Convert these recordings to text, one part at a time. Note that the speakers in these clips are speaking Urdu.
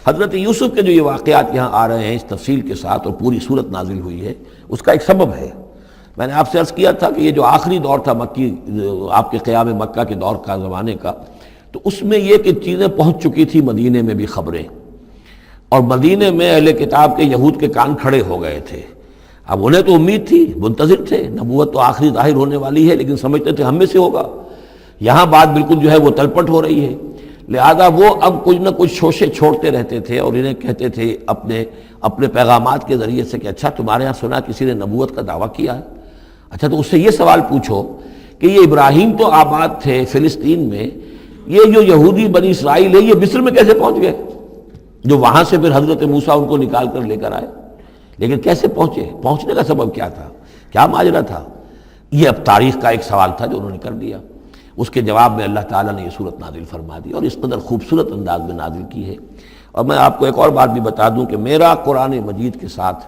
حضرت یوسف کے جو یہ واقعات یہاں آ رہے ہیں اس تفصیل کے ساتھ اور پوری صورت نازل ہوئی ہے، اس کا ایک سبب ہے۔ میں نے آپ سے عرض کیا تھا کہ یہ جو آخری دور تھا مکی، آپ کے قیام مکہ کے دور کا، زمانے کا، تو اس میں یہ کہ چیزیں پہنچ چکی تھی مدینے میں بھی خبریں، اور مدینے میں اہل کتاب کے یہود کے کان کھڑے ہو گئے تھے۔ اب انہیں تو امید تھی، منتظر تھے، نبوت تو آخری ظاہر ہونے والی ہے، لیکن سمجھتے تھے ہم میں سے ہوگا۔ یہاں بات بالکل جو ہے وہ تلپٹ ہو رہی ہے، لہذا وہ اب کچھ نہ کچھ شوشے چھوڑتے رہتے تھے اور انہیں کہتے تھے اپنے پیغامات کے ذریعے سے کہ اچھا تمہارے ہاں سنا کسی نے نبوت کا دعویٰ کیا ہے، اچھا تو اس سے یہ سوال پوچھو کہ یہ ابراہیم تو آباد تھے فلسطین میں، یہ جو یہودی بنی اسرائیل ہے یہ مصر میں کیسے پہنچ گئے، جو وہاں سے پھر حضرت موسیٰ ان کو نکال کر لے کر آئے، لیکن کیسے پہنچے، پہنچنے کا سبب کیا تھا، کیا ماجرا تھا؟ یہ اب تاریخ کا ایک سوال تھا جو انہوں نے کر دیا۔ اس کے جواب میں اللہ تعالیٰ نے یہ صورت نازل فرما دی اور اس قدر خوبصورت انداز میں نازل کی ہے۔ اور میں آپ کو ایک اور بات بھی بتا دوں کہ میرا قرآن مجید کے ساتھ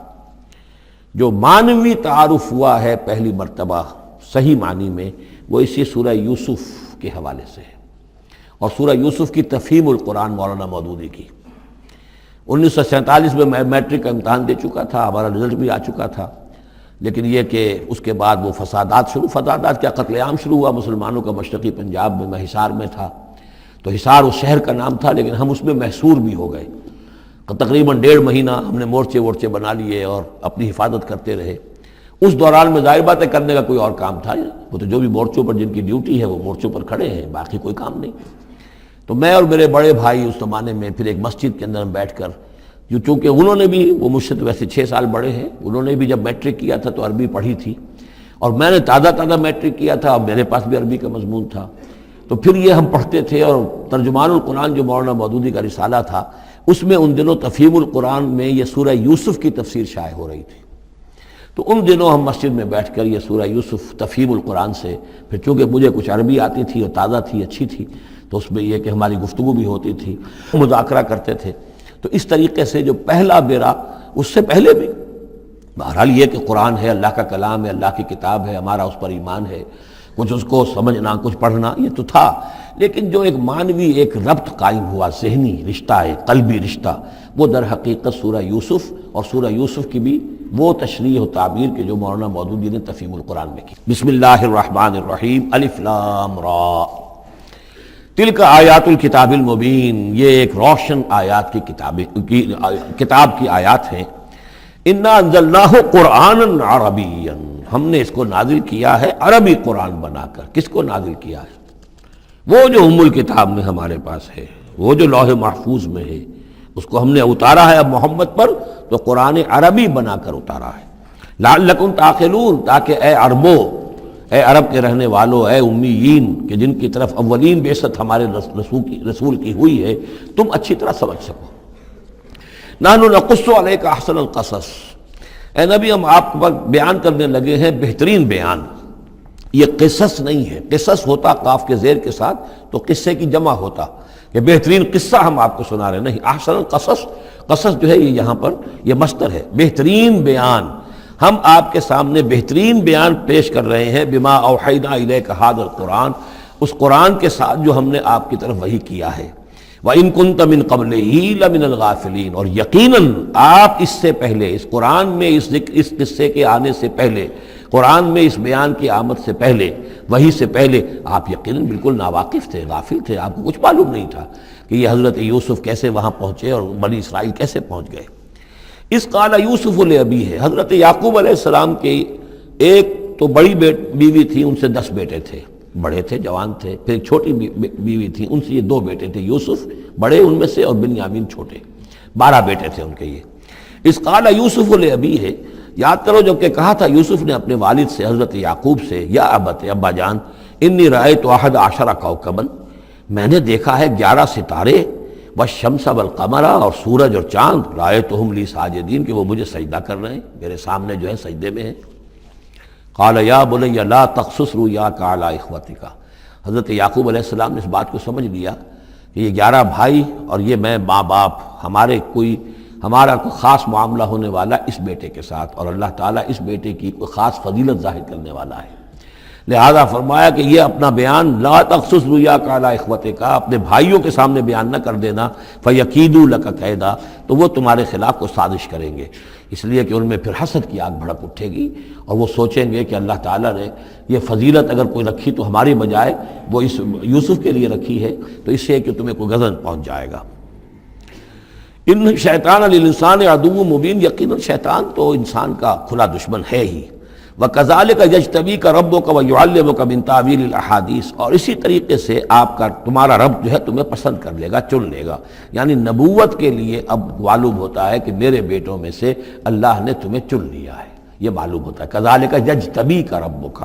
جو معنوی تعارف ہوا ہے پہلی مرتبہ صحیح معنی میں، وہ اسی سورہ یوسف کے حوالے سے ہے، اور سورہ یوسف کی تفہیم القرآن مولانا مودودی کی۔ 1947 میں میں میٹرک کا امتحان دے چکا تھا، ہمارا رزلٹ بھی آ چکا تھا، لیکن یہ کہ اس کے بعد وہ فسادات کیا قتل عام شروع ہوا مسلمانوں کا مشرقی پنجاب میں۔ میں حصار میں تھا، تو حصار اس شہر کا نام تھا، لیکن ہم اس میں محصور بھی ہو گئے۔ تقریباً 1.5 مہینہ ہم نے مورچے بنا لیے اور اپنی حفاظت کرتے رہے۔ اس دوران میں ظاہر بات ہے کرنے کا کوئی اور کام تھا، وہ تو جو بھی مورچوں پر جن کی ڈیوٹی ہے وہ مورچوں پر کھڑے ہیں، باقی کوئی کام نہیں۔ تو میں اور میرے بڑے بھائی اس زمانے میں پھر ایک مسجد کے اندر بیٹھ کر، جو چونکہ انہوں نے بھی، وہ مجھ سے تو ویسے 6 سال بڑے ہیں، انہوں نے بھی جب میٹرک کیا تھا تو عربی پڑھی تھی، اور میں نے تازہ میٹرک کیا تھا اور میرے پاس بھی عربی کا مضمون تھا، تو پھر یہ ہم پڑھتے تھے۔ اور ترجمان القرآن جو مولانا مودودی کا رسالہ تھا، اس میں ان دنوں تفہیم القرآن میں یہ سورہ یوسف کی تفسیر شائع ہو رہی تھی، تو ان دنوں ہم مسجد میں بیٹھ کر یہ سورہ یوسف تفہیم القرآن سے، پھر چونکہ مجھے کچھ عربی آتی تھی اور تازہ تھی، اچھی تھی، تو اس میں یہ کہ ہماری گفتگو بھی ہوتی تھی، مذاکرہ کرتے تھے۔ تو اس طریقے سے جو پہلا بیرا، اس سے پہلے بھی بہرحال یہ کہ قرآن ہے، اللہ کا کلام ہے، اللہ کی کتاب ہے، ہمارا اس پر ایمان ہے، کچھ اس کو سمجھنا، کچھ پڑھنا، یہ تو تھا، لیکن جو ایک معنوی ایک ربط قائم ہوا، ذہنی رشتہ ہے، قلبی رشتہ، وہ در حقیقت سورہ یوسف اور سورہ یوسف کی بھی وہ تشریح و تعبیر کے جو مولانا مودودی نے تفہیم القرآن میں کی۔ بسم اللہ الرحمن الرحیم، الف لام را، تلک آیات الکتاب المبین، یہ ایک روشن آیات کی کتاب کی آیات ہیں۔ انا انزلناہ قرآنا عربیا، ہم نے اس کو نازل کیا ہے عربی قرآن بنا کر۔ کس کو نازل کیا ہے؟ وہ جو ام الکتاب میں ہمارے پاس ہے، وہ جو لوح محفوظ میں ہے، اس کو ہم نے اتارا ہے اب محمد پر، تو قرآن عربی بنا کر اتارا ہے۔ لعلکم تعقلون، تاکہ اے عربو، اے عرب کے رہنے والوں، اے امیین کہ جن کی طرف اولین بعثت ہمارے رسول کی ہوئی ہے، تم اچھی طرح سمجھ سکو۔ نحن نقص علیک احسن القصص، اے نبی ہم آپ پر بیان کرنے لگے ہیں بہترین بیان۔ یہ قصص نہیں ہے، قصص ہوتا قاف کے زیر کے ساتھ تو قصے کی جمع ہوتا، کہ بہترین قصہ ہم آپ کو سنا رہے ہیں، نہیں، احسن القصص، قصص جو ہے یہ یہاں پر یہ مصدر ہے، بہترین بیان، ہم آپ کے سامنے بہترین بیان پیش کر رہے ہیں، بما اوحینا الیک ھذا القرآن، اس قرآن کے ساتھ جو ہم نے آپ کی طرف وحی کیا ہے۔ وَإِن كُنتَ مِن قَبْلِهِ لَمِنَ الْغَافِلِينَ، اور یقیناً آپ اس سے پہلے، اس قرآن میں اس قصے کے آنے سے پہلے، قرآن میں اس بیان کی آمد سے پہلے، وحی سے پہلے آپ یقیناً بالکل ناواقف تھے، غافل تھے، آپ کو کچھ معلوم نہیں تھا کہ یہ حضرت یوسف کیسے وہاں پہنچے اور بنی اسرائیل کیسے پہنچ گئے۔ اس قال یوسف لابیہ ہے، حضرت یعقوب علیہ السلام کی ایک تو بڑی بیوی تھی، ان سے 10 بیٹے تھے، بڑے تھے، جوان تھے، پھر ایک چھوٹی بیوی تھی، ان سے یہ 2 بیٹے تھے، یوسف بڑے ان میں سے اور بنیامین چھوٹے، 12 بیٹے تھے ان کے یہ۔ اس قال یوسف لابیہ ہے، یاد کرو جب کہ کہا تھا یوسف نے اپنے والد سے حضرت یعقوب سے، یا ابت، ابا جان، انی رأیت 11 کوكبا، میں نے دیکھا ہے 11 ستارے، والشمس والقمر، اور سورج اور چاند، رأیتہم لی ساجدین، کہ وہ مجھے سجدہ کر رہے ہیں، میرے سامنے جو ہے سجدے میں ہیں۔ قال یا بنی لا تقصص رؤیاک علی اخوتک، حضرت یعقوب علیہ السلام نے اس بات کو سمجھ لیا کہ یہ 11 بھائی اور یہ میں ماں باپ، ہمارا کوئی خاص معاملہ ہونے والا اس بیٹے کے ساتھ، اور اللہ تعالیٰ اس بیٹے کی کوئی خاص فضیلت ظاہر کرنے والا ہے۔ لہذا فرمایا کہ یہ اپنا بیان لا تخصص رؤیاک علی اخوتک، اپنے بھائیوں کے سامنے بیان نہ کر دینا، فیکیدوا لک کیدا، تو وہ تمہارے خلاف کو سازش کریں گے، اس لیے کہ ان میں پھر حسد کی آگ بھڑک اٹھے گی اور وہ سوچیں گے کہ اللہ تعالیٰ نے یہ فضیلت اگر کوئی رکھی تو ہماری بجائے وہ اس یوسف کے لیے رکھی ہے، تو اس سے کہ تمہیں کوئی غضب پہنچ جائے گا۔ ان شیطان للانسان عدو مبین، یقیناً شیطان تو انسان کا کھلا دشمن ہے ہی۔ وَكَذَلِكَ يَجْتَبِيكَ رَبُّكَ وَيُعَلِّمُكَ مِن تَأْوِيلِ الْأَحَادِيثِ، اور اسی طریقے سے تمہارا رب جو ہے تمہیں پسند کر لے گا، چن لے گا، یعنی نبوت کے لیے اب معلوم ہوتا ہے کہ میرے بیٹوں میں سے اللہ نے تمہیں چن لیا ہے، یہ معلوم ہوتا ہے۔ كَذَلِكَ يَجْتَبِيكَ رَبُّكَ،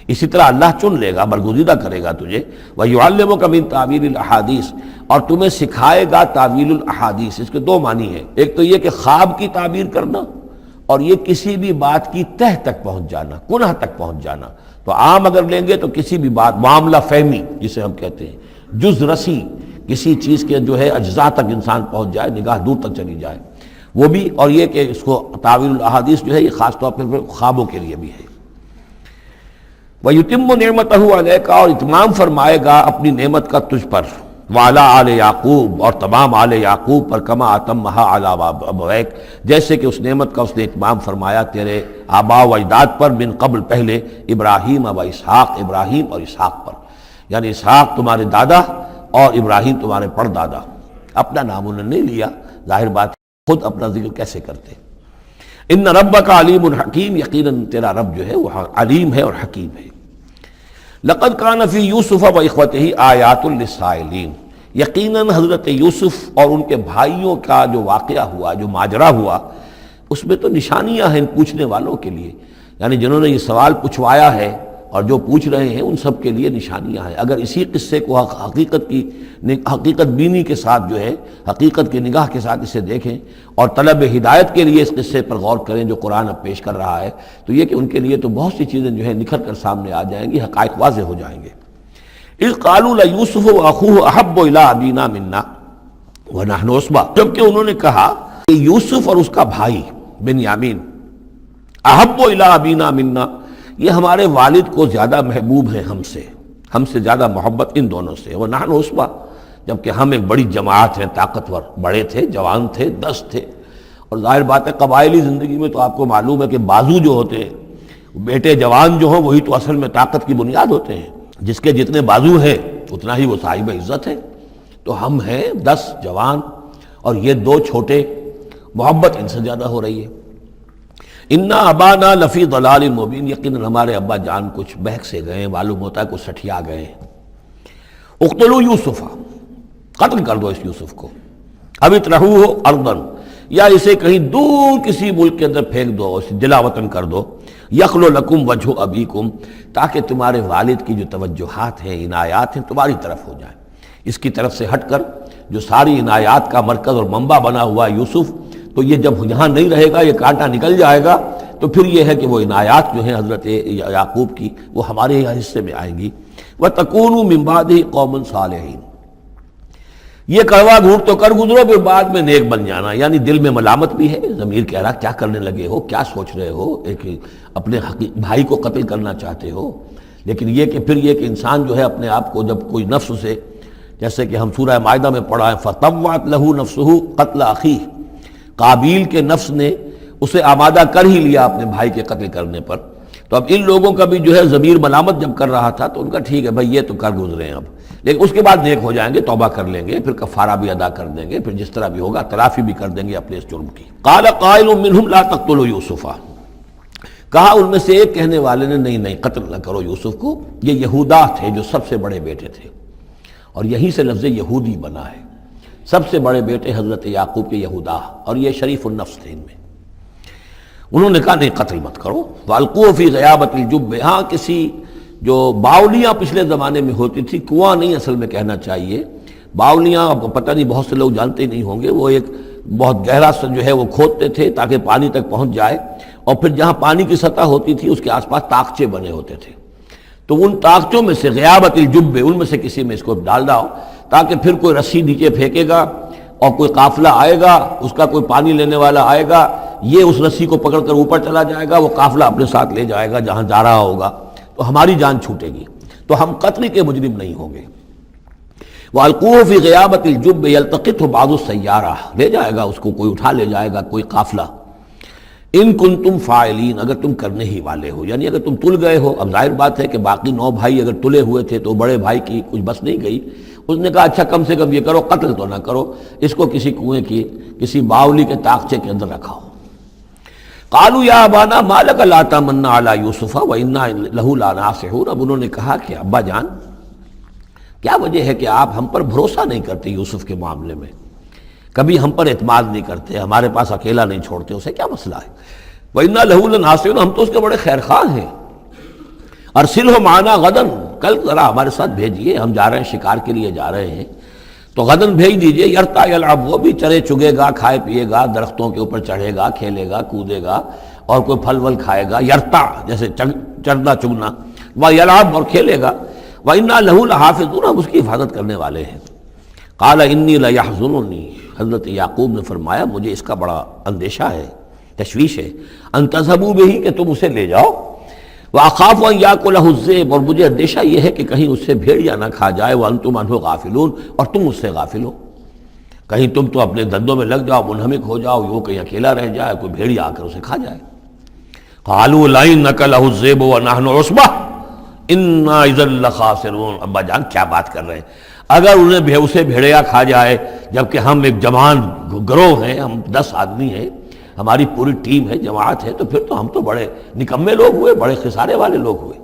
اسی طرح اللہ چن لے گا، برگزیدہ کرے گا تجھے۔ وَيُعَلِّمُكَ مِن تَأْوِيلِ الْأَحَادِيثِ، اور تمہیں سکھائے گا تعویل الاحادیث۔ اس کے دو معنی ہیں، ایک تو یہ کہ خواب کی تعبیر کرنا، اور یہ کسی بھی بات کی تہ تک پہنچ جانا، کنہ تک پہنچ جانا۔ تو عام اگر لیں گے تو کسی بھی بات، معاملہ فہمی جسے ہم کہتے ہیں، جز رسی، کسی چیز کے جو ہے اجزاء تک انسان پہنچ جائے، نگاہ دور تک چلی جائے، وہ بھی۔ اور یہ کہ اس کو تعویل الاحادیث جو ہے یہ خاص طور پر خوابوں کے لیے بھی ہے۔ وَيُتِمُّ نِعْمَتَهُ عَلَيْكَ، اور اتمام فرمائے گا اپنی نعمت کا تجھ پر، وعلی آل یعقوب، اور تمام آل یعقوب پر، کما اتمھا علی ابویک، جیسے کہ اس نعمت کا اس نے اتمام فرمایا تیرے آباء و اجداد پر، من قبل پہلے، ابراہیم و اسحاق، ابراہیم اور اسحاق پر، یعنی اسحاق تمہارے دادا اور ابراہیم تمہارے پردادا۔ اپنا نام انہوں نے نہیں لیا، ظاہر بات خود اپنا ذکر کیسے کرتے۔ ان ربک علیم حکیم، یقیناً تیرا رب جو ہے وہ علیم ہے اور حکیم ہے۔ لقد کان فی یوسف و اخوتہ آیات للسائلین، یقیناً حضرت یوسف اور ان کے بھائیوں کا جو واقعہ ہوا، جو ماجرا ہوا، اس میں تو نشانیاں ہیں ان پوچھنے والوں کے لیے، یعنی جنہوں نے یہ سوال پوچھوایا ہے اور جو پوچھ رہے ہیں ان سب کے لیے نشانیاں ہیں۔ اگر اسی قصے کو حقیقت بینی کے ساتھ جو ہے، حقیقت کی نگاہ کے ساتھ اسے دیکھیں اور طلب ہدایت کے لیے اس قصے پر غور کریں جو قرآن اب پیش کر رہا ہے، تو یہ کہ ان کے لیے تو بہت سی چیزیں جو ہے نکھر کر سامنے آ جائیں گی، حقائق واضح ہو جائیں گے۔ اذ قالوا لیوسف واخوہ احب الی ابینا منا ونحن عصبہ، جبکہ انہوں نے کہا کہ یوسف اور اس کا بھائی بنیامین احب الی ابینا منا، یہ ہمارے والد کو زیادہ محبوب ہیں ہم سے زیادہ محبت ان دونوں سے، ونحن عصبہ، جبکہ ہم ایک بڑی جماعت ہیں، طاقتور، بڑے تھے، جوان تھے، 10 تھے۔ اور ظاہر بات ہے قبائلی زندگی میں تو آپ کو معلوم ہے کہ بازو جو ہوتے ہیں، بیٹے جوان جو ہوں وہی تو اصل میں طاقت کی بنیاد ہوتے ہیں، جس کے جتنے بازو ہیں اتنا ہی وہ صاحب عزت ہے۔ تو ہم ہیں 10 جوان اور یہ 2 چھوٹے، محبت ان سے زیادہ ہو رہی ہے۔ انا ابانا لفی ضلال مبین، یقیناً ہمارے ابا جان کچھ بہک سے گئے، معلوم ہوتا ہے کچھ سٹھیا گئے ہیں۔ اقتلوا یوسف، قتل کر دو اس یوسف کو، اب اطرحوہ ارضا، یا اسے کہیں دور کسی ملک کے اندر پھینک دو، اسے جلا وطن کر دو، یخلو لکم وجہ ابیکم، تاکہ تمہارے والد کی جو توجہات ہیں، عنایات ہیں، تمہاری طرف ہو جائیں۔ اس کی طرف سے ہٹ کر جو ساری عنایات کا مرکز اور منبع بنا ہوا ہے یوسف، تو یہ جب یہاں نہیں رہے گا، یہ کانٹا نکل جائے گا، تو پھر یہ ہے کہ وہ عنایات جو ہیں حضرت یعقوب کی وہ ہمارے حصے میں آئیں گی۔ وَتَكُونُوا مِن بَعْدِهِ قَوْمًا صَالِحِينَ، یہ کڑوا گھونٹ تو کر گزرو پھر بعد میں نیک بن جانا، یعنی دل میں ملامت بھی ہے، ضمیر کہہ رہا کیا کرنے لگے ہو، کیا سوچ رہے ہو، ایک اپنے بھائی کو قتل کرنا چاہتے ہو۔ لیکن یہ کہ پھر یہ کہ انسان جو ہے اپنے آپ کو جب کوئی نفس سے، جیسے کہ ہم سورہ مائدہ میں پڑھا ہے فَطَوَّعَتْ لَهُ نَفْسُهُ قَتْلَ أَخِيهِ، قابیل کے نفس نے اسے آمادہ کر ہی لیا اپنے بھائی کے قتل کرنے پر۔ تو اب ان لوگوں کا بھی جو ہے ضمیر ملامت جب کر رہا تھا تو ان کا ٹھیک ہے بھائی یہ تو کر گزرے ہیں اب، لیکن اس کے بعد نیک ہو جائیں گے، توبہ کر لیں گے، پھر کفارہ بھی ادا کر دیں گے، پھر جس طرح بھی ہوگا تلافی بھی کر دیں گے اپنے اس جرم کی۔ قال قائل منهم لا تقتلوا یوسف، کہا ان میں سے ایک کہنے والے نے نہیں قتل نہ کرو یوسف کو، یہ یہودا تھے جو سب سے بڑے بیٹے تھے، اور یہیں سے لفظ یہودی بنا ہے، سب سے بڑے بیٹے حضرت یعقوب کے یہودا، اور یہ شریف النفس تھے ان میں۔ انہوں نے کہا نہیں قتل مت کرو۔ وَأَلْقُوهُ فِي غَيَابَةِ الْجُبِّ، ہاں کسی جو باولیاں پچھلے زمانے میں ہوتی تھی، کنواں نہیں اصل میں کہنا چاہیے، باولیاں آپ کو پتہ نہیں، بہت سے لوگ جانتے نہیں ہوں گے، وہ ایک بہت گہرا سا جو ہے وہ کھودتے تھے تاکہ پانی تک پہنچ جائے، اور پھر جہاں پانی کی سطح ہوتی تھی اس کے آس پاس طاقچے بنے ہوتے تھے، تو ان طاقچوں میں سے غیابت الجب، ان میں سے کسی میں اس کو ڈال داؤ تاکہ پھر کوئی رسی نیچے پھینکے گا اور کوئی قافلہ آئے گا، اس کا کوئی پانی لینے والا آئے گا، یہ اس رسی کو پکڑ کر اوپر چلا جائے گا، وہ قافلہ اپنے ساتھ لے جائے گا جہاں جا رہا ہوگا۔ تو ہماری جان چھوٹے گی، تو ہم قتل کے مجرم نہیں ہوں گے۔ وَأَلْقُوهُ فِي غِيَابَةِ الْجُبِّ يَلْتَقِطْهُ بَعْضُ السَّيَّارَةِ، لے جائے گا اس کو، کوئی اٹھا لے جائے گا، کوئی قافلہ۔ ان کنتم فاعلین، اگر تم کرنے ہی والے ہو، یعنی اگر تم تل گئے ہو۔ اب ظاہر بات ہے کہ باقی 9 بھائی اگر تلے ہوئے تھے تو بڑے بھائی کی کچھ بس نہیں گئی، اس نے کہا اچھا کم سے کم یہ کرو، قتل تو نہ کرو، اس کو کسی کنویں کی کسی باولی کے طاقچے کے اندر رکھاؤ۔ قالوا یا ابانا ما لک لا تمنا علی یوسف وانا لہ لناصحون، اب انہوں نے کہا کہ ابا جان کیا وجہ ہے کہ آپ ہم پر بھروسہ نہیں کرتے یوسف کے معاملے میں، کبھی ہم پر اعتماد نہیں کرتے، ہمارے پاس اکیلا نہیں چھوڑتے، اسے کیا مسئلہ ہے؟ وَإِنَّا لَهُ لَنَاصِحُونَ، ہم تو اس کے بڑے خیرخواہ ہیں۔ أَرْسِلْهُ مَعَنَا غَدًا، کل ذرا ہمارے ساتھ بھیجیے، ہم جا رہے ہیں، شکار کے لیے جا رہے ہیں، تو غدن بھیج دیجئے۔ یرتع یلعب، وہ بھی چرے چگے گا، کھائے پیے گا، درختوں کے اوپر چڑھے گا، کھیلے گا، کودے گا، اور کوئی پھل ول کھائے گا، یرتع جیسے چرنا چگنا، وَيَلْعَبْ اور کھیلے گا، وَإِنَّا لَهُ لَحَافِظُونَ، ہم اس کی حفاظت کرنے والے ہیں۔ قَالَ إِنِّي لَيَحْزُنُنِي، حضرت یعقوب نے فرمایا مجھے اس کا بڑا اندیشہ ہے، تشویش ہے، ان تذهبوا به، کہ تم اسے لے جاؤ، وَأَخَافُ أَن يَأْكُلَهُ الذِّئْبُ، اور مجھے اندیشہ یہ ہے کہ کہیں اس سے بھیڑیا نہ کھا جائے، وَأَنتُمْ عَنْهُ غَافِلُونَ، اور تم اس سے غافل ہو، کہیں تم تو اپنے دندوں میں لگ جاؤ، منہمک ہو جاؤ، وہ کہیں اکیلا رہ جائے، کوئی بھیڑیا آ کر اسے کھا جائے۔ قَالُوا لَئِن أَكَلَهُ الذِّئْبُ وَنَحْنُ عُصْبَةٌ إِنَّا إِذًا لَخَاسِرُونَ، ابا جان کیا بات کر رہے ہیں، اگر انہیں اسے بھیڑیا کھا جائے جبکہ ہم ایک جوان گروہ ہیں، ہم 10 آدمی ہیں، ہماری پوری ٹیم ہے، جماعت ہے، تو پھر تو ہم تو بڑے نکمے لوگ ہوئے، بڑے خسارے والے لوگ ہوئے۔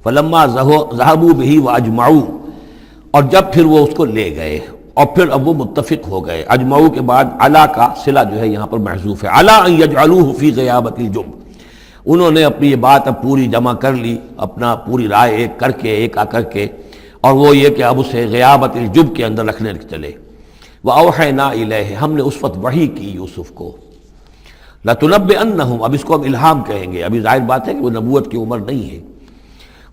فلما ذهبوا به واجمعوا، اور جب پھر وہ اس کو لے گئے اور پھر اب وہ متفق ہو گئے۔ اجمعوا کے بعد علا کا صلہ جو ہے یہاں پر محذوف ہے، علا ان یجعلوه فی غیابۃ الجب، انہوں نے اپنی یہ بات اب پوری جمع کر لی، اپنا پوری رائے ایک کر کے، ایک آ کر کے، اور وہ یہ کہ اب اسے غیابۃ الجب کے اندر رکھنے چلے۔ وَأَوْحَيْنَا إِلَيْهِ، ہم نے اس وقت وحی کی یوسف کو، لَتُنَبِّئَنَّهُمْ، اب اس کو ہم الہام کہیں گے، ابھی ظاہر بات ہے کہ وہ نبوت کی عمر نہیں ہے۔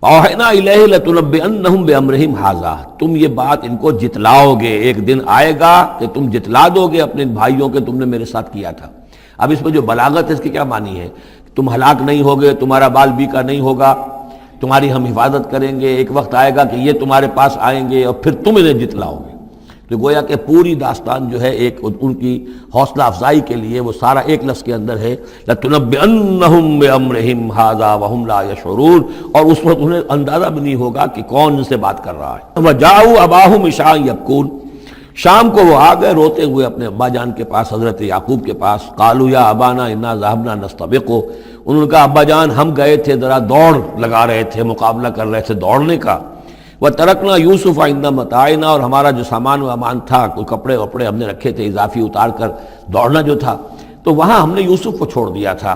وَأَوْحَيْنَا إِلَيْهِ لَتُنَبِّئَنَّهُمْ بِأَمْرِهِمْ هَٰذَا، تم یہ بات ان کو جتلاؤ گے، ایک دن آئے گا کہ تم جتلا دو گے اپنے بھائیوں کے تم نے میرے ساتھ کیا تھا۔ اب اس میں جو بلاغت ہے اس کی کیا معنی ہے؟ تم ہلاک نہیں ہوگے، تمہارا بال بیکا نہیں ہوگا، تمہاری ہم حفاظت کریں گے، ایک وقت آئے گا کہ یہ تمہارے پاس آئیں گے اور پھر تم انہیں جتلاؤ گے۔ تو گویا کہ پوری داستان جو ہے ایک ان کی حوصلہ افزائی کے لیے وہ سارا ایک لفظ کے اندر ہے، لَتُنَبِّئَنَّهُمْ بِأَمْرِهِمْ هَٰذَا وَهُمْ لَا يَشْعُرُونَ، اور اس وقت انہیں اندازہ بھی نہیں ہوگا کہ کون ان سے بات کر رہا ہے۔ وَجَاءُوا أَبَاهُمْ عِشَاءً يَبْكُونَ، شام کو وہ آ گئے روتے ہوئے اپنے ابا جان کے پاس، حضرت یعقوب کے پاس۔ قَالُوا يَا أَبَانَا إِنَّا ذَهَبْنَا نَسْتَبِقُ، انہوں نے کہا ابا جان ہم گئے تھے، ذرا دوڑ لگا رہے تھے، مقابلہ کر رہے تھے دوڑنے کا۔ وَتَرَكْنَا يُوسُفَ عِندَ مَتَاعِنَا، اور ہمارا جو سامان و امان تھا، کوئی کپڑے وپڑے ہم نے رکھے تھے اضافی اتار کر، دوڑنا جو تھا، تو وہاں ہم نے یوسف کو چھوڑ دیا تھا۔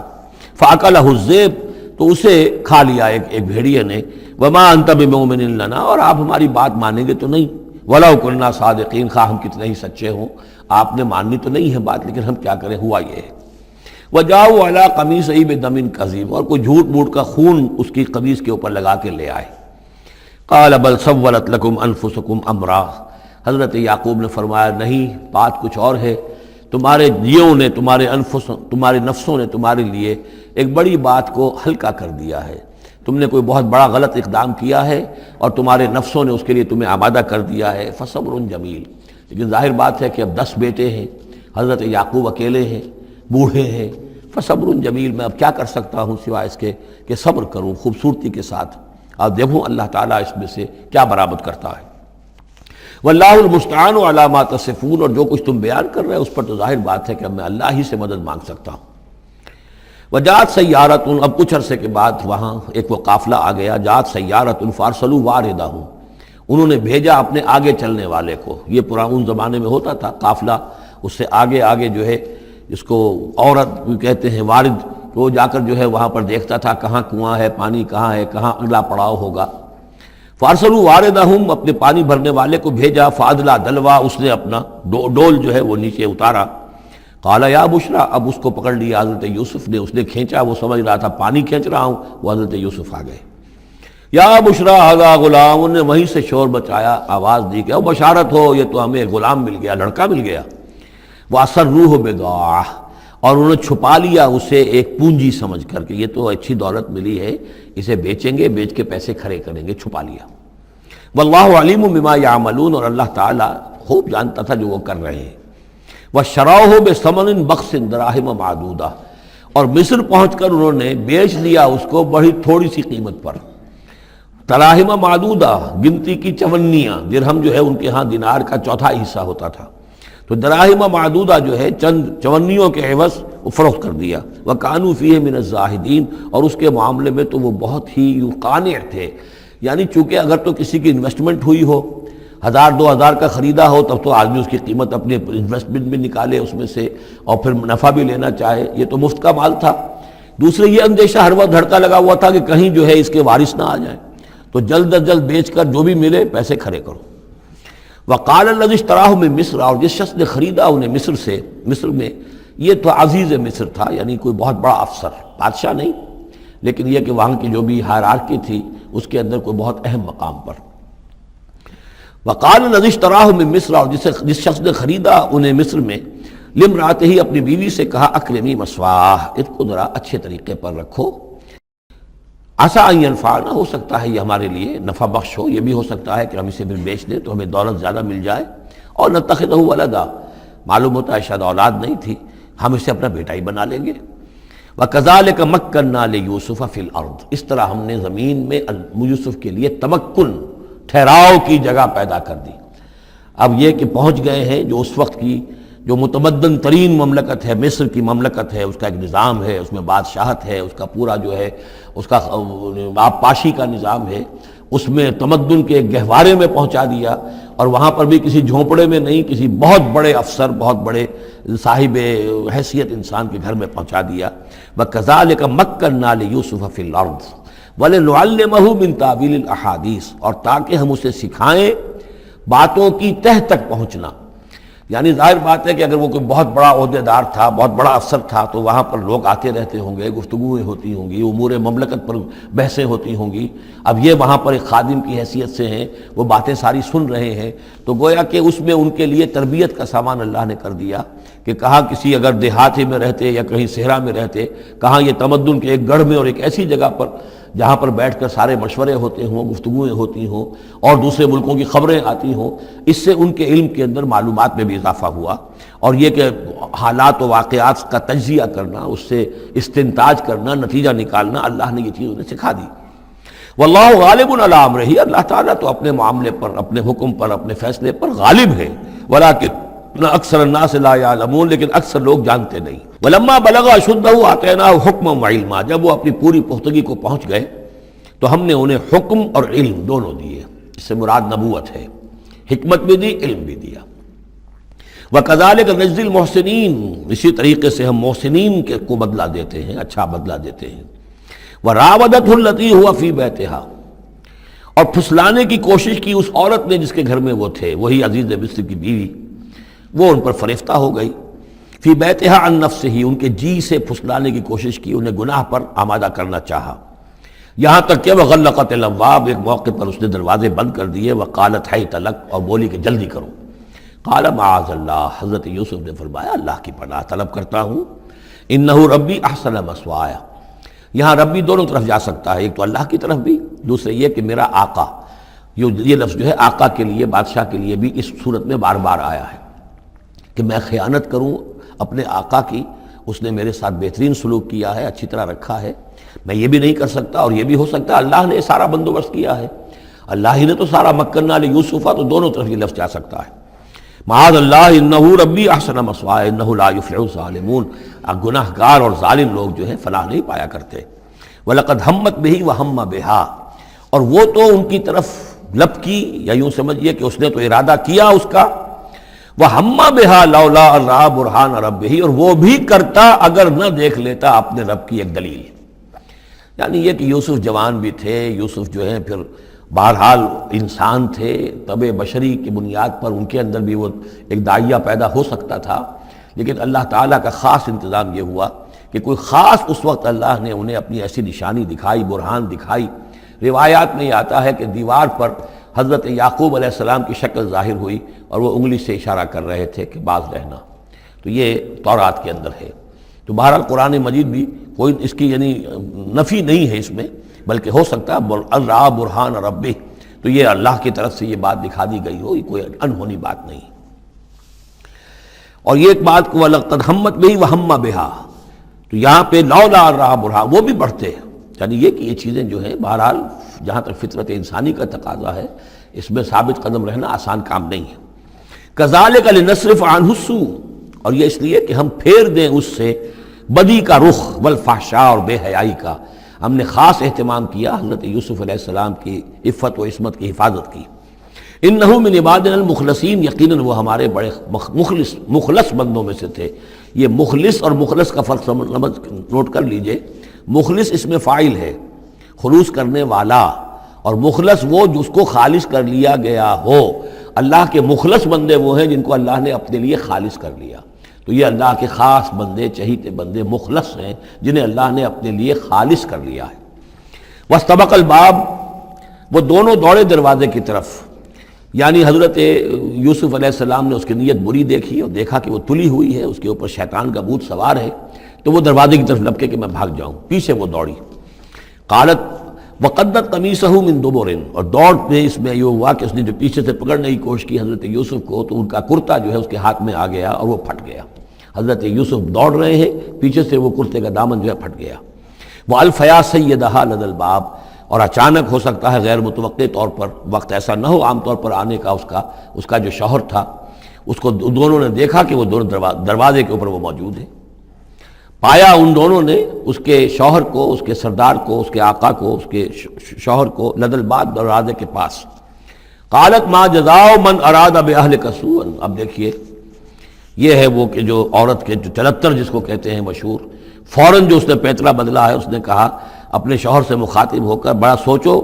فَأَكَلَهُ الذِّئْبُ، تو اسے کھا لیا ایک بھیڑیے نے۔ وَمَا أَنْتَ بِمُؤْمِنٍ لَنَا، اور آپ ہماری بات مانیں گے تو نہیں۔ وَلَوْ كُنَّا صَادِقِينَ، خواہ ہم کتنے ہی سچے ہوں، آپ نے ماننی تو نہیں ہے بات، لیکن ہم کیا کریں، ہوا یہ ہے۔ وَجَاءُوا عَلَىٰ قَمِيصِهِ بِدَمٍ كَذِيبٍ، اور کوئی جھوٹ موٹ کا خون اس کی قمیص کے اوپر لگا کے لے آئے۔ قَالَ بَلْ سَوَّلَتْ لَكُمْ أَنفُسُكُمْ أَمْرًا، حضرت یعقوب نے فرمایا نہیں، بات کچھ اور ہے، تمہارے جیوں نے، تمہارے نفسوں نے تمہارے لیے ایک بڑی بات کو ہلکا کر دیا ہے، تم نے کوئی بہت بڑا غلط اقدام کیا ہے اور تمہارے نفسوں نے اس کے لیے تمہیں آمادہ کر دیا ہے۔ فَصَبْرٌ جَمِيلٌ، لیکن ظاہر بات ہے کہ اب 10 بیٹے ہیں، حضرت یعقوب اکیلے ہیں، بوڑھے ہیں۔ فَصَبْرٌ جَمِيلٌ، میں اب کیا کر سکتا ہوں سوائے اس کے کہ صبر کروں خوبصورتی کے ساتھ، اور دیکھوں اللہ تعالیٰ اس میں سے کیا برآمد کرتا ہے۔ وَاللَّهُ الْمُسْتَعَانُ عَلَىٰ مَا تَصِفُونَ، اور جو کچھ تم بیان کر رہے ہیں اس پر تو ظاہر بات ہے کہ اب میں اللہ ہی سے مدد مانگ سکتا ہوں۔ وَجَاءَتْ سَيَّارَةٌ، اب کچھ عرصے کے بعد وہاں ایک وہ قافلہ آ گیا، جاءت سیارۃ فارسلوا واردہم، انہوں نے بھیجا اپنے آگے چلنے والے کو۔ یہ پرانے زمانے میں ہوتا تھا قافلہ، اس سے آگے آگے جو ہے اس کو عورت کہتے ہیں وارد، وہ جا کر جو ہے وہاں پر دیکھتا تھا کہاں کنواں ہے، پانی کہاں ہے، کہاں اگلا پڑاؤ ہوگا۔ فارسلوا واردہم، اپنے پانی بھرنے والے کو بھیجا، فادلا دلوا، اس نے اپنا ڈول جو ہے وہ نیچے اتارا۔ قال یا بشرا، اب اس کو پکڑ لیا حضرت یوسف نے، اس نے کھینچا، وہ سمجھ رہا تھا پانی کھینچ رہا ہوں، وہ حضرت یوسف آ گئے۔ یا بشرا ھذا غلام، انہوں نے وہیں سے شور بچایا، آواز دی کہ او بشارت ہو، یہ تو ہمیں غلام مل گیا، لڑکا مل گیا۔ واسروہ بضاعہ، اور انہوں نے چھپا لیا اسے ایک پونجی سمجھ کر کہ یہ تو اچھی دولت ملی ہے، اسے بیچیں گے، بیچ کے پیسے کھڑے کریں گے، چھپا لیا۔ واللہ علیم بما یعملون، اور اللہ تعالیٰ خوب جانتا تھا جو وہ کر رہے ہیں۔ وَشَرَوْهُ بِثَمَنٍ بَخْسٍ دَرَاهِمَ مَعْدُودَةٍ، اور مصر پہنچ کر انہوں نے بیچ دیا اس کو بڑی تھوڑی سی قیمت پر، دراہم معدودہ، گنتی کی چونیاں، درہم جو ہے ان کے ہاں دینار کا چوتھا حصہ ہوتا تھا، تو دراہم معدودہ جو ہے چند چونیوں کے عوض وہ فروخت کر دیا۔ وَكَانُوا فِيهِ مِنَ الزَّاهِدِينَ، اور اس کے معاملے میں تو وہ بہت ہی قانع تھے، یعنی چونکہ اگر تو کسی کی انویسٹمنٹ ہوئی ہو، 1000-2000 کا خریدا ہو، تب تو آدمی اس کی قیمت اپنے انویسٹمنٹ میں نکالے اس میں سے، اور پھر نفع بھی لینا چاہے، یہ تو مفت کا مال تھا۔ دوسرے یہ اندیشہ ہر وقت دھڑکا لگا ہوا تھا کہ کہیں جو ہے اس کے وارث نہ آ جائیں، تو جلد از جلد بیچ کر جو بھی ملے پیسے کھڑے کرو۔ وقال الذی اشتراہ من مصر، اور جس شخص نے خریدا انہیں مصر سے، مصر میں یہ تو عزیز مصر تھا، یعنی کوئی بہت بڑا افسر، بادشاہ نہیں، لیکن یہ کہ وہاں کی جو بھی ہائرارکی تھی اس کے اندر کوئی بہت اہم مقام پر۔ وقال الذی اشتراہ من مصر، اور جس شخص نے خریدا انہیں مصر میں، لامرأتہ، اپنی بیوی سے کہا اکرمی مثواہ، اس کو ذرا اچھے طریقے پر رکھو، عسیٰ ان ینفعنا، ہو سکتا ہے یہ ہمارے لیے نفع بخش ہو، یہ بھی ہو سکتا ہے کہ ہم اسے پھر بیچ دیں تو ہمیں دولت زیادہ مل جائے، اور نتخذہ ولدا، معلوم ہوتا ہے شاید اولاد نہیں تھی، ہم اسے اپنا بیٹا ہی بنا لیں گے۔ وَكَذَلِكَ مَكَّنَّا لِيُوسُفَ فِي الْأَرْضِ، اس طرح ہم نے زمین میں یوسف کے لیے تمکن، ٹھہراؤ کی جگہ پیدا کر دی۔ اب یہ کہ پہنچ گئے ہیں جو اس وقت کی جو متمدن ترین مملکت ہے، مصر کی مملکت ہے، اس کا ایک نظام ہے، اس میں بادشاہت ہے، اس کا پورا جو ہے اس کا آبپاشی کا نظام ہے، اس میں تمدن کے ایک گہوارے میں پہنچا دیا، اور وہاں پر بھی کسی جھونپڑے میں نہیں، کسی بہت بڑے افسر، بہت بڑے صاحب حیثیت انسان کے گھر میں پہنچا دیا۔ وَكَذَلِكَ مَكَّنَّا لِيُوسُفَ فِي الْأَرْضِ وَلِنُعَلِّمَهُ مِن تَأْوِيلِ الْأَحَادِيثِ، اور تاکہ ہم اسے سکھائیں باتوں کی تہ تک پہنچنا۔ یعنی ظاہر بات ہے کہ اگر وہ کوئی بہت بڑا عہدے دار تھا، بہت بڑا افسر تھا، تو وہاں پر لوگ آتے رہتے ہوں گے، گفتگویں ہوتی ہوں گی، امور مملکت پر بحثیں ہوتی ہوں گی۔ اب یہ وہاں پر ایک خادم کی حیثیت سے ہیں، وہ باتیں ساری سن رہے ہیں، تو گویا کہ اس میں ان کے لیے تربیت کا سامان اللہ نے کر دیا کہ کہاں کسی اگر دیہاتی میں رہتے یا کہیں صحرا میں رہتے، کہاں یہ تمدن کے ایک گڑھ میں اور ایک ایسی جگہ پر جہاں پر بیٹھ کر سارے مشورے ہوتے ہوں، گفتگویں ہوتی ہوں، اور دوسرے ملکوں کی خبریں آتی ہوں، اس سے ان کے علم کے اندر معلومات میں بھی اضافہ ہوا، اور یہ کہ حالات و واقعات کا تجزیہ کرنا، اس سے استنتاج کرنا، نتیجہ نکالنا، اللہ نے یہ چیز انہیں سکھا دی۔ واللہ غالب علی امرہ، اللہ تعالیٰ تو اپنے معاملے پر، اپنے حکم پر، اپنے فیصلے پر غالب ہے، ولکن اکثر الناس لا یعلمون، لیکن اکثر لوگ جانتے نہیں۔ ولما بلغ اشدہ آتیناہ حکما وعلما، جب وہ اپنی پوری پختگی کو پہنچ گئے تو ہم نے انہیں حکم اور علم دونوں دیے، اس سے مراد نبوت ہے، حکمت بھی دی، علم بھی دیا۔ وکذالک نجزی المحسنین، اسی طریقے سے ہم محسنین کو بدلہ دیتے ہیں، اچھا بدلہ دیتے ہیں۔ وراودتہ التی هو فی بیتہا، اور پھسلانے کی کوشش کی اس عورت نے جس کے گھر میں وہ تھے، وہی عزیز مصر کی بیوی، وہ ان پر فریفتہ ہو گئی۔ فی بیتہا عن نفسہ، ان کے جی سے پھسلانے کی کوشش کی، انہیں گناہ پر آمادہ کرنا چاہا، یہاں تک کہ وغلقت الابواب، ایک موقع پر اس نے دروازے بند کر دیے، وقالت حیت لک، اور بولی کہ جلدی کرو۔ قال معاذ اللہ، حضرت یوسف نے فرمایا اللہ کی پناہ طلب کرتا ہوں، انہ ربی احسن مثوایا، یہاں ربی دونوں طرف جا سکتا ہے، ایک تو اللہ کی طرف بھی، دوسرے یہ کہ میرا آقا، یہ لفظ جو ہے آقا کے لیے، بادشاہ کے لیے بھی اس صورت میں بار بار آیا ہے کہ میں خیانت کروں اپنے آقا کی، اس نے میرے ساتھ بہترین سلوک کیا ہے، اچھی طرح رکھا ہے، میں یہ بھی نہیں کر سکتا، اور یہ بھی ہو سکتا ہے اللہ نے سارا بندوبست کیا ہے، اللہ ہی نے تو سارا مکننا لیوسف، تو دونوں طرف یہ لفظ جا سکتا ہے۔ معاذ اللہ انہ ربی احسن مثوایا انہ لا یفلح الظالمون، گناہ گار اور ظالم لوگ جو ہیں فلاح نہیں پایا کرتے۔ وَلَقَدْ هَمَّتْ بِهِ وَهَمَّ بِهَا، اور وہ تو ان کی طرف لپکی، یا یوں سمجھیے کہ اس نے تو ارادہ کیا اس کا، وَهَمَّ بِهَا لَوْلَا أَن رَأَىٰ بُرْهَانَ رَبِّهِ، اور وہ بھی کرتا اگر نہ دیکھ لیتا اپنے رب کی ایک دلیل، یعنی یہ کہ یوسف جوان بھی تھے، یوسف جو ہیں پھر بہرحال انسان تھے، طبع بشری کی بنیاد پر ان کے اندر بھی وہ ایک داعیہ پیدا ہو سکتا تھا، لیکن اللہ تعالیٰ کا خاص انتظام یہ ہوا کہ کوئی خاص اس وقت اللہ نے انہیں اپنی ایسی نشانی دکھائی، برہان دکھائی۔ روایات میں یہ آتا ہے کہ دیوار پر حضرت یعقوب علیہ السلام کی شکل ظاہر ہوئی، اور وہ انگلی سے اشارہ کر رہے تھے کہ باز رہنا، تو یہ تورات کے اندر ہے۔ تو بہرحال قرآن مجید بھی کوئی اس کی یعنی نفی نہیں ہے اس میں، بلکہ ہو سکتا ہے الرا برہان ربہ، تو یہ اللہ کی طرف سے یہ بات دکھا دی گئی ہو، یہ کوئی انہونی بات نہیں۔ اور یہ ایک بات کو وَلَقَدْ ہَمَّتْ بِهِ وَهَمَّ بِهَا، تو یہاں پہ لولا الرا برہان، وہ بھی بڑھتے ہیں، یعنی یہ کہ یہ چیزیں جو ہیں بہرحال جہاں تک فطرت انسانی کا تقاضا ہے اس میں ثابت قدم رہنا آسان کام نہیں ہے۔ كَذَلِكَ لِنَصْرِفَ عَنْهُ السُّوءَ، اور یہ اس لیے کہ ہم پھیر دیں اس سے بدی کا رخ والفحشاء، اور بے حیائی کا۔ ہم نے خاص اہتمام کیا حضرت یوسف علیہ السلام کی عفت و عصمت کی حفاظت کی۔ انہ من عبادنا المخلصین، یقیناً وہ ہمارے بڑے مخلص بندوں میں سے تھے۔ یہ مخلص اور مخلص کا فرق نوٹ کر لیجئے۔ مخلص اس میں فاعل ہے، خلوص کرنے والا، اور مخلص وہ جس کو خالص کر لیا گیا ہو۔ اللہ کے مخلص بندے وہ ہیں جن کو اللہ نے اپنے لیے خالص کر لیا، تو یہ اللہ کے خاص بندے، چہیتے بندے مخلص ہیں جنہیں اللہ نے اپنے لیے خالص کر لیا ہے۔ واستبق الباب، وہ دونوں دوڑے دروازے کی طرف، یعنی حضرت یوسف علیہ السلام نے اس کی نیت بری دیکھی اور دیکھا کہ وہ تلی ہوئی ہے، اس کے اوپر شیطان کا بھوت سوار ہے، تو وہ دروازے کی طرف لپکے کہ میں بھاگ جاؤں، پیچھے وہ دوڑی۔ قالت وقدت قمیصہ من دبر، اور دوڑ میں اس میں یہ ہوا کہ اس نے جو پیچھے سے پکڑنے کی کوشش کی حضرت یوسف کو، تو ان کا کرتا جو ہے اس کے ہاتھ میں آ گیا اور وہ پھٹ گیا۔ حضرت یوسف دوڑ رہے ہیں، پیچھے سے وہ کرتے کا دامن جو ہے پھٹ گیا۔ وَأَلْفَيَا سَيِّدَهَا لَدَى الْبَابِ، اور اچانک ہو سکتا ہے غیر متوقع طور پر، وقت ایسا نہ ہو عام طور پر آنے کا، اس کا جو شوہر تھا اس کو دونوں نے دیکھا کہ وہ دونوں دروازے کے اوپر وہ موجود ہے۔ پایا ان دونوں نے اس کے شوہر کو، اس کے سردار کو، اس کے آقا کو، اس کے شوہر کو لدى الباب، دروازے کے پاس۔ قالت ما جزاء من اراد باهلك سوءا، اب دیکھیے یہ ہے وہ کہ جو عورت کے جو چلتر جس کو کہتے ہیں مشہور، فوراً جو اس نے پیترا بدلا ہے، اس نے کہا اپنے شوہر سے مخاطب ہو کر، بڑا سوچو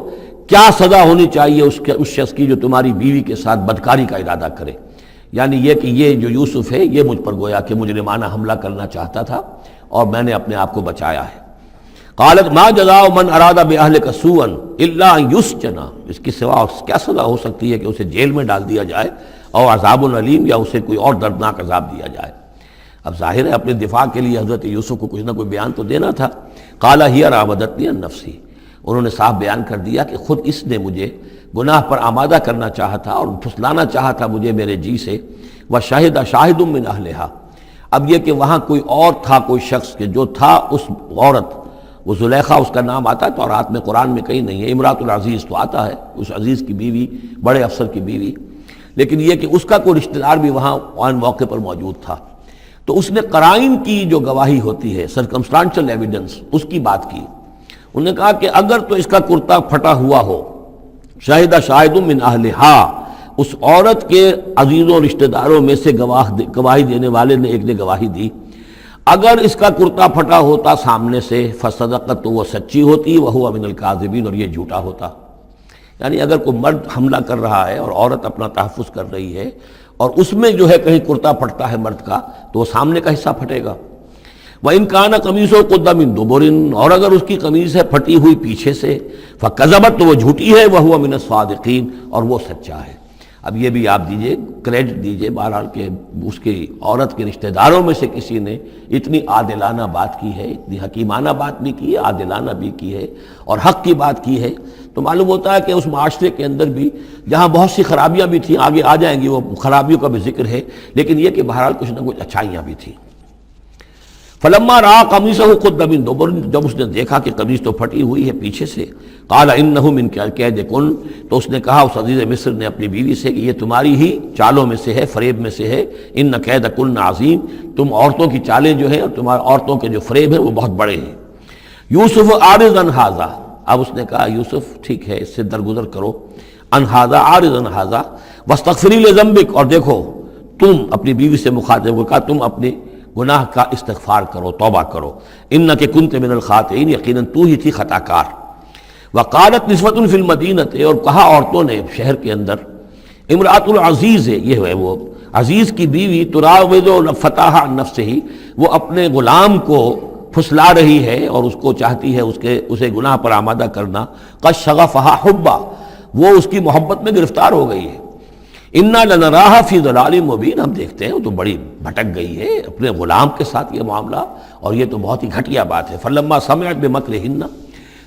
کیا سزا ہونی چاہیے اس شخص کی جو تمہاری بیوی کے ساتھ بدکاری کا ارادہ کرے، یعنی یہ کہ یہ جو یوسف ہے یہ مجھ پر گویا کہ مجرمانہ حملہ کرنا چاہتا تھا اور میں نے اپنے آپ کو بچایا ہے۔ قالت ما جزاء من اراد باهلك سوءا الا ان يسجن، اس کی سوا کیا سزا ہو سکتی ہے کہ اسے جیل میں ڈال دیا جائے، اور عذاب علیم، یا اسے کوئی اور دردناک عذاب دیا جائے۔ اب ظاہر ہے اپنے دفاع کے لیے حضرت یوسف کو کچھ نہ کوئی بیان تو دینا تھا۔ قال هي راودتني عن نفسي، انہوں نے صاف بیان کر دیا کہ خود اس نے مجھے گناہ پر آمادہ کرنا چاہا تھا اور پھسلانا چاہا تھا مجھے میرے جی سے۔ وشہد شاہد من اہلہا، اب یہ کہ وہاں کوئی اور تھا، کوئی شخص کہ جو تھا اس عورت، وہ زلیخا اس کا نام آتا ہے تو رات میں قرآن میں کہیں نہیں ہے، امراۃ العزیز تو آتا ہے، اس عزیز کی بیوی، بڑے افسر کی بیوی، لیکن یہ کہ اس کا کوئی رشتہ دار بھی وہاں آن موقع پر موجود تھا، تو اس نے قرائن کی جو گواہی ہوتی ہے، سرکمسٹانشل ایویڈنس، اس کی بات کی۔ انہوں نے کہا کہ اگر تو اس کا کرتا پھٹا ہوا ہو، شاہدہ شاہد من اہلہا، اس عورت کے عزیزوں رشتہ داروں میں سے گواہی دینے والے نے ایک نے گواہی دی، اگر اس کا کرتا پھٹا ہوتا سامنے سے، فصدقت، تو وہ سچی ہوتی، وہو من الکاذبین، اور یہ جھوٹا ہوتا۔ یعنی اگر کوئی مرد حملہ کر رہا ہے اور عورت اپنا تحفظ کر رہی ہے اور اس میں جو ہے کہیں کرتا پھٹتا ہے مرد کا، تو وہ سامنے کا حصہ پھٹے گا۔ وَإِنْ كَانَ قَمِيصُهُ قُدَّ مِن دُبُرٍ، اور اگر اس کی قمیص ہے پھٹی ہوئی پیچھے سے، فَكَذَبَتْ، تو وہ جھوٹی ہے، وَهُوَ مِنَ الصَّادِقِينَ، اور وہ سچا ہے۔ اب یہ بھی آپ دیجئے، کریڈٹ دیجئے بہرحال کہ اس کی عورت کے رشتہ داروں میں سے کسی نے اتنی عادلانہ بات کی ہے، اتنی حکیمانہ بات بھی کی ہے، عادلانہ بھی کی ہے اور حق کی بات کی ہے، تو معلوم ہوتا ہے کہ اس معاشرے کے اندر بھی جہاں بہت سی خرابیاں بھی تھیں، آگے آ جائیں گی وہ خرابیوں کا بھی ذکر ہے، لیکن یہ کہ بہرحال کچھ نہ کچھ اچھائیاں بھی تھیں۔ فلما رأى قميصه قد من دبر، جب اس نے دیکھا کہ قمیص تو پھٹی ہوئی ہے پیچھے سے، قال انه من کید کن، تو اس نے کہا اس عزیز مصر نے اپنی بیوی سے کہ یہ تمہاری ہی چالوں میں سے ہے، فریب میں سے ہے، ان کید کن عظیم، تم عورتوں کی چالیں جو ہیں اور تمہارے عورتوں کے جو فریب ہیں وہ بہت بڑے ہیں۔ یوسف اعرض عن ھذا، اب اس نے کہا یوسف ٹھیک ہے اس سے درگزر کرو، عن ھذا، اعرض عن ھذا، واستغفری لذنبک، اور دیکھو تم اپنی بیوی سے مخاطب ہو کہا تم اپنی گناہ کا استغفار کرو، توبہ کرو، انک کنت من الخاطئین، یقیناً تو ہی تھی خطا کار۔ وقالت نسوۃ فی المدینہ، اور کہا عورتوں نے شہر کے اندر، امرأۃ العزیز ہے، یہ ہے وہ عزیز کی بیوی، تراود فتاح عن نفسہ، وہ اپنے غلام کو پھسلا رہی ہے اور اس کو چاہتی ہے اسے گناہ پر آمادہ کرنا، قد شغفہا حبا، وہ اس کی محبت میں گرفتار ہو گئی ہے۔ انا لنراہا فی ضلال مبین، ہم دیکھتے ہیں وہ تو بڑی بھٹک گئی ہے اپنے غلام کے ساتھ یہ معاملہ، اور یہ تو بہت ہی گھٹیا بات ہے۔ فلما سمعت بمکرہن،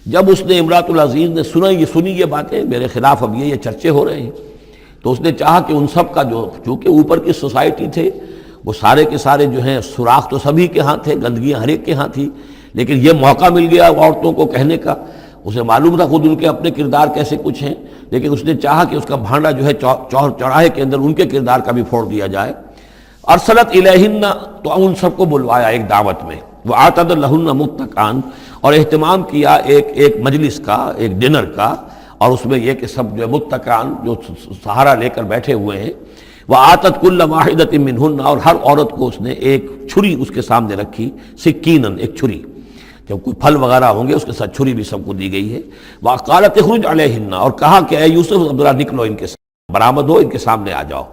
جب اس نے امراۃ العزیز نے سنی یہ باتیں میرے خلاف، اب یہ چرچے ہو رہے ہیں، تو اس نے چاہا کہ ان سب کا جو چونکہ اوپر کی سوسائٹی تھے وہ سارے کے سارے جو ہیں سوراخ تو سبھی کے ہاں تھے، گندگیاں ہر ایک کے ہاں تھی، لیکن یہ موقع مل گیا عورتوں کو کہنے کا۔ اسے معلوم تھا خود ان کے اپنے کردار کیسے کچھ ہیں، لیکن اس نے چاہا کہ اس کا بھانڈا جو ہے چوراہے کے اندر ان کے کردار کا بھی پھوڑ دیا جائے۔ ارسلت الیہن، تو ان سب کو بلوایا ایک دعوت میں، وَأَعْتَدَ لَهُنَّ مُتَّكَئًا، اور اہتمام کیا ایک مجلس کا، ایک ڈنر کا، اور اس میں یہ کہ سب جو متکئان جو سہارا لے کر بیٹھے ہوئے ہیں، وَآتَتْ كُلَّ وَاحِدَةٍ مِّنْهُنَّ، اور ہر عورت کو اس نے ایک چھری اس کے سامنے رکھی، سکینن، ایک چھری، جب کوئی پھل وغیرہ ہوں گے اس کے ساتھ چھری بھی سب کو دی گئی ہے۔ وَقَالَتِ اخْرُجْ عَلَيْهِنَّ، اور کہا کہ اے یوسف ذرا نکلو ان کے سامنے، برآمد ہو، ان کے سامنے آ جاؤ۔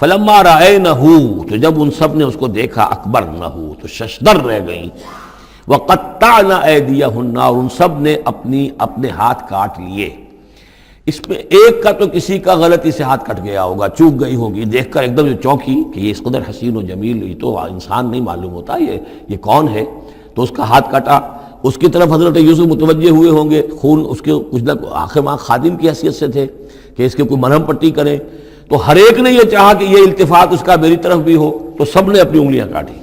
فَلَمَّا رَأَيْنَهُ، تو جب ان سب نے اس کو دیکھا، اکبرنہ، تو ششدر رہ گئیں، وَقَطَّعْنَ أَيْدِيَهُنَّ، اور ان سب نے اپنے ہاتھ کاٹ لیے۔ اس میں ایک کا تو کسی کا غلطی سے ہاتھ کٹ گیا ہوگا، چوک گئی ہوگی، دیکھ کر ایک دم جو چونکی کہ یہ اس قدر حسین و جمیل، یہ تو انسان نہیں معلوم ہوتا، یہ کون ہے، تو اس کا ہاتھ کٹا۔ اس کی طرف حضرت یوسف متوجہ ہوئے ہوں گے، خون اس کے کچھ نہ آخر ماں خادم کی حیثیت سے تھے کہ اس کے کوئی مرہم پٹی کریں، تو ہر ایک نے یہ چاہا کہ یہ التفات اس کا میری طرف بھی ہو، تو سب نے اپنی انگلیاں کاٹی۔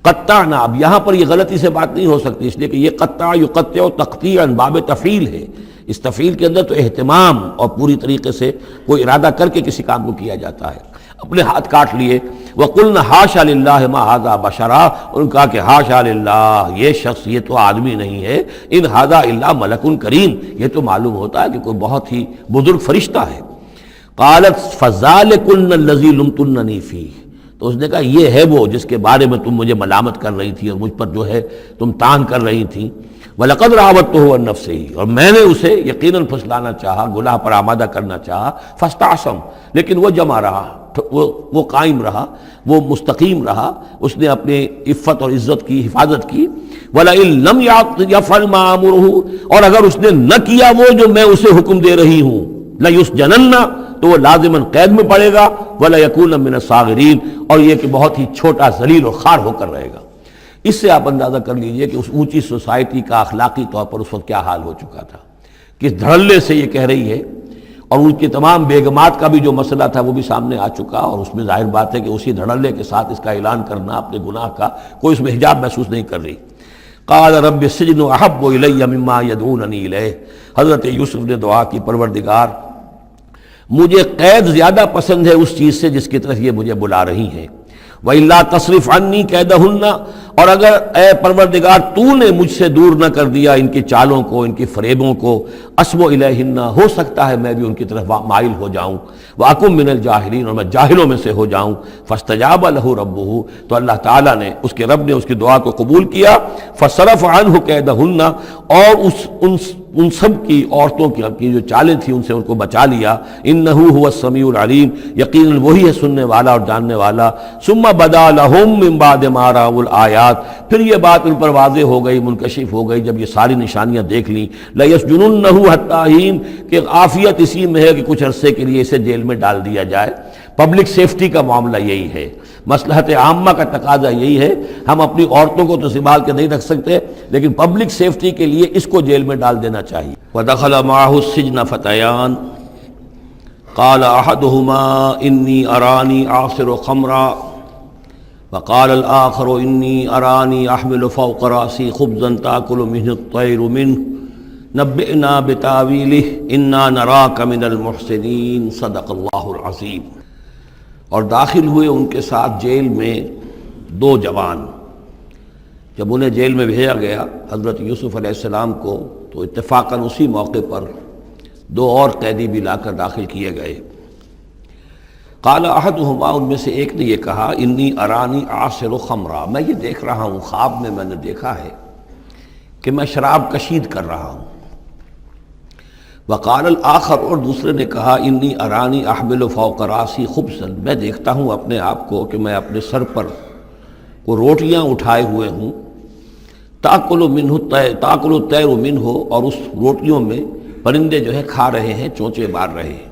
قطعنا، اب یہاں پر یہ غلطی سے بات نہیں ہو سکتی، اس لیے کہ یہ قطع یقطع تقطیعا باب تفعیل ہے، اس تفعیل کے اندر تو اہتمام اور پوری طریقے سے کوئی ارادہ کر کے کسی کام کو کیا جاتا ہے۔ اپنے ہاتھ کاٹ لیے۔ وَقُلْنَا حَاشَا لِلَّهِ مَا هَذَا بَشَرًا، انہوں نے کہا کہ حاشا للہ، یہ شخص، یہ تو آدمی نہیں ہے، ان هَذَا إِلَّا مَلَكٌ کریم، یہ تو معلوم ہوتا ہے کہ کوئی بہت ہی بزرگ فرشتہ ہے۔ قالت فَذَلِكُنَّ الَّذِي لُمْتُنَّنِي فِيهِ، تو اس نے کہا یہ ہے وہ جس کے بارے میں تم مجھے ملامت کر رہی تھی اور مجھ پر جو ہے تم تان کر رہی تھی۔ وَلَقَدْ رَاوَدتُّهُ عَن نَّفْسِهِ، اور میں نے اسے یقیناً پھسلانا چاہا، گناہ پر آمادہ کرنا چاہا، فَاسْتَعْصَمَ، لیکن وہ جمع رہا، وہ قائم رہا، وہ مستقیم رہا، اس نے اپنے عفت اور عزت کی حفاظت کی۔ وَلَئِن لَّمْ يَفْعَلْ مَا آمُرُهُ، اور اگر اس نے نہ کیا وہ جو میں اسے حکم دے رہی ہوں، لَيُسْجَنَنَّ، تو وہ لازماً قید میں پڑے گا، وَلَيَكُونَ مِنَ الصَّاغِرِينَ، اور یہ کہ بہت ہی چھوٹا ذلیل اور خوار ہو کر رہے گا۔ اس سے آپ اندازہ کر لیجئے کہ اس اونچی سوسائٹی کا اخلاقی طور پر اس وقت کیا حال ہو چکا تھا، کس دھڑلے سے یہ کہہ رہی ہے، اور ان کی تمام بیگمات کا بھی جو مسئلہ تھا وہ بھی سامنے آ چکا، اور اس میں ظاہر بات ہے کہ اسی دھڑلے کے ساتھ اس کا اعلان کرنا اپنے گناہ کا، کوئی اس میں حجاب محسوس نہیں کر رہی۔ قال رب السجن احب الی مما یدعوننی الیہ، حضرت یوسف نے دعا کی، پروردگار مجھے قید زیادہ پسند ہے اس چیز سے جس کی طرف یہ مجھے بلا رہی ہیں۔ وَإِلَّا تَصْرِفْ عَنِّي كَيْدَهُنَّ، اور اگر اے پروردگار تو نے مجھ سے دور نہ کر دیا ان کی چالوں کو، ان کی فریبوں کو، أَصْبُ إِلَيْهِنَّ، ہو سکتا ہے میں بھی ان کی طرف مائل ہو جاؤں، وَأَكُن مِّنَ الْجَاهِلِينَ، اور میں جاہلوں میں سے ہو جاؤں۔ فَاسْتَجَابَ لَهُ رَبُّهُ، تو اللہ تعالیٰ نے، اس کے رب نے اس کی دعا کو قبول کیا۔ فَصَرَفَ عَنْهُ كَيْدَهُنَّ، اور ان سب کی عورتوں کی جو چالیں تھیں ان سے ان کو بچا لیا۔ انہو هو السمیع العلیم، یقیناً وہی ہے سننے والا اور جاننے والا۔ ثم بدا لہم من بعد ما رأوا الآیات، پھر یہ بات ان پر واضح ہو گئی، منکشف ہو گئی جب یہ ساری نشانیاں دیکھ لیں۔ لیسجننہ حتی حین، کہ عافیت اسی میں ہے کہ کچھ عرصے کے لیے اسے جیل میں ڈال دیا جائے۔ پبلک سیفٹی کا معاملہ یہی ہے، مصلحت عامہ کا تقاضا یہی ہے۔ ہم اپنی عورتوں کو تو سنبھال کے نہیں رکھ سکتے، لیکن پبلک سیفٹی کے لیے اس کو جیل میں ڈال دینا چاہیے۔ وَدَخَلَ مَعَهُ السِّجْنَ فَتَيَانِ قَالَ أَحَدُهُمَا إِنِّي أَرَانِي أَعْصِرُ خَمْرًا وَقَالَ الْآخَرُ إِنِّي أَرَانِي أَحْمِلُ فَوْقَ رَأْسِي خُبْزًا تَأْكُلُ مِنْهُ الطَّيْرُ مِنْهُ نَبِّئْنَا بِتَأْوِيلِهِ إِنَّا نَرَاكَ مِنَ الْمُحْسِنِينَ صدق اللہ العظیم۔ اور داخل ہوئے ان کے ساتھ جیل میں دو جوان۔ جب انہیں جیل میں بھیجا گیا حضرت یوسف علیہ السلام کو، تو اتفاقاً اسی موقع پر دو اور قیدی بھی لا کر داخل کیے گئے۔ قال احدہما، ان میں سے ایک نے یہ کہا، انی ارانی اعصر خمرا، میں یہ دیکھ رہا ہوں، خواب میں نے دیکھا ہے کہ میں شراب کشید کر رہا ہوں۔ وقال الآخر، اور دوسرے نے کہا، انی ارانی احمل فوق راسی خبزا، میں دیکھتا ہوں اپنے آپ کو کہ میں اپنے سر پر وہ روٹیاں اٹھائے ہوئے ہوں، تاکل الطیر منہ، اور اس روٹیوں میں پرندے جو ہے کھا رہے ہیں، چونچے مار رہے ہیں۔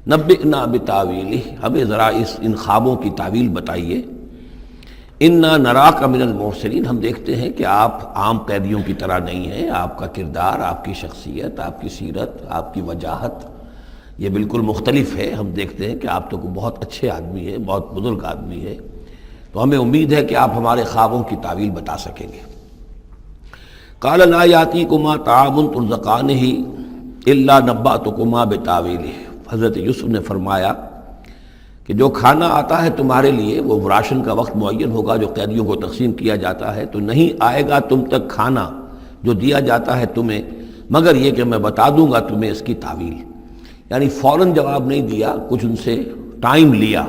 نبئنا بتاویلہ، ہمیں ذرا ان خوابوں کی تعویل بتائیے۔ انا نراک من المحسنین، ہم دیکھتے ہیں کہ آپ عام قیدیوں کی طرح نہیں ہیں، آپ کا کردار، آپ کی شخصیت، آپ کی سیرت، آپ کی وجاہت یہ بالکل مختلف ہے۔ ہم دیکھتے ہیں کہ آپ تو بہت اچھے آدمی ہیں، بہت بزرگ آدمی ہے، تو ہمیں امید ہے کہ آپ ہمارے خوابوں کی تعویل بتا سکیں گے۔ قال لا یاتیکما طعام ترزقانہ الا نبأتکما بتاویلہ، حضرت یوسف نے فرمایا کہ جو کھانا آتا ہے تمہارے لیے، وہ راشن کا وقت معین ہوگا جو قیدیوں کو تقسیم کیا جاتا ہے، تو نہیں آئے گا تم تک کھانا جو دیا جاتا ہے تمہیں، مگر یہ کہ میں بتا دوں گا تمہیں اس کی تعویل۔ یعنی فوراً جواب نہیں دیا، کچھ ان سے ٹائم لیا،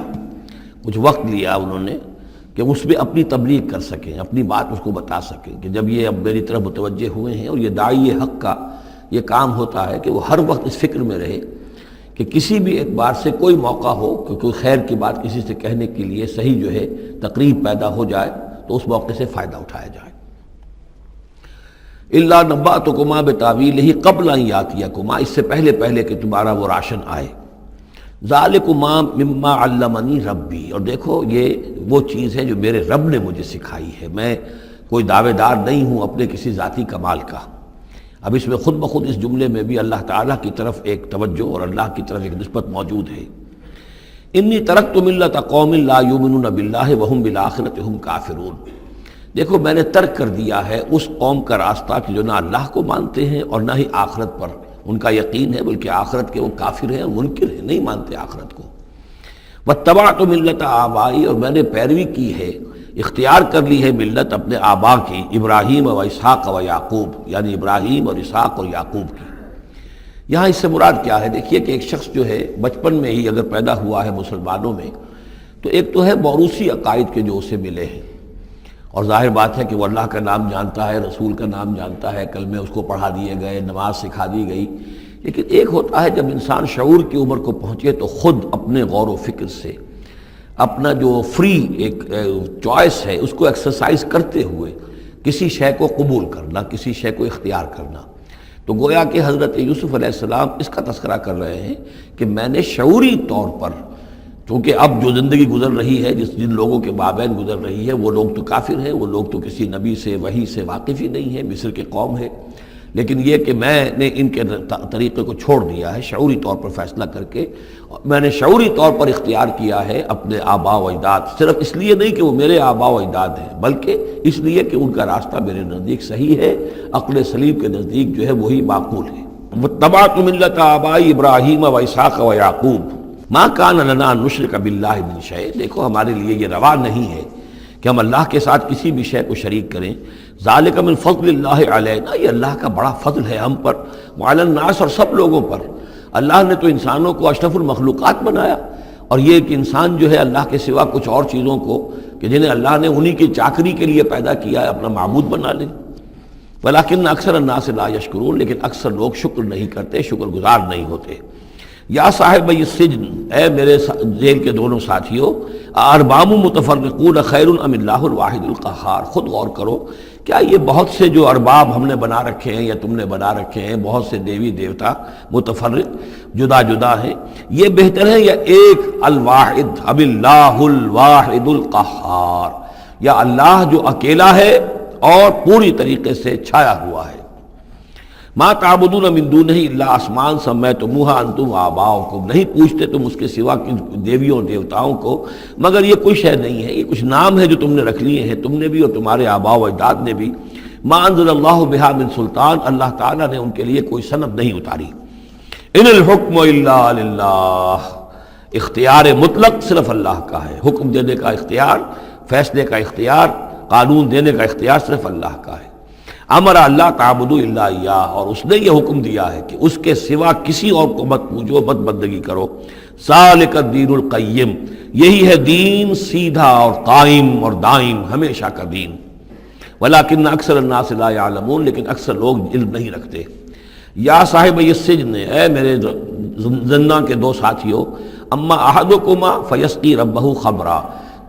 کچھ وقت لیا انہوں نے کہ اس پہ اپنی تبلیغ کر سکیں، اپنی بات اس کو بتا سکیں کہ جب یہ اب میری طرف متوجہ ہوئے ہیں، اور یہ داعی حق کا یہ کام ہوتا ہے کہ وہ ہر وقت اس فکر میں رہے کہ کسی بھی اعتبار سے کوئی موقع ہو کہ کوئی خیر کی بات کسی سے کہنے کے لیے صحیح جو ہے تقریب پیدا ہو جائے تو اس موقع سے فائدہ اٹھایا جائے۔ الا نبأتکما بتاویلہ قبل ان یاتیکما، اس سے پہلے کہ تمہارا وہ راشن آئے۔ ذالکما مما علمنی ربی، اور دیکھو یہ وہ چیز ہے جو میرے رب نے مجھے سکھائی ہے، میں کوئی دعوے دار نہیں ہوں اپنے کسی ذاتی کمال کا۔ اب اس میں خود بخود اس جملے میں بھی اللہ تعالیٰ کی طرف ایک توجہ اور اللہ کی طرف ایک نسبت موجود ہے۔ انی ترکت ملت قوم لا یؤمنون باللہ وہم بالآخرۃ ہم کافرون، دیکھو میں نے ترک کر دیا ہے اس قوم کا راستہ کہ جو نہ اللہ کو مانتے ہیں اور نہ ہی آخرت پر ان کا یقین ہے، بلکہ آخرت کے وہ کافر ہیں، منکر ہیں، نہیں مانتے آخرت کو۔ واتبعت ملت آبائی، اور میں نے پیروی کی ہے، اختیار کر لی ہے ملت اپنے آبا کی، ابراہیم و اسحاق و یعقوب، یعنی ابراہیم اور اسحاق اور یعقوب کی۔ یہاں اس سے مراد کیا ہے؟ دیکھیے کہ ایک شخص جو ہے بچپن میں ہی اگر پیدا ہوا ہے مسلمانوں میں، تو ایک تو ہے موروثی عقائد کے جو اسے ملے ہیں، اور ظاہر بات ہے کہ وہ اللہ کا نام جانتا ہے، رسول کا نام جانتا ہے، کلمے اس کو پڑھا دیے گئے، نماز سکھا دی گئی۔ لیکن ایک ہوتا ہے جب انسان شعور کی عمر کو پہنچے تو خود اپنے غور و فکر سے اپنا جو فری ایک چوائس ہے اس کو ایکسرسائز کرتے ہوئے کسی شے کو قبول کرنا، کسی شے کو اختیار کرنا۔ تو گویا کہ حضرت یوسف علیہ السلام اس کا تذکرہ کر رہے ہیں کہ میں نے شعوری طور پر، چونکہ اب جو زندگی گزر رہی ہے، جن لوگوں کے مابین گزر رہی ہے، وہ لوگ تو کافر ہیں، وہ لوگ تو کسی نبی سے وحی سے واقف ہی نہیں ہے، مصر کے قوم ہے، لیکن یہ کہ میں نے ان کے طریقے کو چھوڑ دیا ہے شعوری طور پر فیصلہ کر کے، میں نے شعوری طور پر اختیار کیا ہے اپنے آبا و اجداد، صرف اس لیے نہیں کہ وہ میرے آبا و اجداد ہیں، بلکہ اس لیے کہ ان کا راستہ میرے نزدیک صحیح ہے، عقل سلیم کے نزدیک جو ہے وہی معقول ہے۔ واتبعت ملت آبائی ابراہیم و اسحاق و یعقوب ما کان لنا ان نشرک باللہ من شیء، دیکھو ہمارے لیے یہ روا نہیں ہے کہ ہم اللہ کے ساتھ کسی بھی شے کو شریک کریں۔ ذالک من فضل اللہ علینا، یہ اللہ کا بڑا فضل ہے ہم پر، وعلی الناس، اور سب لوگوں پر۔ اللہ نے تو انسانوں کو اشرف المخلوقات بنایا، اور یہ کہ انسان جو ہے اللہ کے سوا کچھ اور چیزوں کو کہ جنہیں اللہ نے انہی کی چاکری کے لیے پیدا کیا ہے اپنا معبود بنا لے۔ ولیکن اکثر الناس لا یشکرون، لیکن اکثر لوگ شکر نہیں کرتے، شکر گزار نہیں ہوتے۔ یا صاحب السجن، اے میرے جیل کے دونوں ساتھیوں، ارباب متفرقون خیر ام اللہ الواحد القہار، خود غور کرو، کیا یہ بہت سے جو ارباب ہم نے بنا رکھے ہیں یا تم نے بنا رکھے ہیں، بہت سے دیوی دیوتا متفرق جدا جدا ہیں، یہ بہتر ہے یا ایک الواحد ام اللہ الواحد القہار، یا اللہ جو اکیلا ہے اور پوری طریقے سے چھایا ہوا ہے۔ ما تعبدون من دونہ الا اسماء سمیتموہا انتم وآباؤکم، نہیں پوچھتے تم اس کے سوا دیویوں اور دیوتاؤں کو مگر یہ کوئی شے نہیں ہے، یہ کچھ نام ہے جو تم نے رکھ لیے ہیں، تم نے بھی اور تمہارے آباء و اجداد نے بھی۔ ما انزل اللہ بہا من سلطان، اللہ تعالیٰ نے ان کے لیے کوئی سند نہیں اتاری۔ ان الحکم الا للہ، اختیار مطلق صرف اللہ کا ہے، حکم دینے کا اختیار، فیصلے کا اختیار، قانون دینے کا اختیار صرف اللہ کا ہے۔ امر اللہ تعبدوا الا اياه، اور اس نے یہ حکم دیا ہے کہ اس کے سوا کسی اور کو مت پوجو، مت بندگی کرو۔ ذالک الدین القیم، یہی ہے دین سیدھا اور قائم اور دائم، ہمیشہ کا دین۔ ولیکن اکثر الناس لا يعلمون، لیکن اکثر لوگ علم نہیں رکھتے۔ یا صاحب السجن، اے میرے زندان کے دو ساتھیوں، اما احدکما فیسقی ربہ خمرا،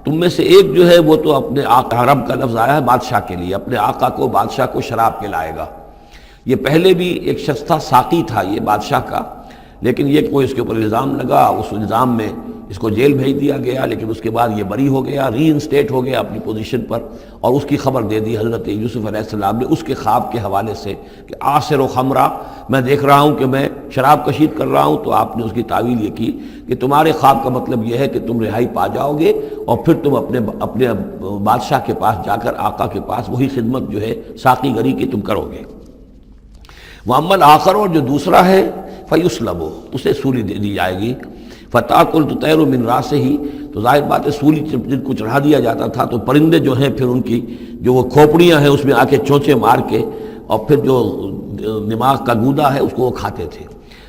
تم میں سے ایک جو ہے وہ تو اپنے آقا، رب کا لفظ آیا ہے بادشاہ کے لیے، اپنے آقا کو، بادشاہ کو شراب پلائے گا۔ یہ پہلے بھی ایک شخص تھا، ساقی تھا یہ بادشاہ کا، لیکن یہ کوئی اس کے اوپر الزام لگا، اس الزام میں اس کو جیل بھیج دیا گیا، لیکن اس کے بعد یہ بری ہو گیا، ری انسٹیٹ ہو گیا اپنی پوزیشن پر، اور اس کی خبر دے دی حضرت یوسف علیہ السلام نے اس کے خواب کے حوالے سے کہ آصر و خمرہ، میں دیکھ رہا ہوں کہ میں شراب کشید کر رہا ہوں۔ تو آپ نے اس کی تعویل یہ کی کہ تمہارے خواب کا مطلب یہ ہے کہ تم رہائی پا جاؤ گے، اور پھر تم اپنے بادشاہ کے پاس جا کر، آقا کے پاس وہی خدمت جو ہے ساقی گری کی تم کرو گے۔ وَأَمَّا الْآخَرُ، اور جو دوسرا ہے، فَيُسْلَبُ، اسے سولی دے دی جائے گی۔ فَتَأْكُلُ الطَّيْرُ مِنْ رَأْسِهِ، تو ظاہر بات ہے سولی جن کو چڑھا دیا جاتا تھا تو پرندے جو ہیں پھر ان کی جو وہ کھوپڑیاں ہیں اس میں آ کے چونچے مار کے، اور پھر جو دماغ کا گودا ہے اس کو وہ کھاتے تھے۔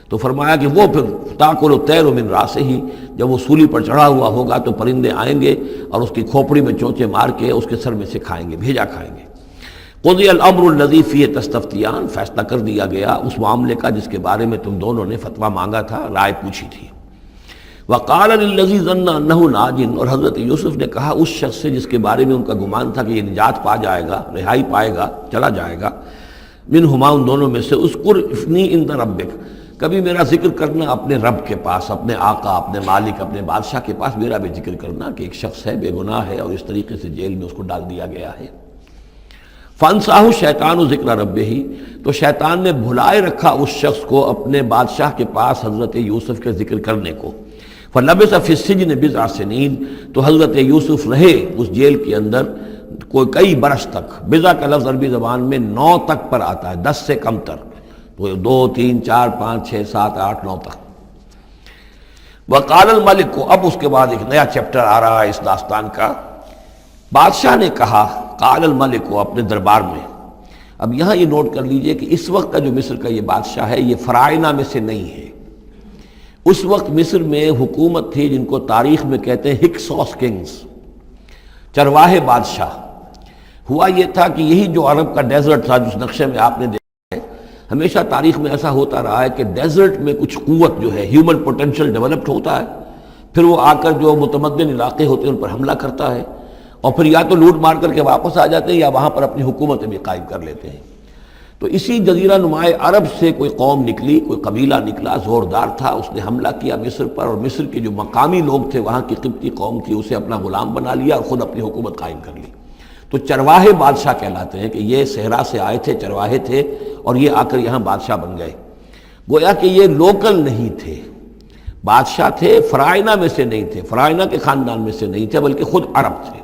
تو فرمایا کہ وہ پھر تَأْكُلُ الطَّيْرُ مِنْ رَأْسِهِ، جب وہ سولی پر چڑھا ہوا ہوگا تو پرندے آئیں گے اور اس کی کھوپڑی میں چونچے مار کے اس کے سر میں سے کھائیں گے، بھیجا کھائیں گے۔ قضی الامر الذی فیہ تستفتیان، فیصلہ کر دیا گیا اس معاملے کا جس کے بارے میں تم دونوں نے فتویٰ مانگا تھا، رائے پوچھی تھی۔ وقال للذی ظن انہ ناج، اور حضرت یوسف نے کہا اس شخص سے جس کے بارے میں ان کا گمان تھا کہ یہ نجات پا جائے گا، رہائی پائے گا، چلا جائے گا، منہما، ان دونوں میں سے، اذکر افنی عند ربک، کبھی میرا ذکر کرنا اپنے رب کے پاس، اپنے آقا، اپنے مالک، اپنے بادشاہ کے پاس میرا بھی ذکر کرنا کہ ایک شخص ہے بے گناہ ہے اور اس طریقے سے جیل میں اس کو ڈال دیا گیا ہے۔ فانساہ الشیطان ذکر ربہ، تو شیطان نے بھلائے رکھا اس شخص کو اپنے بادشاہ کے پاس حضرت یوسف کے ذکر کرنے کو۔ فلبث فی السجن بضع سنین، تو حضرت یوسف رہے اس جیل کے اندر کئی برس تک۔ بضع کا لفظ عربی زبان میں 9 تک پر آتا ہے، 10 سے کم تر، تو 2 3 4 5 6 7 8 9 تک۔ وقال الملک کو، اب اس کے بعد ایک نیا چیپٹر آ رہا ہے اس داستان کا۔ بادشاہ نے کہا، قال الملک کو، اپنے دربار میں۔ اب یہاں یہ نوٹ کر لیجئے کہ اس وقت کا جو مصر کا یہ بادشاہ ہے یہ فرائنہ میں سے نہیں ہے۔ اس وقت مصر میں حکومت تھی جن کو تاریخ میں کہتے ہیں ہکسوس کنگز، چرواہے بادشاہ۔ ہوا یہ تھا کہ یہی جو عرب کا ڈیزرٹ تھا جس نقشے میں آپ نے دیکھا ہے، ہمیشہ تاریخ میں ایسا ہوتا رہا ہے کہ ڈیزرٹ میں کچھ قوت جو ہے، ہیومن پوٹینشل ڈیولپڈ ہوتا ہے، پھر وہ آ کر جو متمدن علاقے ہوتے ہیں ان پر حملہ کرتا ہے، اور پھر یا تو لوٹ مار کر کے واپس آ جاتے ہیں یا وہاں پر اپنی حکومتیں بھی قائم کر لیتے ہیں۔ تو اسی جزیرہ نمائے عرب سے کوئی قوم نکلی، کوئی قبیلہ نکلا، زوردار تھا، اس نے حملہ کیا مصر پر، اور مصر کے جو مقامی لوگ تھے، وہاں کی قبطی قوم تھی، اسے اپنا غلام بنا لیا اور خود اپنی حکومت قائم کر لی۔ تو چرواہے بادشاہ کہلاتے ہیں کہ یہ صحرا سے آئے تھے، چرواہے تھے، اور یہ آ کر یہاں بادشاہ بن گئے۔ گویا کہ یہ لوکل نہیں تھے، بادشاہ تھے، فرائنہ میں سے نہیں تھے، فرائنہ کے خاندان میں سے نہیں تھے، بلکہ خود عرب تھے۔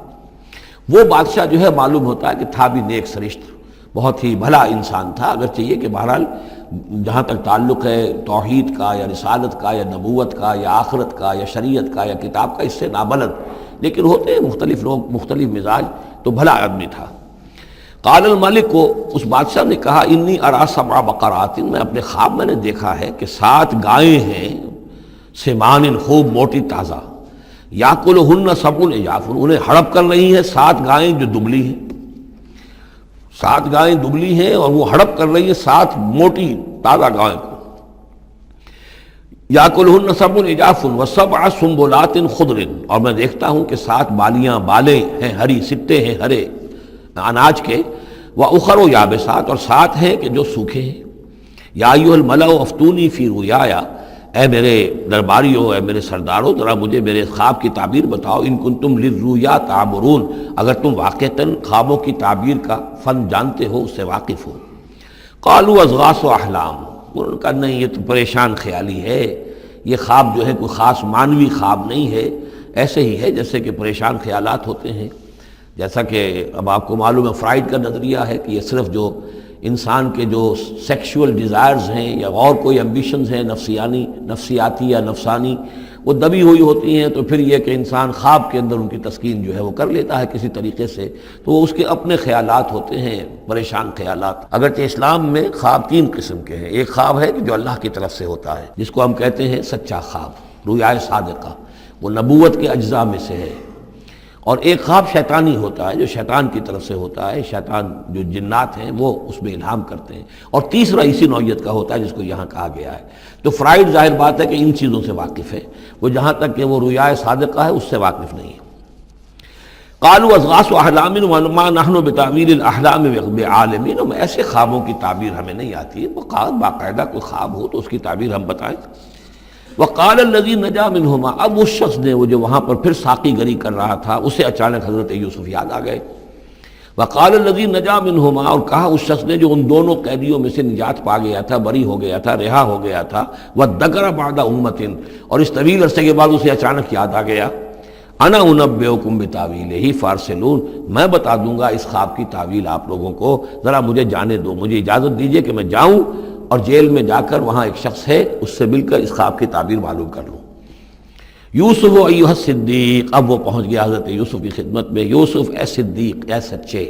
وہ بادشاہ جو ہے معلوم ہوتا ہے کہ تھا بھی نیک سرشت، بہت ہی بھلا انسان تھا، اگرچہ یہ کہ بہرحال جہاں تک تعلق ہے توحید کا یا رسالت کا یا نبوت کا یا آخرت کا یا شریعت کا یا کتاب کا، اس سے نابلد، لیکن ہوتے ہیں مختلف لوگ، مختلف مزاج، تو بھلا آدمی تھا۔ قال الملک کو، اس بادشاہ نے کہا، انی ارا 7 بقرات، میں اپنے خواب میں نے دیکھا ہے کہ 7 گائیں ہیں، سمان، خوب موٹی تازہ، یاکلہن 7 عجاف، انہیں ہڑپ کر رہی ہیں 7 گائیں جو دبلی ہیں، 7 گائیں دبلی ہیں اور وہ ہڑپ کر رہی ہیں 7 موٹی تازہ گائیں کو۔ یاکلہن 7 عجاف و7 سنبلات خضر، اور میں دیکھتا ہوں کہ 7 بالیاں، بالیں ہیں ہری، سٹے ہیں ہرے اناج کے، وَأُخَرُ یابسات، اور 7 ہیں کہ جو سوکھے ہیں۔ یا ایھا الملأ افتونی فی رؤیایا، اے میرے درباریوں، اے میرے سرداروں، ذرا مجھے میرے خواب کی تعبیر بتاؤ، ان کنتم للرؤیا تعبرون، اگر تم واقعتاً خوابوں کی تعبیر کا فن جانتے ہو، اس سے واقف ہو۔ قالوا اضغاث احلام، انہوں نے کہا نہیں، یہ تو پریشان خیالی ہے، یہ خواب جو ہے کوئی خاص معنوی خواب نہیں ہے، ایسے ہی ہے جیسے کہ پریشان خیالات ہوتے ہیں۔ جیسا کہ اب آپ کو معلوم ہے فرائڈ کا نظریہ ہے کہ یہ صرف جو انسان کے جو سیکشول ڈیزائرز ہیں یا اور کوئی ایمبیشنز ہیں نفسیاتی یا نفسانی، وہ دبی ہوئی ہوتی ہیں، تو پھر یہ کہ انسان خواب کے اندر ان کی تسکین جو ہے وہ کر لیتا ہے کسی طریقے سے، تو وہ اس کے اپنے خیالات ہوتے ہیں، پریشان خیالات۔ اگرچہ اسلام میں خواب 3 قسم کے ہیں، ایک خواب ہے کہ جو اللہ کی طرف سے ہوتا ہے، جس کو ہم کہتے ہیں سچا خواب، رؤیا صادقہ، وہ نبوت کے اجزاء میں سے ہے، اور ایک خواب شیطانی ہوتا ہے جو شیطان کی طرف سے ہوتا ہے، شیطان جو جنات ہیں وہ اس میں الہام کرتے ہیں، اور تیسرا اسی نوعیت کا ہوتا ہے جس کو یہاں کہا گیا ہے۔ تو فرائڈ ظاہر بات ہے کہ ان چیزوں سے واقف ہے، وہ جہاں تک کہ وہ رؤیا صادقہ ہے اس سے واقف نہیں ہے۔ قالوا اضغاث احلام وما نحن بتاویل الاحلام بعالمین، ایسے خوابوں کی تعبیر ہمیں نہیں آتی ہے، باقاعدہ کوئی خواب ہو تو اس کی تعبیر ہم بتائیں۔ وقال الذی نجا منہما، اب اس شخص نے وہ جو وہاں پر پھر ساقی گری کر رہا تھا اسے اچانک حضرت یوسف یاد آ گئے. وقال الذی نجا منہما، اور کہا اس شخص نے جو ان دونوں قیدیوں میں سے نجات پا گیا تھا، بری ہو گیا تھا، رہا ہو گیا تھا، وذکر بعد امۃ، اور اس طویل عرصے کے بعد اسے اچانک یاد آ گیا، انا انبئکم بتاویلہ فارسلون، میں بتا دوں گا اس خواب کی تعویل آپ لوگوں کو، ذرا مجھے جانے دو، مجھے اجازت دیجیے کہ میں جاؤں اور جیل میں جا کر وہاں ایک شخص ہے اس سے مل کر اس خواب کی تعبیر معلوم کر لوں. یوسف ایھا الصدیق، اب وہ پہنچ گیا حضرت یوسف کی خدمت میں. یوسف اے صدیق، اے سچے،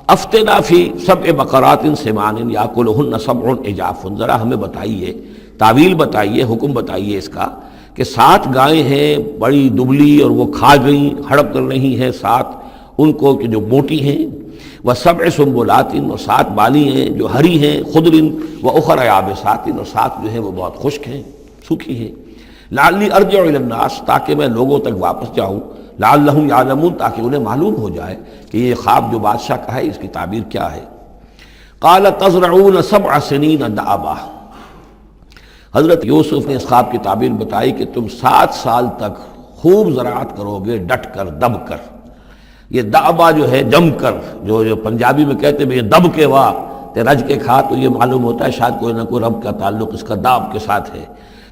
افتنا فی سبع بقرات سمان یاکلہن سبع عجاف، ذرا ہمیں بتائیے، تعویل بتائیے، حکم بتائیے اس کا کہ 7 گائیں ہیں بڑی دبلی اور وہ کھا گئیں، ہڑپ کر رہی ہیں 7 ان کو کہ جو موٹی ہیں، وسبع سنبلات، اور 7 بالی ہیں جو ہری ہیں، خضر واخر یابسات، اور 7 جو ہیں وہ بہت خشک ہیں، سوکھی ہیں. لعلی ارجع الی الناس، تاکہ میں لوگوں تک واپس جاؤں، لعلہم یعلمون، تاکہ انہیں معلوم ہو جائے کہ یہ خواب جو بادشاہ کا ہے اس کی تعبیر کیا ہے. قال تزرعون 7 سنین دأبا، حضرت یوسف نے اس خواب کی تعبیر بتائی کہ تم 7 سال تک خوب زراعت کرو گے، ڈٹ کر، دب کر. یہ دأبا جو ہے جم کر، جو پنجابی میں کہتے ہیں یہ دب کے واہ تے رج کے کھا، تو یہ معلوم ہوتا ہے شاید کوئی نہ کوئی رب کا تعلق اس کا داب کے ساتھ ہے.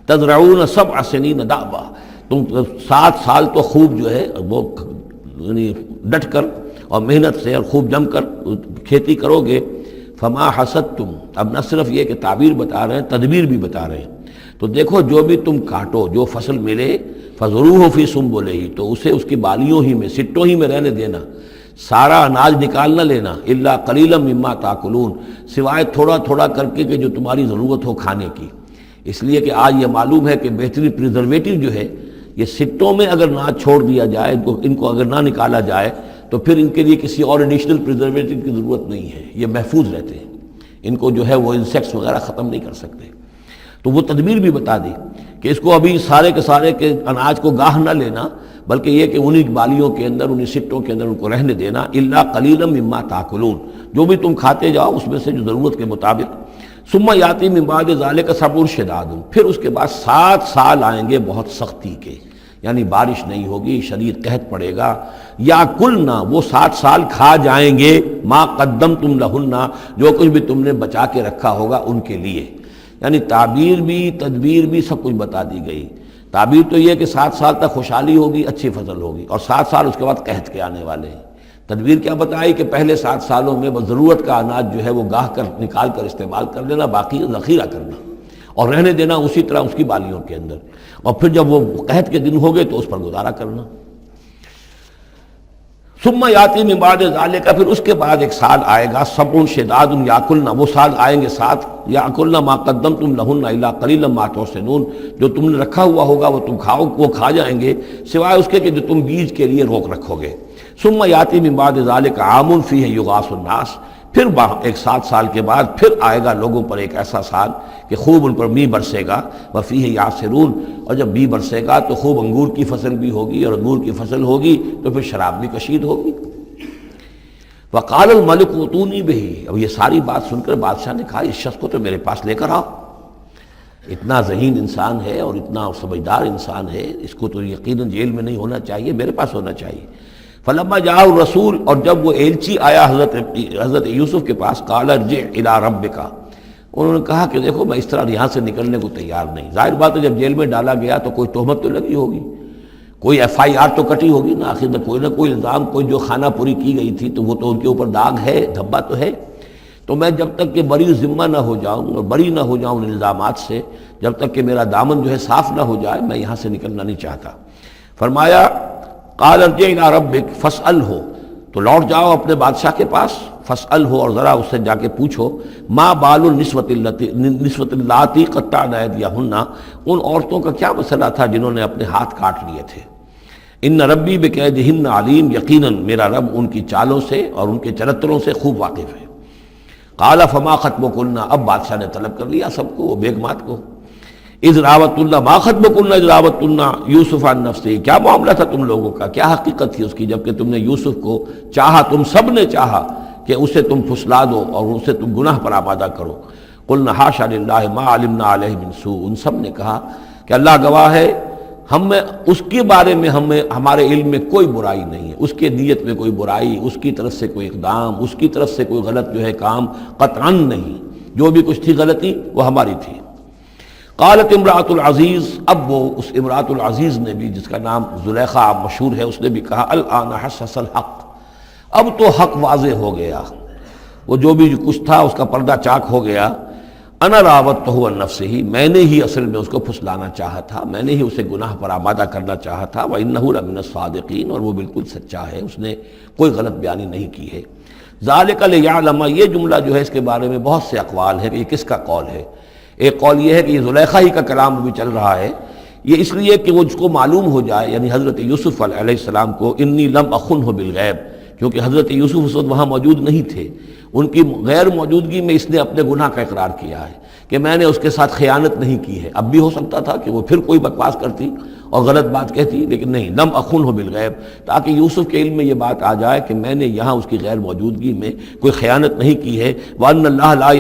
تزرعون 7 سنین دأبا، تم 7 سال تو خوب جو ہے وہ یعنی ڈٹ کر اور محنت سے اور خوب جم کر کھیتی کرو گے. فما حصدتم، اب نہ صرف یہ کہ تعبیر بتا رہے ہیں، تدبیر بھی بتا رہے ہیں. تو دیکھو جو بھی تم کاٹو، جو فصل ملے، فضروہ فی سنبلہ، تو اسے اس کی بالیوں ہی میں، سٹوں ہی میں رہنے دینا، سارا اناج نکال نہ لینا. الا قلیلا مما تاکلون، سوائے تھوڑا تھوڑا کر کے کہ جو تمہاری ضرورت ہو کھانے کی. اس لیے کہ آج یہ معلوم ہے کہ بہترین پریزرویٹو جو ہے یہ سٹوں میں اگر نہ چھوڑ دیا جائے، ان کو اگر نہ نکالا جائے تو پھر ان کے لیے کسی اور ایڈیشنل پریزرویٹو کی ضرورت نہیں ہے، یہ محفوظ رہتے ہیں، ان کو جو ہے وہ انسیکٹس وغیرہ ختم نہیں کر سکتے. تو وہ تدبیر بھی بتا دی کہ اس کو ابھی سارے کے سارے کے اناج کو گاہ نہ لینا، بلکہ یہ کہ انہی بالیوں کے اندر، انہی سٹوں کے اندر ان کو رہنے دینا. الا قلیلا مما تاکلون، جو بھی تم کھاتے جاؤ اس میں سے جو ضرورت کے مطابق. ثم یاتی من بعد ذلک صبر شداد، پھر اس کے بعد 7 سال آئیں گے بہت سختی کے، یعنی بارش نہیں ہوگی، شدید قحط پڑے گا. یا کلنا، وہ 7 سال کھا جائیں گے، ما قدمتم لہن، جو کچھ بھی تم نے بچا کے رکھا ہوگا ان کے لیے. یعنی تعبیر بھی تدبیر بھی سب کچھ بتا دی گئی. تعبیر تو یہ کہ 7 سال تک خوشحالی ہوگی، اچھی فصل ہوگی، اور 7 سال اس کے بعد قحط کے آنے والے ہیں. تدبیر کیا بتائی کہ پہلے 7 سالوں میں بس ضرورت کا اناج جو ہے وہ گاہ کر نکال کر استعمال کر لینا، باقی ذخیرہ کرنا اور رہنے دینا اسی طرح اس کی بالیوں کے اندر، اور پھر جب وہ قحط کے دن ہو گئے تو اس پر گزارا کرنا. ثم یاتی من بعد ذلک، پھر اس کے بعد ایک سال آئے گا، سبع شداد یاکلن، وہ سال آئیں گے 7، یاکلن ما قدمتم لہن الا قلیلا ما تحسنون، جو تم نے رکھا ہوا ہوگا وہ تم کھاؤ، وہ کھا جائیں گے، سوائے اس کے کہ جو تم بیج کے لیے روک رکھو گے. ثم یاتی من بعد ذلک عام فیہ یغاث الناس، پھر ایک 7 سال کے بعد پھر آئے گا لوگوں پر ایک ایسا سال کہ خوب ان پر می برسے گا. وفیہ یعصرون، اور جب می برسے گا تو خوب انگور کی فصل بھی ہوگی، اور انگور کی فصل ہوگی تو پھر شراب بھی کشید ہوگی. وقال الملک اوتونی بہ، اب یہ ساری بات سن کر بادشاہ نے کہا اس شخص کو تو میرے پاس لے کر آؤ، اتنا ذہین انسان ہے اور اتنا سمجھدار انسان ہے، اس کو تو یقیناً جیل میں نہیں ہونا چاہیے، میرے پاس ہونا چاہیے. فلما جاء الرسول، اور جب وہ ایلچی آیا حضرت یوسف کے پاس، قال ارجع الی ربک، انہوں نے کہا کہ دیکھو میں اس طرح یہاں سے نکلنے کو تیار نہیں. ظاہر بات ہے جب جیل میں ڈالا گیا تو کوئی تہمت تو لگی ہوگی، کوئی FIR تو کٹی ہوگی نا، آخر میں کوئی نہ کوئی الزام، کوئی جو خانہ پوری کی گئی تھی تو وہ تو ان کے اوپر داغ ہے، دھبا تو ہے. تو میں جب تک کہ بری ذمہ نہ ہو جاؤں اور بری نہ ہو جاؤں ان الزامات سے، جب تک کہ میرا دامن جو ہے صاف نہ ہو جائے، میں یہاں سے نکلنا نہیں چاہتا. فرمایا قال ارجع الی ربک فاسألہ، تو لوٹ جاؤ اپنے بادشاہ کے پاس، فاسألہ، اور ذرا اس سے جا کے پوچھو، ما بال النسوۃ اللاتی قطعن ایدیہن، ان عورتوں کا کیا مسئلہ تھا جنہوں نے اپنے ہاتھ کاٹ لیے تھے. ان ربی بکیدہن علیم، یقیناً میرا رب ان کی چالوں سے اور ان کے چرتروں سے خوب واقف ہے. قال فما خطبکن، اب بادشاہ نے طلب کر لیا سب کو، وہ بیگمات کو. اذ راوتن، ما خطبکن اذ راوتن یوسف عن نفسہ، کیا معاملہ تھا تم لوگوں کا، کیا حقیقت تھی اس کی جب کہ تم نے یوسف کو چاہا، تم سب نے چاہا کہ اسے تم پھسلا دو اور اسے تم گناہ پر آمادہ کرو. قلنا حاشا للہ ما علمنا علیہ من سوء، ان سب نے کہا کہ اللہ گواہ ہے ہمیں اس کے بارے میں ہمارے علم میں کوئی برائی نہیں ہے، اس کے نیت میں کوئی برائی، اس کی طرف سے کوئی اقدام، اس کی طرف سے کوئی غلط جو ہے کام قطعاً نہیں، جو بھی کچھ تھی غلطی وہ ہماری تھی۔ قالت امرأۃ العزیز، اب وہ اس امرأۃ العزیز نے بھی، جس کا نام زلیخا مشہور ہے، اس نے بھی کہا الآن حسس الحق، اب تو حق واضح ہو گیا، وہ جو بھی کچھ تھا اس کا پردہ چاک ہو گیا۔ انا راودتہ عن نفسہ، میں نے ہی اصل میں اس کو پھسلانا چاہا تھا، میں نے ہی اسے گناہ پر آمادہ کرنا چاہا تھا، وانہ لمن الصادقین، اور وہ بالکل سچا ہے، اس نے کوئی غلط بیانی نہیں کی ہے۔ ذالک لیعلم، یہ جملہ جو ہے اس کے بارے میں بہت سے اقوال ہیں کہ یہ کس کا قول ہے۔ ایک قول یہ ہے کہ یہ زلیخا ہی کا کلام بھی چل رہا ہے، یہ اس لیے کہ وہ اس کو معلوم ہو جائے، یعنی حضرت یوسف علیہ السلام کو، انی لم اخنہ بالغیب، کیونکہ حضرت یوسف اس وقت وہاں موجود نہیں تھے، ان کی غیر موجودگی میں اس نے اپنے گناہ کا اقرار کیا ہے کہ میں نے اس کے ساتھ خیانت نہیں کی ہے۔ اب بھی ہو سکتا تھا کہ وہ پھر کوئی بکواس کرتی اور غلط بات کہتی، لیکن نہیں، لم اخنہ بالغیب، تاکہ یوسف کے علم میں یہ بات آ جائے کہ میں نے یہاں اس کی غیر موجودگی میں کوئی خیانت نہیں کی ہے۔ وَأَنَّ اللَّهَ لَا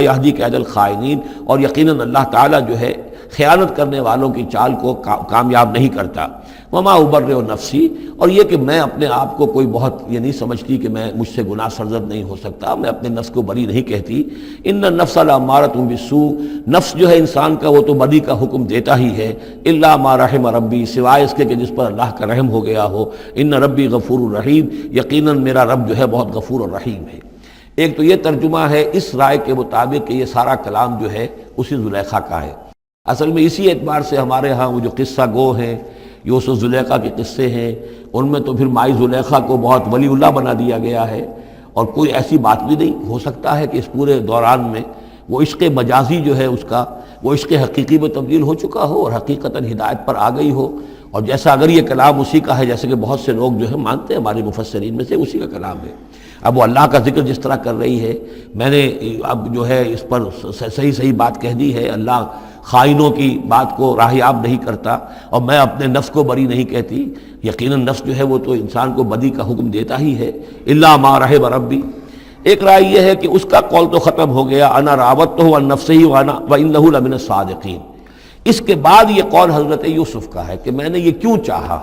يَهْدِي كَيْدَ الْخَائِنِينَ، اور یقیناً اللہ تعالیٰ جو ہے خیانت کرنے والوں کی چال کو کامیاب نہیں کرتا۔ وما ابرئ نفسی، اور یہ کہ میں اپنے آپ کو کوئی بہت یہ نہیں سمجھتی کہ میں مجھ سے گناہ سرزد نہیں ہو سکتا، میں اپنے نفس کو بری نہیں کہتی۔ ان النفس لامارۃ بالسوء، نفس جو ہے انسان کا وہ تو بدی کا حکم دیتا ہی ہے، الا ما رحم ربی، سوائے اس کے کہ جس پر اللہ کا رحم ہو گیا ہو۔ ان ربی غفور الرحیم، یقیناً میرا رب جو ہے بہت غفور اور رحیم ہے۔ ایک تو یہ ترجمہ ہے اس رائے کے مطابق کہ یہ سارا کلام جو ہے اسی زلیخا کا ہے۔ اصل میں اسی اعتبار سے ہمارے ہاں وہ جو قصہ گو ہیں، یوسف زلیخا کے قصے ہیں، ان میں تو پھر مائی زلیخا کو بہت ولی اللہ بنا دیا گیا ہے، اور کوئی ایسی بات بھی نہیں ہو سکتا ہے کہ اس پورے دوران میں وہ عشق مجازی جو ہے اس کا وہ عشق حقیقی میں تبدیل ہو چکا ہو اور حقیقتاً ہدایت پر آ گئی ہو، اور جیسا اگر یہ کلام اسی کا ہے، جیسے کہ بہت سے لوگ جو ہے مانتے ہیں ہمارے مفسرین میں سے، اسی کا کلام ہے۔ اب وہ اللہ کا ذکر جس طرح کر رہی ہے، میں نے اب جو ہے اس پر صحیح بات کہہ دی ہے، اللہ خائنوں کی بات کو راہیاب نہیں کرتا، اور میں اپنے نفس کو بری نہیں کہتی، یقیناً نفس جو ہے وہ تو انسان کو بدی کا حکم دیتا ہی ہے، الا ما رحم ربی۔ ایک رائے یہ ہے کہ اس کا قول تو ختم ہو گیا، انا راودتہ عن نفسہ وانہ لمن الصادقین۔ اس کے بعد یہ قول حضرت یوسف کا ہے کہ میں نے یہ کیوں چاہا،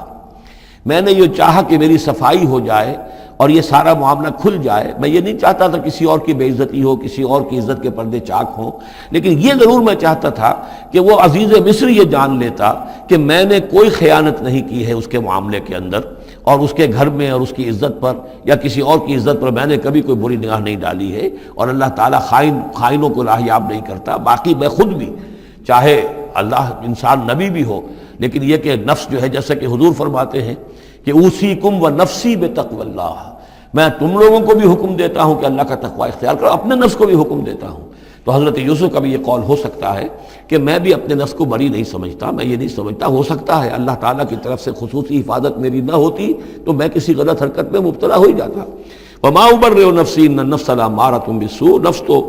میں نے یہ چاہا کہ میری صفائی ہو جائے اور یہ سارا معاملہ کھل جائے۔ میں یہ نہیں چاہتا تھا کسی اور کی بے عزتی ہو، کسی اور کی عزت کے پردے چاک ہوں، لیکن یہ ضرور میں چاہتا تھا کہ وہ عزیز مصر یہ جان لیتا کہ میں نے کوئی خیانت نہیں کی ہے اس کے معاملے کے اندر، اور اس کے گھر میں اور اس کی عزت پر یا کسی اور کی عزت پر میں نے کبھی کوئی بری نگاہ نہیں ڈالی ہے، اور اللہ تعالیٰ خائنوں کو راہیاب نہیں کرتا۔ باقی میں خود بھی، چاہے اللہ انسان نبی بھی ہو، لیکن یہ کہ نفس جو ہے، جیسا کہ حضور فرماتے ہیں کہ اوصیکم و نفسی بتقوی اللہ، میں تم لوگوں کو بھی حکم دیتا ہوں کہ اللہ کا تقوی اختیار کرو، اپنے نفس کو بھی حکم دیتا ہوں۔ تو حضرت یوسف کا بھی یہ قول ہو سکتا ہے کہ میں بھی اپنے نفس کو بری نہیں سمجھتا، میں یہ نہیں سمجھتا، ہو سکتا ہے اللہ تعالیٰ کی طرف سے خصوصی حفاظت میری نہ ہوتی تو میں کسی غلط حرکت میں مبتلا ہو ہی جاتا۔ وما ابرئ نفسی ان النفس لامارۃ بالسوء، نفس تو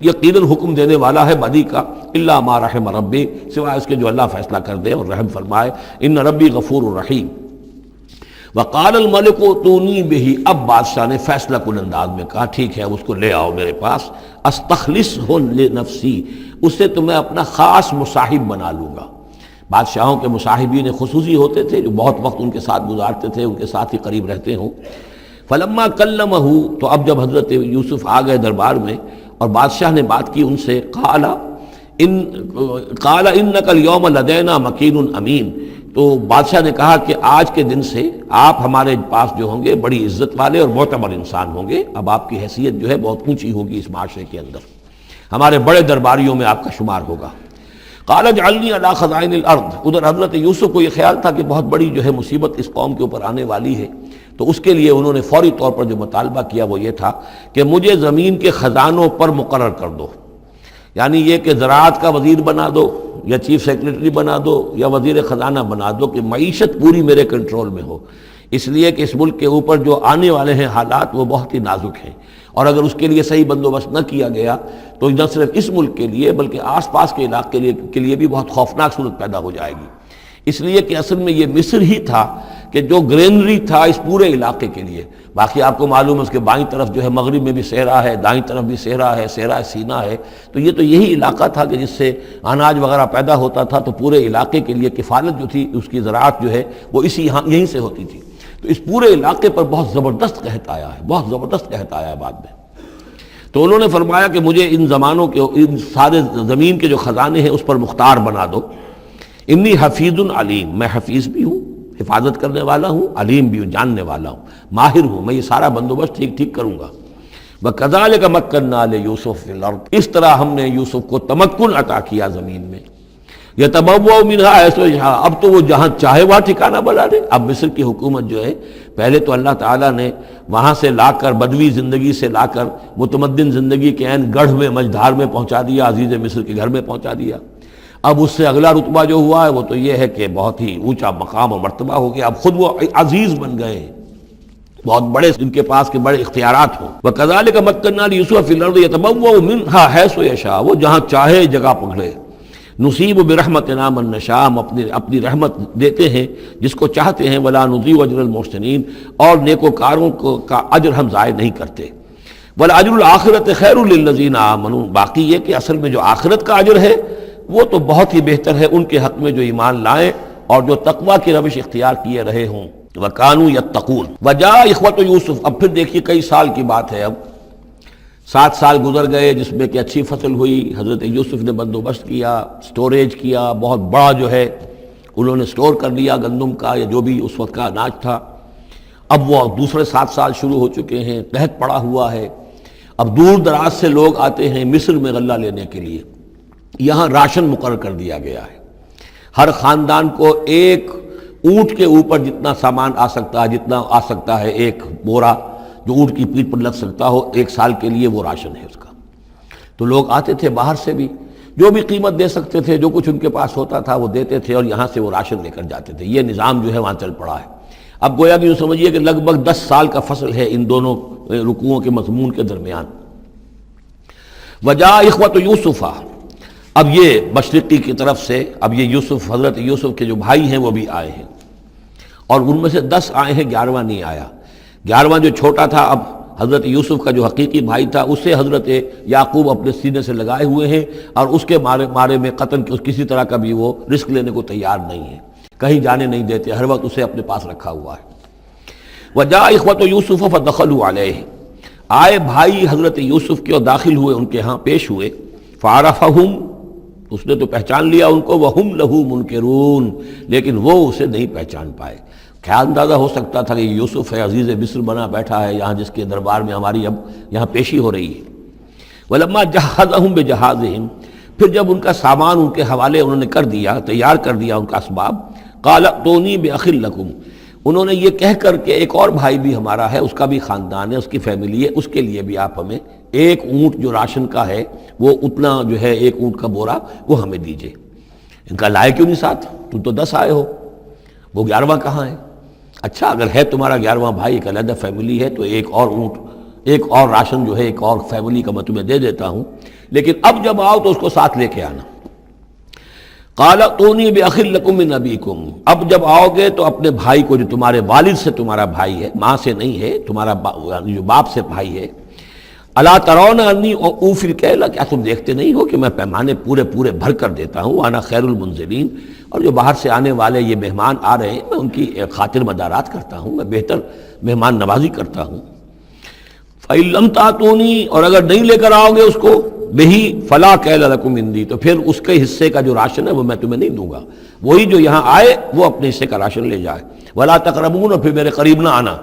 یقیناً حکم دینے والا ہے بدی کا، الا ما رحم ربی، سوائے اس کے جو اللہ فیصلہ کر دے اور رحم فرمائے۔ ان ربی غفور الرحیم۔ وقال الملک اتونی بہ، اب بادشاہ نے فیصلہ کن انداز میں کہا ٹھیک ہے اب اس کو لے آؤ میرے پاس، استخلصہ لنفسی، اسے تو میں اپنا خاص مصاحب بنا لوں گا۔ بادشاہوں کے مصاحبین خصوصی ہوتے تھے جو بہت وقت ان کے ساتھ گزارتے تھے، ان کے ساتھ ہی قریب رہتے ہوں۔ فلما کلمہ، تو اب جب حضرت یوسف آ گئے دربار میں اور بادشاہ نے بات کی ان سے، قال انک اليوم لدینا مکین امین، تو بادشاہ نے کہا کہ آج کے دن سے آپ ہمارے پاس جو ہوں گے بڑی عزت والے اور معتبر انسان ہوں گے، اب آپ کی حیثیت جو ہے بہت اونچی ہوگی اس معاشرے کے اندر، ہمارے بڑے درباریوں میں آپ کا شمار ہوگا۔ قال اجعلنی علی خزائن الارض، ادھر حضرت یوسف کو یہ خیال تھا کہ بہت بڑی جو ہے مصیبت اس قوم کے اوپر آنے والی ہے، تو اس کے لیے انہوں نے فوری طور پر جو مطالبہ کیا وہ یہ تھا کہ مجھے زمین کے خزانوں پر مقرر کر دو، یعنی یہ کہ زراعت کا وزیر بنا دو یا چیف سیکریٹری بنا دو یا وزیر خزانہ بنا دو، کہ معیشت پوری میرے کنٹرول میں ہو، اس لیے کہ اس ملک کے اوپر جو آنے والے ہیں حالات وہ بہت ہی نازک ہیں، اور اگر اس کے لیے صحیح بندوبست نہ کیا گیا تو نہ صرف اس ملک کے لیے بلکہ آس پاس کے علاقے کے لیے بھی بہت خوفناک صورت پیدا ہو جائے گی۔ اس لیے کہ اصل میں یہ مصر ہی تھا کہ جو گرینری تھا اس پورے علاقے کے لیے. باقی آپ کو معلوم ہے اس کے بائیں طرف جو ہے مغرب میں بھی صحرا ہے، دائیں طرف بھی صحرا ہے، صحرا سینا ہے. تو یہ تو یہی علاقہ تھا کہ جس سے اناج وغیرہ پیدا ہوتا تھا، تو پورے علاقے کے لیے کفالت جو تھی اس کی زراعت جو ہے وہ یہیں سے ہوتی تھی. تو اس پورے علاقے پر بہت زبردست قحط آیا ہے، بہت زبردست قحط آیا ہے بعد میں. تو انہوں نے فرمایا کہ مجھے ان زمانوں کے، ان سارے زمین کے جو خزانے ہیں اس پر مختار بنا دو. انی حفیظ علیم، میں حفیظ بھی ہوں، حفاظت کرنے والا ہوں، علیم بھی ہوں، جاننے والا ہوں، ماہر ہوں، میں یہ سارا بندوبست ٹھیک کروں گا. وَكَذَلِكَ مَكَّنَّا لِيُوسُفَ فِي الْأَرْضِ، اس طرح ہم نے یوسف کو تمکن عطا کیا زمین میں. يَتَبَوَّأُ مِنْهَا حَيْثُ يَشَاءُ، اب تو وہ جہاں چاہے وہاں ٹھکانہ بنا دے. اب مصر کی حکومت جو ہے، پہلے تو اللہ تعالیٰ نے وہاں سے لا کر بدوی زندگی سے لا کر متمدن زندگی کے عین گڑھ میں مجدھار میں پہنچا دیا، عزیز مصر کے گھر میں پہنچا دیا. اب اس سے اگلا رتبہ جو ہوا ہے وہ تو یہ ہے کہ بہت ہی اونچا مقام اور مرتبہ ہو گیا. اب خود وہ عزیز بن گئے ہیں، بہت بڑے ان کے پاس کے بڑے اختیارات ہوں. وَكَذَلِكَ مَكَّنَّا لِيُوسُفَ فِي الْأَرْضِ يَتَبَوَّأُ مِنْهَا حَيْثُ يَشَاءُ، وہ جہاں چاہے جگہ پکڑے. نصیب برحمتنا من نشاء، ہم اپنی رحمت دیتے ہیں جس کو چاہتے ہیں. ولا نضيع اجر المحسنین، اور نیکوکاروں کا اجر ہم ضائع نہیں کرتے. والاجر الآخرۃ خیر للذین آمنوا، باقی یہ کہ اصل میں جو آخرت کا اجر ہے وہ تو بہت ہی بہتر ہے ان کے حق میں جو ایمان لائیں اور جو تقوی کی روش اختیار کیے رہے ہوں. وَكَانُوا يَتَّقُونَ. وَجَاءَ إِخْوَةُ یوسف، اب پھر دیکھیے کئی سال کی بات ہے، اب 7 سال گزر گئے جس میں کہ اچھی فصل ہوئی. حضرت یوسف نے بندوبست کیا، سٹوریج کیا، بہت بڑا جو ہے انہوں نے سٹور کر لیا گندم کا یا جو بھی اس وقت کا اناج تھا. اب وہ دوسرے 7 سال شروع ہو چکے ہیں، قحط پڑا ہوا ہے. اب دور دراز سے لوگ آتے ہیں مصر میں غلہ لینے کے لیے. یہاں راشن مقرر کر دیا گیا ہے، ہر خاندان کو ایک اونٹ کے اوپر جتنا سامان آ سکتا ہے، جتنا آ سکتا ہے ایک بورا جو اونٹ کی پیٹھ پر لگ سکتا ہو، 1 سال کے لیے وہ راشن ہے اس کا. تو لوگ آتے تھے باہر سے بھی، جو بھی قیمت دے سکتے تھے، جو کچھ ان کے پاس ہوتا تھا وہ دیتے تھے اور یہاں سے وہ راشن لے کر جاتے تھے. یہ نظام جو ہے وہاں چل پڑا ہے. اب گویا کہ یوں سمجھیے کہ لگ بھگ 10 سال کا فصل ہے ان دونوں رکوعوں کے مضمون کے درمیان. وجاء اخوۃ یوسف، اب یہ مشرقی کی طرف سے اب یہ یوسف، حضرت یوسف کے جو بھائی ہیں وہ بھی آئے ہیں، اور ان میں سے 10 آئے ہیں، 11واں نہیں آیا. 11واں جو چھوٹا تھا، اب حضرت یوسف کا جو حقیقی بھائی تھا اسے حضرت یعقوب اپنے سینے سے لگائے ہوئے ہیں، اور اس کے مارے میں قتل کسی طرح کا بھی وہ رسک لینے کو تیار نہیں ہے، کہیں جانے نہیں دیتے، ہر وقت اسے اپنے پاس رکھا ہوا ہے. وجاء اخوۃ یوسف فدخلوا علیہ، آئے بھائی حضرت یوسف کے اور داخل ہوئے ان کے ہاں، پیش ہوئے. فعرفہم، اس نے تو پہچان لیا ان کو. وہم لہ منکرون، لیکن وہ اسے نہیں پہچان پائے. کیا اندازہ ہو سکتا تھا کہ یوسف ہے، عزیز مصر بنا بیٹھا ہے یہاں، جس کے دربار میں ہماری اب یہاں پیشی ہو رہی ہے. ولما جہزہم بجہازہم، پھر جب ان کا سامان ان کے حوالے انہوں نے کر دیا، تیار کر دیا ان کا اسباب. قال ائتونی بأخ لکم، انہوں نے یہ کہہ کر کہ ایک اور بھائی بھی ہمارا ہے، اس کا بھی خاندان ہے، اس کی فیملی ہے، اس کے لیے بھی آپ ہمیں 1 اونٹ جو راشن کا ہے وہ اتنا جو ہے 1 اونٹ کا بورا وہ ہمیں دیجئے. ان کا لائے کیوں نہیں ساتھ؟ تم تو 10 آئے ہو، وہ 11واں کہاں ہے؟ اچھا اگر ہے تمہارا 11واں بھائی، ایک علیحدہ فیملی ہے، تو 1 اور اونٹ، 1 اور راشن جو ہے 1 اور فیملی کا میں تمہیں دے دیتا ہوں، لیکن اب جب آؤ تو اس کو ساتھ لے کے آنا. قال ائتونی بأخ لکم من ابیکم، اب جب آؤ گے تو اپنے بھائی کو جو تمہارے والد سے تمہارا بھائی ہے، ماں سے نہیں ہے، تمہارا جو باپ سے بھائی ہے. الا ترون انی اوفی الکیل، کیا تم دیکھتے نہیں ہو کہ میں پیمانے پورے بھر کر دیتا ہوں. وانا خیر المنزلین، اور جو باہر سے آنے والے یہ مہمان آ رہے ہیں میں ان کی خاطر مدارات کرتا ہوں، میں بہتر مہمان نوازی کرتا ہوں. فإن لم تأتونی، اور اگر نہیں لے کر آؤ گے اس کو، بہی فلا کیل لکم عندی، تو پھر اس کے حصے کا جو راشن ہے وہ میں تمہیں نہیں دوں گا. وہی جو یہاں آئے وہ اپنے حصے کا راشن لے جائے. ولا تقربون، اور پھر میرے قریب نہ آنا.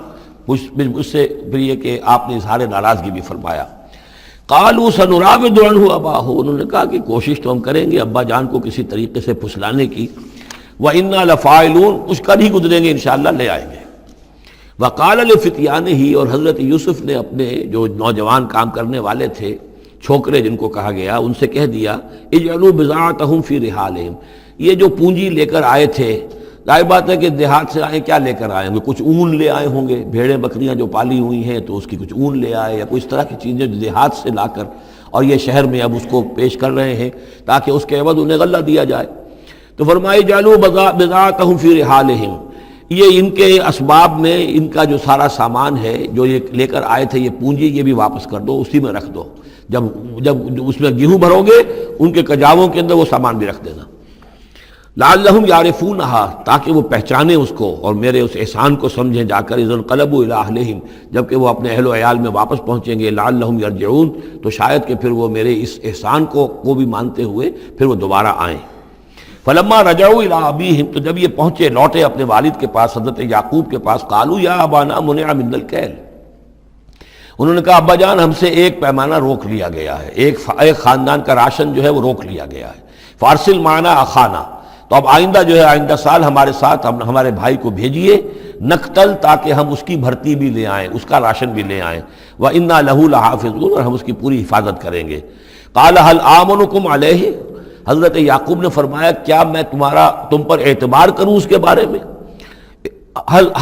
اس سے پھر یہ کہ آپ نے اظہار ناراضگی بھی فرمایا. قالوا سنراود عنہ اباہ، انہوں نے کہا کہ کوشش تو ہم کریں گے ابا جان کو کسی طریقے سے پھسلانے کی. وإنا لفاعلون، کچھ کر ہی گزریں گے انشاءاللہ، لے آئیں گے. وقال لفتیانہ، اور حضرت یوسف نے اپنے جو نوجوان کام کرنے والے تھے، چھوکرے جن کو کہا گیا، ان سے کہہ دیا اجعلوا بضاعتہم فی رحالہم، یہ جو پونجی لے کر آئے تھے، ظاہر بات ہے کہ دیہات سے آئے، کیا لے کر آئے ہوں گے؟ کچھ اون لے آئے ہوں گے، بھیڑیں بکریاں جو پالی ہوئی ہیں تو اس کی کچھ اون لے آئے، یا کوئی اس طرح کی چیزیں جو دیہات سے لا کر اور یہ شہر میں اب اس کو پیش کر رہے ہیں تاکہ اس کے عوض انہیں غلہ دیا جائے. تو فرمایا اجعلوا بضاعتہم فی رحالہم، یہ ان کے اسباب میں ان کا جو سارا سامان ہے جو یہ لے کر آئے تھے، یہ پونجی، یہ بھی واپس کر دو، اسی میں رکھ دو. جب اس میں گیہوں بھرو گے ان کے کجاووں کے اندر وہ سامان بھی رکھ دینا. لعلہم یعرفونہا، تاکہ وہ پہچانیں اس کو اور میرے اس احسان کو سمجھیں جا کر. اذا انقلبوا الی اہلہم، جبکہ وہ اپنے اہل و عیال میں واپس پہنچیں گے. لعلہم یرجعون، تو شاید کہ پھر وہ میرے اس احسان کو بھی مانتے ہوئے پھر وہ دوبارہ آئیں. فلما رجعوا الی ابیہم، تو جب یہ پہنچے لوٹے اپنے والد کے پاس، حضرت یعقوب کے پاس، قالوا یا ابانا منع منا الکیل، انہوں نے کہا ابا جان ہم سے ایک پیمانہ روک لیا گیا ہے، ایک خاندان کا راشن جو ہے وہ روک لیا گیا ہے. فارسل معنا اخانا، تو اب آئندہ جو ہے آئندہ سال ہمارے ساتھ ہمارے بھائی کو بھیجیے، نقتل، تاکہ ہم اس کی بھرتی بھی لے آئیں، اس کا راشن بھی لے آئیں. وَإِنَّا لَهُ لَحَافِظُونَ، اور ہم اس کی پوری حفاظت کریں گے. قَالَ هَلْ آمَنُكُمْ عَلَيْهِ، حضرت یعقوب نے فرمایا کیا میں تم پر اعتبار کروں اس کے بارے میں؟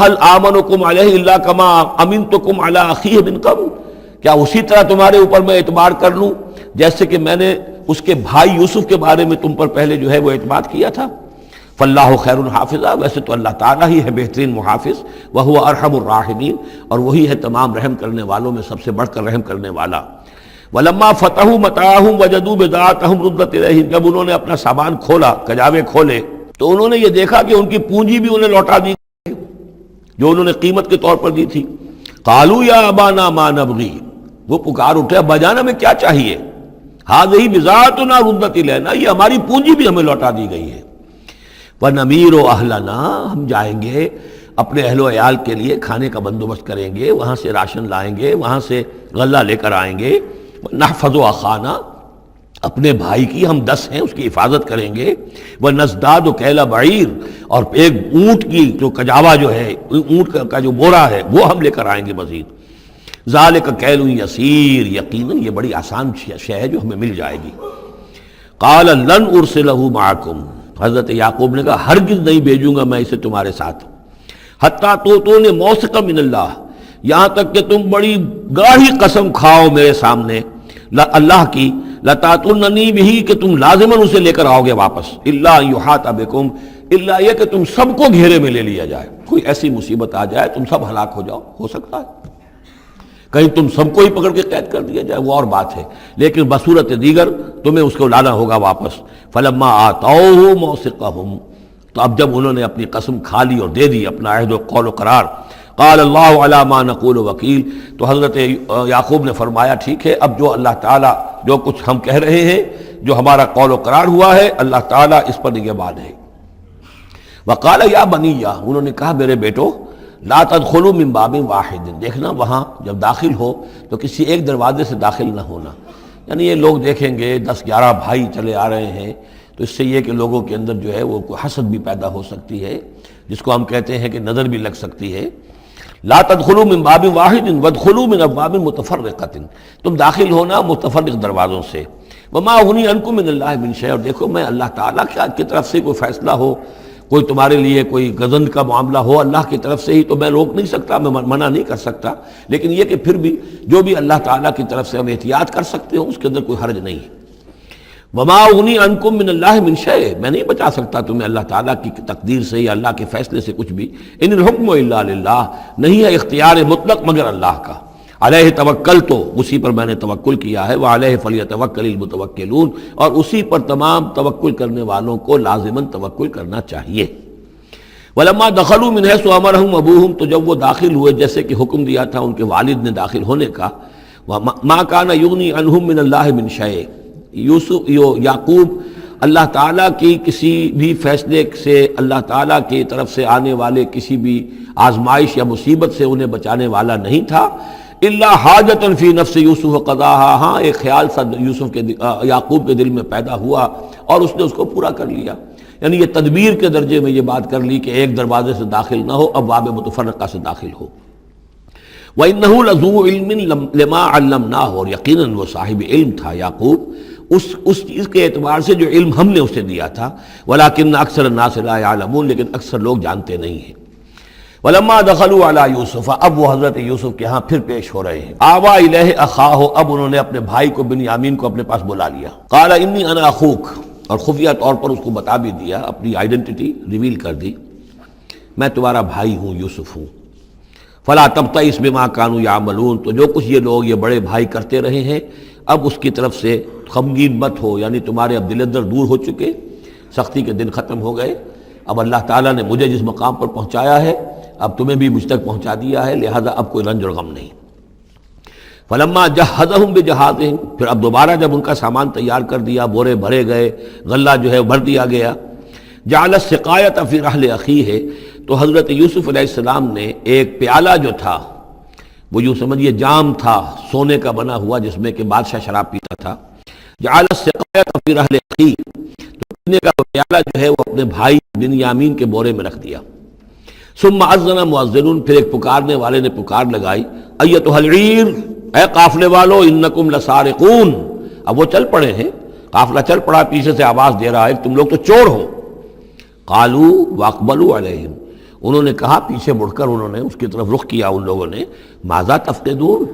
هَلْ آمَنُكُمْ عَلَيْهِ إِلَّا كَمَا أَمِنْتُكُمْ عَلَىٰ أَخِيهِ مِنْ قَبْلُ، کیا اسی طرح تمہارے اوپر میں اعتبار کر لوں جیسے کہ میں نے اس کے بھائی یوسف کے بارے میں تم پر پہلے جو ہے وہ اعتماد کیا تھا؟ فَاللَّهُ خَيْرٌ حَافِظًا، ویسے تو اللہ تعالیٰ ہی ہے بہترین محافظ. وَهُوَ أَرْحَمُ الرَّاحِمِينَ، اور وہی ہے تمام رحم کرنے والوں میں سب سے بڑھ کر رحم کرنے والا. وَلَمَّا فَتَحُوا مَتَاعَهُمْ وَجَدُوا بِضَاعَتَهُمْ رُدَّتْ إِلَيْهِمْ، جب انہوں نے اپنا سامان کھولا، کجاوے کھولے، تو انہوں نے یہ دیکھا کہ ان کی پونجی بھی انہیں لوٹا دی جو انہوں نے قیمت کے طور پر دی تھی. قَالُوا يَا أَبَانَا مَا نَبْغِي، وہ پکار اٹھے ابا جان ہمیں کیا چاہیے؟ هَذِهِ بِضَاعَتُنَا رُدَّتْ إِلَيْنَا، یہ ہماری پونجی بھی ہمیں لوٹا دی گئی ہے. وَنَمِيرُ أَهْلَنَا، ہم جائیں گے اپنے اہل و عیال کے لیے کھانے کا بندوبست کریں گے، وہاں سے راشن لائیں گے، وہاں سے غلہ لے کر آئیں گے. نحفظ أخانا، اپنے بھائی کی ہم 10 ہیں اس کی حفاظت کریں گے. ونزداد کیل بعیر، اور ایک اونٹ کی جو کجاوا جو ہے، اونٹ کا جو بورا ہے وہ ہم لے کر آئیں گے مزید. ذالک کیل یسیر، یقیناً یہ بڑی آسان شے ہے جو ہمیں مل جائے گی. قال لن ارسلہ معکم، حضرت یعقوب نے کہا ہرگز نہیں بھیجوں گا میں اسے تمہارے ساتھ. حتیٰ تو نے موثقا من اللہ، یہاں تک کہ تم بڑی گاڑی قسم کھاؤ میرے سامنے اللہ کی، لتاتوننی بہ، کہ تم لازماً اسے لے کر آؤ گے واپس. الا یحاط بکم، الا یہ کہ تم سب کو گھیرے میں لے لیا جائے، کوئی ایسی مصیبت آ جائے تم سب ہلاک ہو جاؤ، ہو سکتا ہے کہیں تم سب کو ہی پکڑ کے قید کر دیا جائے، وہ اور بات ہے، لیکن بصورت دیگر تمہیں اس کو لانا ہوگا واپس. فلما آتوہ موثقہم، تو اب جب انہوں نے اپنی قسم کھا لی اور دے دی اپنا عہد و قول و قرار، قال اللہ علی ما نقول وکیل، تو حضرت یعقوب نے فرمایا ٹھیک ہے، اب جو اللہ تعالیٰ جو کچھ ہم کہہ رہے ہیں، جو ہمارا قول و قرار ہوا ہے، اللہ تعالیٰ اس پر نگہبان ہے. وقال یا بنی، انہوں نے کہا میرے بیٹو، لا تدخلوا من باب واحد، دیکھنا وہاں جب داخل ہو تو کسی ایک دروازے سے داخل نہ ہونا. یعنی یہ لوگ دیکھیں گے 10-11 بھائی چلے آ رہے ہیں، تو اس سے یہ کہ لوگوں کے اندر جو ہے وہ کوئی حسد بھی پیدا ہو سکتی ہے، جس کو ہم کہتے ہیں کہ نظر بھی لگ سکتی ہے. لا تدخلوا من باب واحد وادخلوا من ابواب متفرقۃ، تم داخل ہونا متفرق دروازوں سے. وما اغنی عنکم من اللہ من شیء، اور دیکھو میں اللہ تعالیٰ کی طرف سے کوئی فیصلہ ہو، کوئی تمہارے لیے کوئی غضب کا معاملہ ہو اللہ کی طرف سے ہی، تو میں روک نہیں سکتا، میں منع نہیں کر سکتا، لیکن یہ کہ پھر بھی جو بھی اللہ تعالیٰ کی طرف سے ہم احتیاط کر سکتے ہوں اس کے اندر کوئی حرج نہیں. وما اغنی عنکم من اللہ من شیء، میں نہیں بچا سکتا تمہیں اللہ تعالیٰ کی تقدیر سے یا اللہ کے فیصلے سے کچھ بھی. ان الحکم الا للہ، نہیں ہے اختیار مطلق مگر اللہ کا. علیہ توکل، تو اسی پر میں نے توکل کیا ہے. وعلیہ فلیتوکل المتوکلون، اور اسی پر تمام توکل کرنے والوں کو لازماً توکل کرنا چاہیے. ولما دخلوا من حیث امرهم ابوہم، تو جب وہ داخل ہوئے جیسے کہ حکم دیا تھا ان کے والد نے داخل ہونے کا. ما کان یغنی عنہم من اللہ من شیء، یعقوب اللہ تعالیٰ کی کسی بھی فیصلے سے، اللہ تعالیٰ کی طرف سے آنے والے کسی بھی آزمائش یا مصیبت سے انہیں بچانے والا نہیں تھا. الا حاجۃ فی نفس یوسف قضاها، ہاں ایک خیال سا یوسف کے یعقوب کے دل میں پیدا ہوا اور اس نے اس کو پورا کر لیا. یعنی یہ تدبیر کے درجے میں یہ بات کر لی کہ ایک دروازے سے داخل نہ ہو، ابواب متفرقہ سے داخل ہو. وَإِنَّهُ لَذُو عِلْمٍ لِمَا عَلَّمْنَاهُ، اور یقیناً وہ صاحب علم تھا یعقوب اس چیز کے اعتبار سے جو علم ہم نے اسے دیا تھا. وَلَٰكِنَّ أَكْثَرَ النَّاسِ لَا يَعْلَمُونَ، لیکن اکثر لوگ جانتے نہیں ہیں. وَلَمَّا دَخَلُوا عَلَىٰ يُوسُفَ، اب وہ حضرت یوسف کے ہاں پھر پیش ہو رہے ہیں. آوَىٰ إِلَيْهِ أَخَاهُ، اب انہوں نے اپنے بھائی کو بنیامین کو اپنے پاس بلا لیا. قَالَ إِنِّي أَنَا أَخُوكَ، اور خفیہ طور پر اس کو بتا بھی دیا، اپنی آئیڈینٹی ریویل کر دی. میں تمہارا بھائی ہوں، یوسف ہوں۔ فلا تبتئس بما كانوا يعملون، تو جو کچھ یہ لوگ، یہ بڑے بھائی کرتے رہے ہیں، اب اس کی طرف سے غمگین مت ہو، یعنی تمہارے اب دل اندر دور ہو چکے، سختی کے دن ختم ہو گئے، اب اللہ تعالیٰ نے مجھے جس مقام پر پہنچایا ہے اب تمہیں بھی مجھ تک پہنچا دیا ہے، لہذا اب کوئی رنج اور غم نہیں۔ فلما جہزہم بجہازہم، پھر اب دوبارہ جب ان کا سامان تیار کر دیا، بورے بھرے گئے، غلہ جو ہے بھر دیا گیا، جعل السقایۃ فی رحل اخیہ، تو حضرت یوسف علیہ السلام نے ایک پیالہ جو تھا، وہ یوں سمجھیے جام تھا سونے کا بنا ہوا جس میں کہ بادشاہ شراب پیتا تھا، جعل السقایۃ فی رحل اخیہ، تو پینے کا وہ پیالہ جو ہے وہ اپنے بھائی بنیامین کے بورے میں رکھ دیا۔ ثم اذن مؤذن، پھر ایک پکارنے والے نے پکار لگائی، ایتھا العیر، اے قافلے والو، انکم لسارقون، اب وہ چل پڑے ہیں، قافلہ چل پڑا، پیچھے سے آواز دے رہا ہے تم لوگ تو چور ہو۔ قالوا واقبلوا علیہم، انہوں نے کہا، پیچھے مڑ کر انہوں نے اس کی طرف رخ کیا ان لوگوں نے، ماذا تفقدون،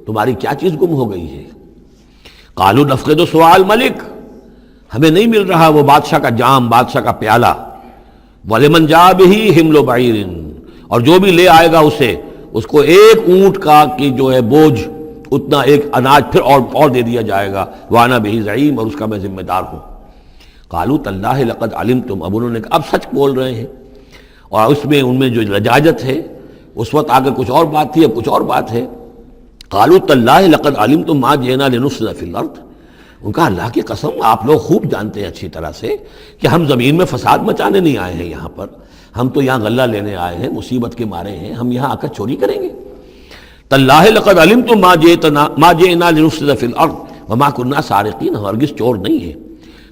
تمہاری کیا چیز گم ہو گئی ہے؟ قالوا نفقد سؤال ملک، ہمیں نہیں مل رہا وہ بادشاہ کا جام، بادشاہ کا پیالہ، وَلِمَنْ جَاءَ بِهِ حِمْلُ بَعِيرٍ، اور جو بھی لے آئے گا اسے، اس کو ایک اونٹ کا کی جو ہے بوجھ، اتنا ایک اناج پھر اور دے دیا جائے گا، وَأَنَا بِهِ زَعِيمٌ، اور اس کا میں ذمہ دار ہوں۔ قالوا تاللہ لقد علمتم، اب انہوں نے کہا، اب سچ بول رہے ہیں، اور اس میں ان میں جو لجاجت ہے، اس وقت آگے کچھ اور بات تھی، اب کچھ اور بات ہے۔ قالوا تاللہ لقد علمتم ما جئنا لنفسد فی الارض، ان کا اللہ کی قسم آپ لوگ خوب جانتے ہیں اچھی طرح سے کہ ہم زمین میں فساد مچانے نہیں آئے ہیں، یہاں پر ہم تو یہاں غلہ لینے آئے ہیں، مصیبت کے مارے ہیں، ہم یہاں آ کر چوری کریں گے؟ تاللہ لقد علمتم ما جئنا لنفسد فی الارض وما كنا سارقین، ہرگز چور نہیں ہے۔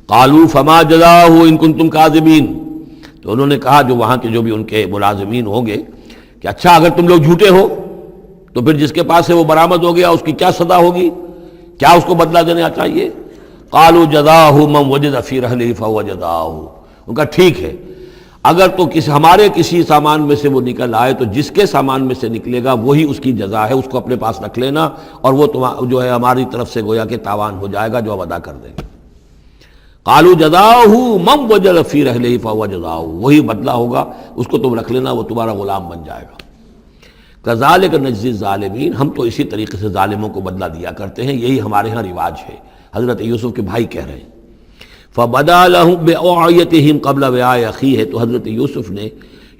قالوا فما جزاؤہ ان کنتم کاذبین، تو انہوں نے کہا جو وہاں کے جو بھی ان کے ملازمین ہوں گے کہ اچھا اگر تم لوگ جھوٹے ہو تو پھر جس کے پاس سے وہ برآمد ہو گیا اس کی کیا سزا ہوگی، کیا اس کو بدلہ دینا چاہیے؟ قالوا جزاؤہ من وجد فی رحلہ فہو جزاؤہ، ان کا ٹھیک ہے، اگر تو ہمارے کسی سامان میں سے وہ نکل آئے تو جس کے سامان میں سے نکلے گا وہی اس کی جزا ہے، اس کو اپنے پاس رکھ لینا، اور وہ جو ہے ہماری طرف سے گویا کہ تاوان ہو جائے گا جو ہم ادا کر دیں گے۔ قالوا جزاؤہ من وجد فی رحلہ فہو جزاؤہ، وہی بدلہ ہوگا، اس کو تم رکھ لینا، وہ تمہارا غلام بن جائے گا۔ کذالک نجزی الظالمین، ہم تو اسی طریقے سے ظالموں کو بدلہ دیا کرتے ہیں، یہی ہمارے ہاں رواج ہے۔ حضرت یوسف کے بھائی کہہ رہے ہیں فبدا لهم بأوعیتهم قبل وعاء اخیہ، تو حضرت یوسف نے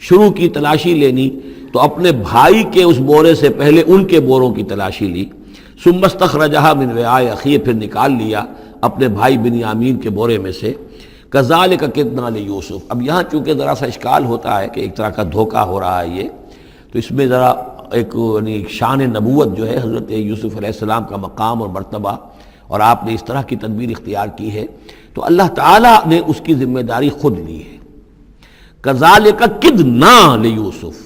شروع کی تلاشی لینی تو اپنے بھائی کے اس بورے سے پہلے ان کے بوروں کی تلاشی لی، ثم استخرجها من وعاء اخیہ، پھر نکال لیا اپنے بھائی بنیامین کے بورے میں سے۔ کذالک کدنا لیوسف، اب یہاں چونکہ ذرا سا اشکال ہوتا ہے کہ ایک طرح کا دھوکہ ہو رہا ہے یہ، تو اس میں ذرا ایک یعنی شان نبوت جو ہے حضرت یوسف علیہ السلام کا مقام اور مرتبہ، اور آپ نے اس طرح کی تدبیر اختیار کی ہے تو اللہ تعالیٰ نے اس کی ذمہ داری خود لی ہے۔ کذالک کدنا لیوسف،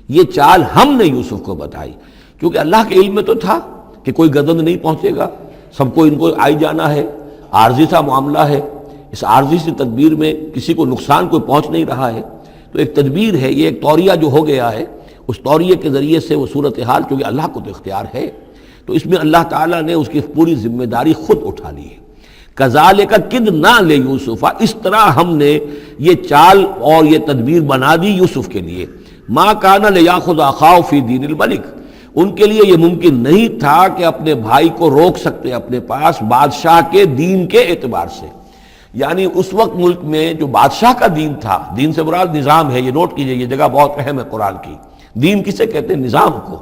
یہ چال ہم نے یوسف کو بتائی، کیونکہ اللہ کے علم میں تو تھا کہ کوئی گزند نہیں پہنچے گا، سب کو ان کو آئی جانا ہے، عارضی سا معاملہ ہے، اس عارضی سی تدبیر میں کسی کو نقصان کوئی پہنچ نہیں رہا ہے، تو ایک تدبیر ہے، یہ ایک توریہ جو ہو گیا ہے، اس توریے کے ذریعے سے وہ صورتحال، کیونکہ اللہ کو تو اختیار ہے، تو اس میں اللہ تعالیٰ نے اس کی پوری ذمہ داری خود اٹھا لی ہے۔ کذالک کدنا لیوسف، اس طرح ہم نے یہ چال اور یہ تدبیر بنا دی یوسف کے لیے۔ ما کان لیاخذ اخاہ فی دین الملک، ان کے لیے یہ ممکن نہیں تھا کہ اپنے بھائی کو روک سکتے اپنے پاس بادشاہ کے دین کے اعتبار سے، یعنی اس وقت ملک میں جو بادشاہ کا دین تھا، دین سے مراد نظام ہے، یہ نوٹ کیجئے، یہ جگہ بہت اہم ہے قرآن کی، دین کسے کہتے ہیں؟ نظام کو۔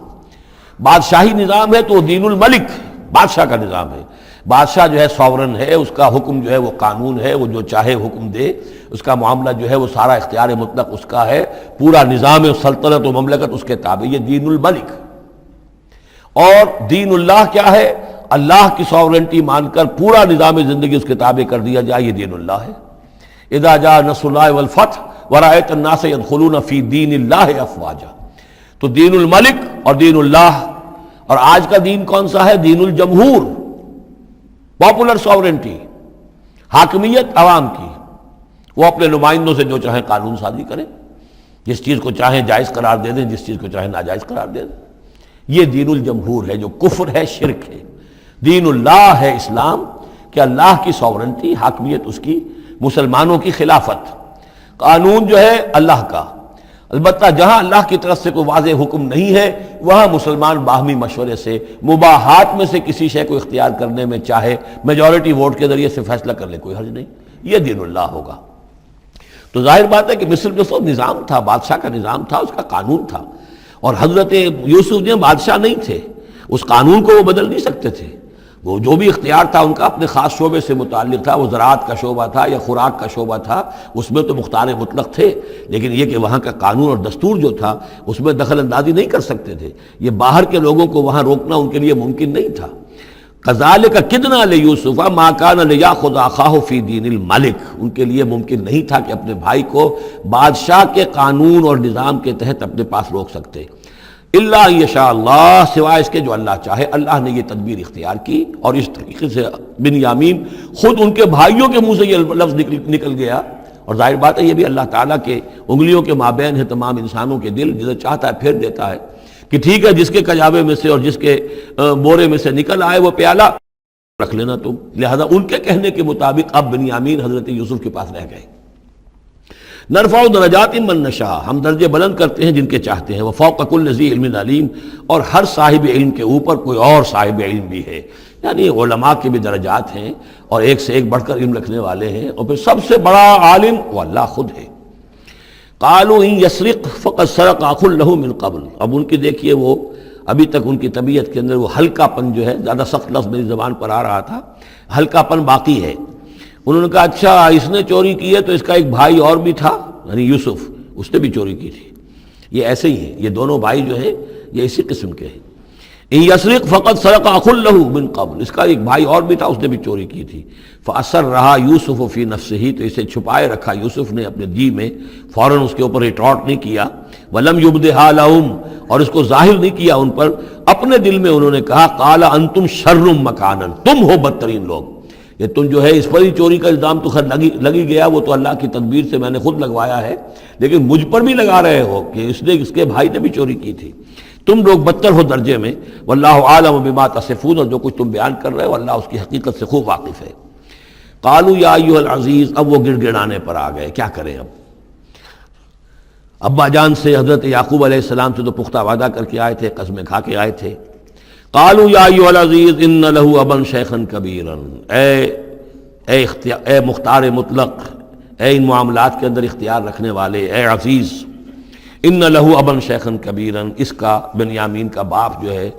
بادشاہی نظام ہے تو وہ دین الملک، بادشاہ کا نظام ہے، بادشاہ جو ہے ساورن ہے، اس کا حکم جو ہے وہ قانون ہے، وہ جو چاہے حکم دے، اس کا معاملہ جو ہے وہ سارا اختیار مطلق اس کا ہے، پورا نظام سلطنت و مملکت اس کے تابع، یہ دین الملک۔ اور دین اللہ کیا ہے؟ اللہ کی ساورنٹی مان کر پورا نظام زندگی اس کے تابع کر دیا جائے، یہ دین اللہ ہے۔ اذا جاء نصر اللہ والفتح ورأیت الناس يدخلون فی دین اللہ افواجا، تو دین الملک اور دین اللہ، اور آج کا دین کون سا ہے؟ دین الجمہور، پاپولر ساورنٹی، حاکمیت عوام کی، وہ اپنے نمائندوں سے جو چاہیں قانون سازی کریں، جس چیز کو چاہیں جائز قرار دے دیں، جس چیز کو چاہیں ناجائز قرار دے دیں، یہ دین الجمہور ہے جو کفر ہے، شرک ہے۔ دین اللہ ہے اسلام، کہ اللہ کی ساورنٹی، حاکمیت اس کی، مسلمانوں کی خلافت، قانون جو ہے اللہ کا، البتہ جہاں اللہ کی طرف سے کوئی واضح حکم نہیں ہے وہاں مسلمان باہمی مشورے سے مباحات میں سے کسی شے کو اختیار کرنے میں چاہے میجورٹی ووٹ کے ذریعے سے فیصلہ کر لے، کوئی حرج نہیں، یہ دین اللہ ہوگا۔ تو ظاہر بات ہے کہ مصر جو سو نظام تھا، بادشاہ کا نظام تھا، اس کا قانون تھا، اور حضرت یوسف جو بادشاہ نہیں تھے، اس قانون کو وہ بدل نہیں سکتے تھے۔ وہ جو بھی اختیار تھا ان کا اپنے خاص شعبے سے متعلق تھا، وہ زراعت کا شعبہ تھا یا خوراک کا شعبہ تھا، اس میں تو مختار مطلق تھے، لیکن یہ کہ وہاں کا قانون اور دستور جو تھا اس میں دخل اندازی نہیں کر سکتے تھے۔ یہ باہر کے لوگوں کو وہاں روکنا ان کے لیے ممکن نہیں تھا۔ کذالک کدنا لیوسف ما کان لیاخذ اخاہ فی دین الملک، ان کے لیے ممکن نہیں تھا کہ اپنے بھائی کو بادشاہ کے قانون اور نظام کے تحت اپنے پاس روک سکتے، الا یشاء اللہ، سوائے اس کے جو اللہ چاہے۔ اللہ نے یہ تدبیر اختیار کی، اور اس طریقے سے بنیامین خود ان کے بھائیوں کے منہ سے یہ لفظ نکل گیا، اور ظاہر بات ہے یہ بھی اللہ تعالیٰ کے انگلیوں کے مابین ہے تمام انسانوں کے دل، جسے چاہتا ہے پھیر دیتا ہے کہ ٹھیک ہے جس کے کجاوے میں سے اور جس کے بورے میں سے نکل آئے وہ پیالہ رکھ لینا تم۔ لہذا ان کے کہنے کے مطابق اب بنیامین حضرت یوسف کے پاس رہ گئے۔ نرفع درجات من نشاء، ہم درجے بلند کرتے ہیں جن کے چاہتے ہیں، وفوق کل ذی علم علیم، اور ہر صاحب علم کے اوپر کوئی اور صاحب علم بھی ہے، یعنی علماء کے بھی درجات ہیں اور ایک سے ایک بڑھ کر علم رکھنے والے ہیں، اور پھر سب سے بڑا عالم وہ اللہ خود ہے۔ قالوا ان یسرق فقد سرق اخ له من قبل، اب ان کی دیکھیے وہ ابھی تک ان کی طبیعت کے اندر وہ ہلکا پن جو ہے، زیادہ سخت لفظ میری زبان پر آ رہا تھا، ہلکا پن باقی ہے۔ انہوں نے کہا اچھا اس نے چوری کی ہے تو اس کا ایک بھائی اور بھی تھا، یعنی یوسف، اس نے بھی چوری کی تھی۔ یہ ایسے ہی ہے، یہ دونوں بھائی جو ہیں یہ اسی قسم کے ہیں۔ ان یسرق فقد سرق اخ له من قبل، اس کا ایک بھائی اور بھی تھا، اس نے بھی چوری کی تھی۔ فاسرها یوسف فی نفسہ، تو اسے چھپائے رکھا یوسف نے اپنے جی میں، فوراً اس کے اوپر ریٹارٹ نہیں کیا۔ ولم یبدھا لهم، اور اس کو ظاہر نہیں کیا ان پر، اپنے دل میں انہوں نے کہا قال انتم شر مکانا، تم ہو بدترین لوگ۔ یہ تم جو ہے اس پر ہی چوری کا الزام تو خیر لگی گیا، وہ تو اللہ کی تدبیر سے میں نے خود لگوایا ہے، لیکن مجھ پر بھی لگا رہے ہو کہ اس کے بھائی نے بھی چوری کی تھی۔ تم لوگ بدتر ہو درجے میں، واللہ عالم بما تصفون، اور جو کچھ تم بیان کر رہے ہو اللہ اس کی حقیقت سے خوب واقف ہے۔ قالوا یا ایھا العزیز، اب وہ گڑ گڑانے پر آ گئے، کیا کریں اب؟ ابا جان سے حضرت یعقوب علیہ السلام سے تو پختہ وعدہ کر کے آئے تھے، قسمیں کھا کے آئے تھے۔ قالوا یا ایھا العزیز ان له ابا شیخا کبیرا، اے مختار مطلق، اے ان معاملات کے اندر اختیار رکھنے والے، اے عزیز، ان له ابا شیخا کبیرا، اس کا بنیامین کا باپ جو ہے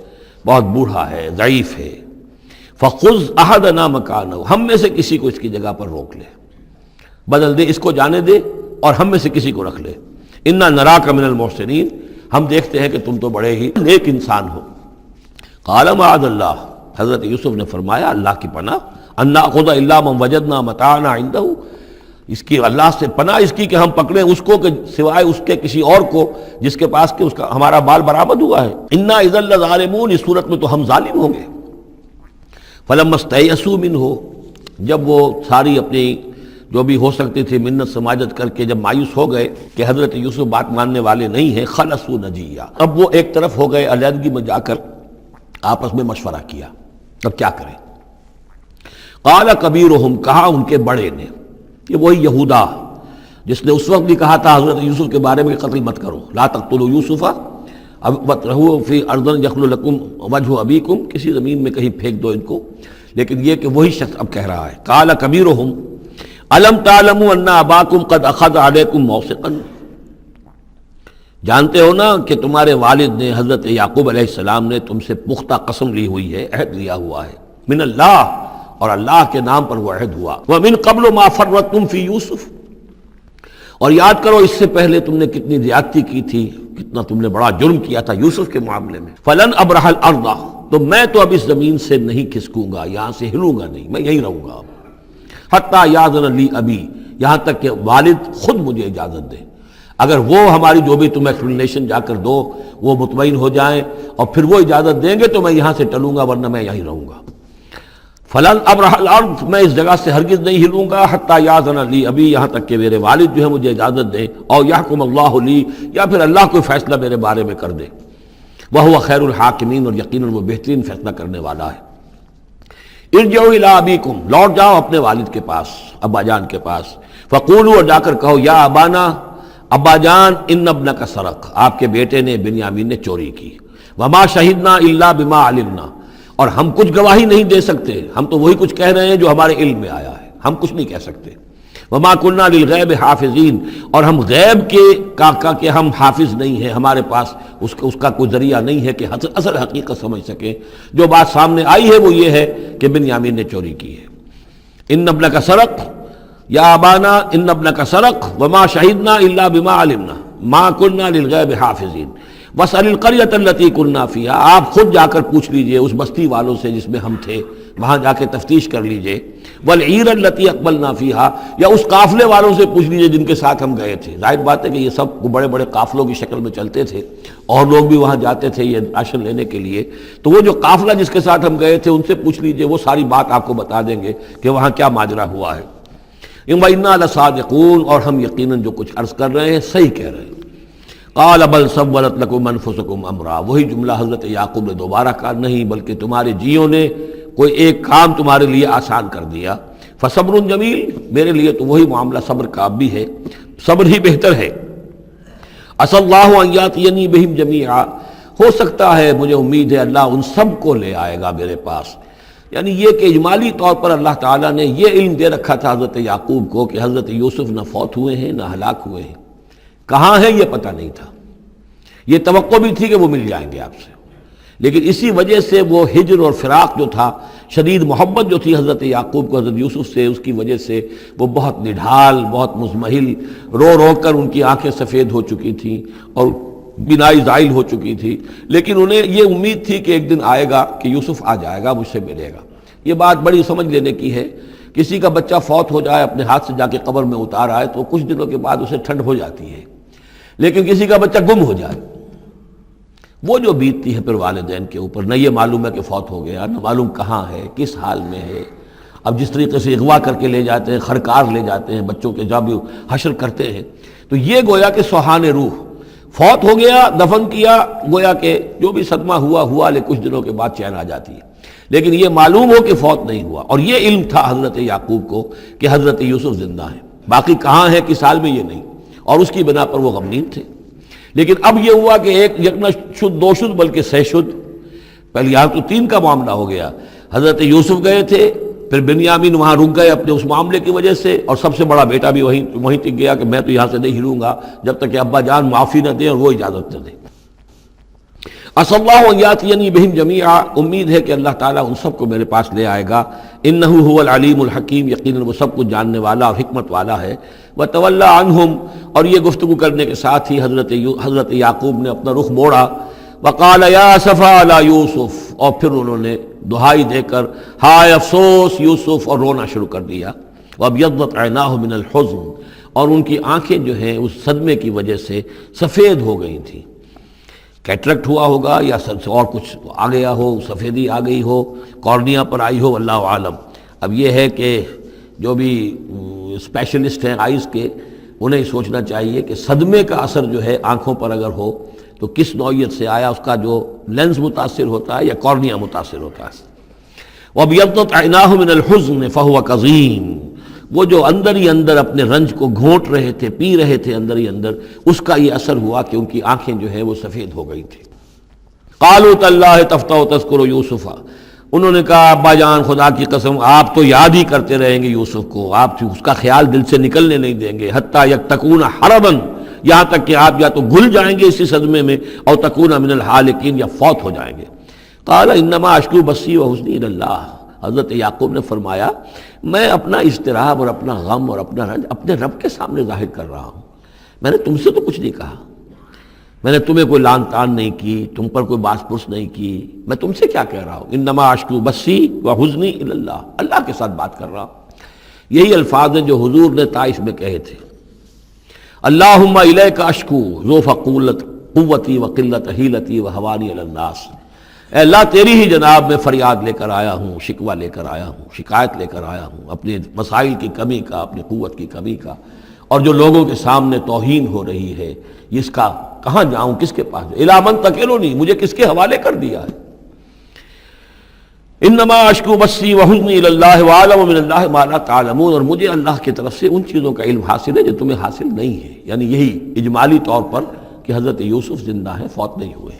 بہت بوڑھا ہے، ضعیف ہے۔ فخذ احدنا مکانہ، ہم میں سے کسی کو اس کی جگہ پر روک لے، بدل دے، اس کو جانے دے اور ہم میں سے کسی کو رکھ لے۔ انا نراک من المحسنین، ہم دیکھتے ہیں کہ تم تو بڑے ہی نیک انسان ہو۔ قال معاذ اللہ، حضرت یوسف نے فرمایا اللہ کی پناہ، ان ناخذ الا من وجدنا متاعنا عنده، اس کی اللہ سے پناہ اس کی کہ ہم پکڑیں اس کو کہ سوائے اس کے کسی اور کو جس کے پاس کہ اس کا ہمارا مال برآمد ہوا ہے۔ انا اذا لظالمون، اس صورت میں تو ہم ظالم ہوں گے۔ فلما استيئسوا منه، جب وہ ساری اپنی جو بھی ہو سکتی تھی منت سماجت کر کے جب مایوس ہو گئے کہ حضرت یوسف بات ماننے والے نہیں ہیں، خلصوا نجیہ، اب وہ ایک طرف ہو گئے، علیحدگی میں جا کر آپس میں مشورہ کیا اب کیا کریں۔ قال کبیرہم، کہا ان کے بڑے نے، یہ وہی یہودا جس نے اس وقت بھی کہا تھا حضرت یوسف کے بارے میں کہ قتل مت کرو، لا تقتلوا یوسف وَاطْرَحُوهُ فِي أَرْضٍ يَخْلُ لَكُمْ وَجْهُ أَبِيكُمْ، کسی زمین میں کہیں پھینک دو ان کو، لیکن یہ کہ وہی شخص اب کہہ رہا ہے۔ قال کبیرہم أَلَمْ تَعْلَمُوا أَنَّ أَبَاكُمْ قَدْ أَخَذَ عَلَيْكُمْ مَوْثِقًا، جانتے ہو نا کہ تمہارے والد نے حضرت یعقوب علیہ السلام نے تم سے پختہ قسم لی ہوئی ہے، عہد لیا ہوا ہے، من اللہ، اور اللہ کے نام پر وہ عہد ہوا، وَمِن قَبْلُ مَا فَرَّطْتُمْ فِي يُوسُف، اور یاد کرو اس سے پہلے تم نے کتنی زیادتی کی تھی، کتنا تم نے بڑا جرم کیا تھا یوسف کے معاملے میں۔ فَلَنْ أَبْرَحَ الْأَرْضَ، تو میں تو اب اس زمین سے نہیں کھسکوں گا، یہاں سے ہلوں گا نہیں، میں یہیں رہوں گا حتیٰ یأذن لی ابی، یہاں تک کہ والد خود مجھے اجازت دے، اگر وہ ہماری جو بھی تم ایکسپلینیشن جا کر دو وہ مطمئن ہو جائیں اور پھر وہ اجازت دیں گے تو میں یہاں سے ٹلوں گا، ورنہ میں یہیں رہوں گا۔ فلن ابرح الارض، میں اس جگہ سے ہرگز نہیں ہلوں گا، حتیٰ یأذن لی ابی، یہاں تک کہ میرے والد جو ہے مجھے اجازت دیں، اور یحکم اللہ لی، یا پھر اللہ کوئی فیصلہ میرے بارے میں کر دے، وہو خیر الحاکمین، اور یقیناً وہ بہترین فیصلہ کرنے والا ہے۔ ارجعوا الی ابیکم، لوٹ جاؤ اپنے والد کے پاس، ابا جان کے پاس، فقولوا، اور جا کر کہو، یا ابانا، ابا جان ان ابنک سرق، آپ کے بیٹے نے بنیامین نے چوری کی، وما شہدنا الا بما علمنا، اور ہم کچھ گواہی نہیں دے سکتے، ہم تو وہی کچھ کہہ رہے ہیں جو ہمارے علم میں آیا ہے، ہم کچھ نہیں کہہ سکتے۔ وما كنا للغیب حافظین، اور ہم غیب کے ہم حافظ نہیں ہیں، ہمارے پاس اس کا کوئی ذریعہ نہیں ہے کہ اصل حقیقت سمجھ سکیں۔ جو بات سامنے آئی ہے وہ یہ ہے کہ بنیامین نے چوری کی ہے۔ ان ابنک سرق یا ابانا ان ابنک سرق وما شہدنا الا بما علمنا ما كنا للغیب حافظین واسأل القریۃ التی كنا فیہا، آپ خود جا کر پوچھ لیجئے اس بستی والوں سے جس میں ہم تھے، وہاں جا کے تفتیش کر لیجئے، والعیر التی اقبلنا فیہا، یا اس قافلے والوں سے پوچھ لیجئے جن کے ساتھ ہم گئے تھے۔ ظاہر بات ہے کہ یہ سب بڑے بڑے قافلوں کی شکل میں چلتے تھے اور لوگ بھی وہاں جاتے تھے یہ راشن لینے کے لیے، تو وہ جو قافلہ جس کے ساتھ ہم گئے تھے ان سے پوچھ لیجئے، وہ ساری بات آپ کو بتا دیں گے کہ وہاں کیا ماجرا ہوا ہے۔ وَإِنَّا لَصَادِقُونَ، اور ہم یقیناً جو کچھ عرض کر رہے ہیں صحیح کہہ رہے ہیں۔ قال بل سولت لكم انفسكم امرا، وہی جملہ حضرت یعقوب نے دوبارہ کہا، نہیں بلکہ تمہارے جیوں نے کوئی ایک کام تمہارے لیے آسان کر دیا، فصبر جمیل، میرے لیے تو وہی معاملہ صبر کا بھی ہے، صبر ہی بہتر ہے۔ عسى الله ان ياتيني بهم جميعا، ہو سکتا ہے، مجھے امید ہے اللہ ان سب کو لے آئے گا میرے پاس۔ یعنی یہ کہ اجمالی طور پر اللہ تعالیٰ نے یہ علم دے رکھا تھا حضرت یعقوب کو کہ حضرت یوسف نہ فوت ہوئے ہیں نہ ہلاک ہوئے ہیں، کہاں ہے یہ پتہ نہیں تھا، یہ توقع بھی تھی کہ وہ مل جائیں گے آپ سے، لیکن اسی وجہ سے وہ ہجر اور فراق جو تھا، شدید محبت جو تھی حضرت یعقوب کو حضرت یوسف سے، اس کی وجہ سے وہ بہت نڈھال، بہت مزمحل، رو رو کر ان کی آنکھیں سفید ہو چکی تھیں اور بینائی زائل ہو چکی تھی، لیکن انہیں یہ امید تھی کہ ایک دن آئے گا کہ یوسف آ جائے گا، مجھ سے ملے گا۔ یہ بات بڑی سمجھ لینے کی ہے، کسی کا بچہ فوت ہو جائے، اپنے ہاتھ سے جا کے قبر میں اتار آئے تو کچھ دنوں کے بعد اسے ٹھنڈ ہو جاتی ہے، لیکن کسی کا بچہ گم ہو جائے، وہ جو بیتتی ہے پھر والدین کے اوپر، نہ یہ معلوم ہے کہ فوت ہو گیا، نہ معلوم کہاں ہے، کس حال میں ہے۔ اب جس طریقے سے اغوا کر کے لے جاتے ہیں، خرکار لے جاتے ہیں بچوں کے، جب حشر کرتے ہیں، تو یہ گویا کہ سوہان روح، فوت ہو گیا، دفن کیا، گویا کہ جو بھی صدمہ ہوا لے کچھ دنوں کے بعد چین آ جاتی ہے، لیکن یہ معلوم ہو کہ فوت نہیں ہوا، اور یہ علم تھا حضرت یعقوب کو کہ حضرت یوسف زندہ ہیں، باقی کہاں ہے کس حال میں یہ نہیں، اور اس کی بنا پر وہ غمگین تھے۔ لیکن اب یہ ہوا کہ ایک یک نہ شد دو شد بلکہ سہ شد، پہلے یہاں تو 3 کا معاملہ ہو گیا، حضرت یوسف گئے تھے، پھر بنیامین وہاں رک گئے اپنے اس معاملے کی وجہ سے، اور سب سے بڑا بیٹا بھی وہیں ٹک گیا کہ میں تو یہاں سے نہیں ہلوں گا جب تک کہ ابا جان معافی نہ دیں اور وہ اجازت نہ دیں۔ عسى الله ان ياتيني بهم جميعا، امید ہے کہ اللہ تعالیٰ ان سب کو میرے پاس لے آئے گا، انه هو العلیم الحکیم، یقیناً وہ سب کچھ جاننے والا اور حکمت والا ہے۔ وتولى عنهم، اور یہ گفتگو کرنے کے ساتھ ہی حضرت یعقوب نے اپنا رخ موڑا، وقال یا اسفا علی یوسف، اور پھر انہوں نے دہائی دے کر ہائے افسوس یوسف، اور رونا شروع کر دیا۔ وابیضت عیناہ من الحزن، اور ان کی آنکھیں جو ہیں اس صدمے کی وجہ سے سفید ہو گئی تھیں، کیٹریکٹ ہوا ہوگا یا اور کچھ آ گیا ہو، سفیدی آ گئی ہو، کارنیا پر آئی ہو، اللہ عالم۔ اب یہ ہے کہ جو بھی اسپیشلسٹ ہیں آئیز کے، انہیں سوچنا چاہیے کہ صدمے کا اثر جو ہے آنکھوں پر اگر ہو تو کس نوعیت سے آیا، اس کا جو لینز متاثر ہوتا ہے یا کارنیا متاثر ہوتا ہے۔ وَابْيَضَّتْ عَيْنَاهُ مِنَ الْحُزْنِ فَهُوَ كَظِيمٌ، وہ جو اندر ہی اندر اپنے رنج کو گھونٹ رہے تھے، پی رہے تھے اندر ہی اندر، اس کا یہ اثر ہوا کہ ان کی آنکھیں جو ہے وہ سفید ہو گئی تھیں۔ قَالُوا تَاللَّهِ تَفْتَحُ تَذْكُرُ يُوسُفَ، انہوں نے کہا ابا جان خدا کی قسم آپ تو یاد ہی کرتے رہیں گے یوسف کو، آپ اس کا خیال دل سے نکلنے نہیں دیں گے، حتیٰ یکتکون حربا، یہاں تک کہ آپ یا تو گھل جائیں گے اسی صدمے میں، اور تکون من الحالکین، یا فوت ہو جائیں گے۔ قال انما اشکو بثی وحزنی الی اللہ، حضرت یعقوب نے فرمایا میں اپنا اضطراب اور اپنا غم اور اپنا رنج اپنے رب کے سامنے ظاہر کر رہا ہوں، میں نے تم سے تو کچھ نہیں کہا، میں نے تمہیں کوئی لان تان نہیں کی، تم پر کوئی باس پرس نہیں کی، میں تم سے کیا کہہ رہا ہوں، انما اشکو بثی وحزنی الی اللہ، اللہ کے ساتھ بات کر رہا ہوں۔ یہی الفاظ ہیں جو حضور نے طائف میں کہے تھے، اللہم الیک اشکو ضعف قوتی وقلت حیلتی وہوانی علی الناس، اے اللہ تیری ہی جناب میں فریاد لے کر آیا ہوں، شکوہ لے کر آیا ہوں، شکایت لے کر آیا ہوں اپنے مسائل کی کمی کا، اپنی قوت کی کمی کا، اور جو لوگوں کے سامنے توہین ہو رہی ہے اس کا کہاں جاؤں، کس کے پاس جاؤں، الی من تکلنی، مجھے کس کے حوالے کر دیا ہے۔ انما اشکو بثی وحزنی الی اللہ واعلم من اللہ ما لا تعلمون، اور مجھے اللہ کی طرف سے ان چیزوں کا علم حاصل ہے جو تمہیں حاصل نہیں ہے، یعنی یہی اجمالی طور پر کہ حضرت یوسف زندہ ہیں، فوت نہیں ہوئے۔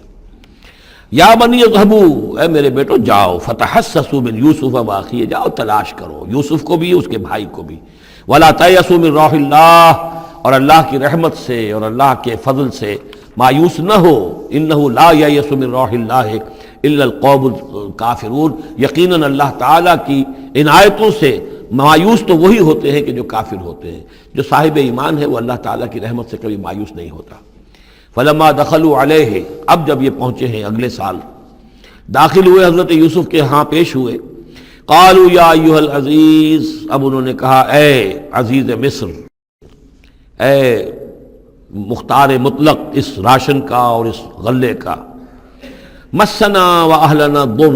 یا بنی اذهبوا، اے میرے بیٹو جاؤ، فتحسسوا من یوسف واخیہ، جاؤ تلاش کرو یوسف کو بھی اس کے بھائی کو بھی، ولا تیأسوا من روح اللہ، اور اللہ کی رحمت سے اور اللہ کے فضل سے مایوس نہ ہو، انہ لا ییأس من روح اللہ الا القوم الکافرون، یقیناً اللہ تعالیٰ کی عنایتوں سے مایوس تو وہی ہوتے ہیں کہ جو کافر ہوتے ہیں، جو صاحب ایمان ہے وہ اللہ تعالیٰ کی رحمت سے کبھی مایوس نہیں ہوتا۔ فلما دخلوا علیہ، اب جب یہ پہنچے ہیں اگلے سال، داخل ہوئے حضرت یوسف کے ہاں پیش ہوئے، قالوا یا ایھا العزیز، اب انہوں نے کہا اے عزیز مصر، اے مختار مطلق اس راشن کا اور اس غلے کا، مسنا و اہلنا ضر،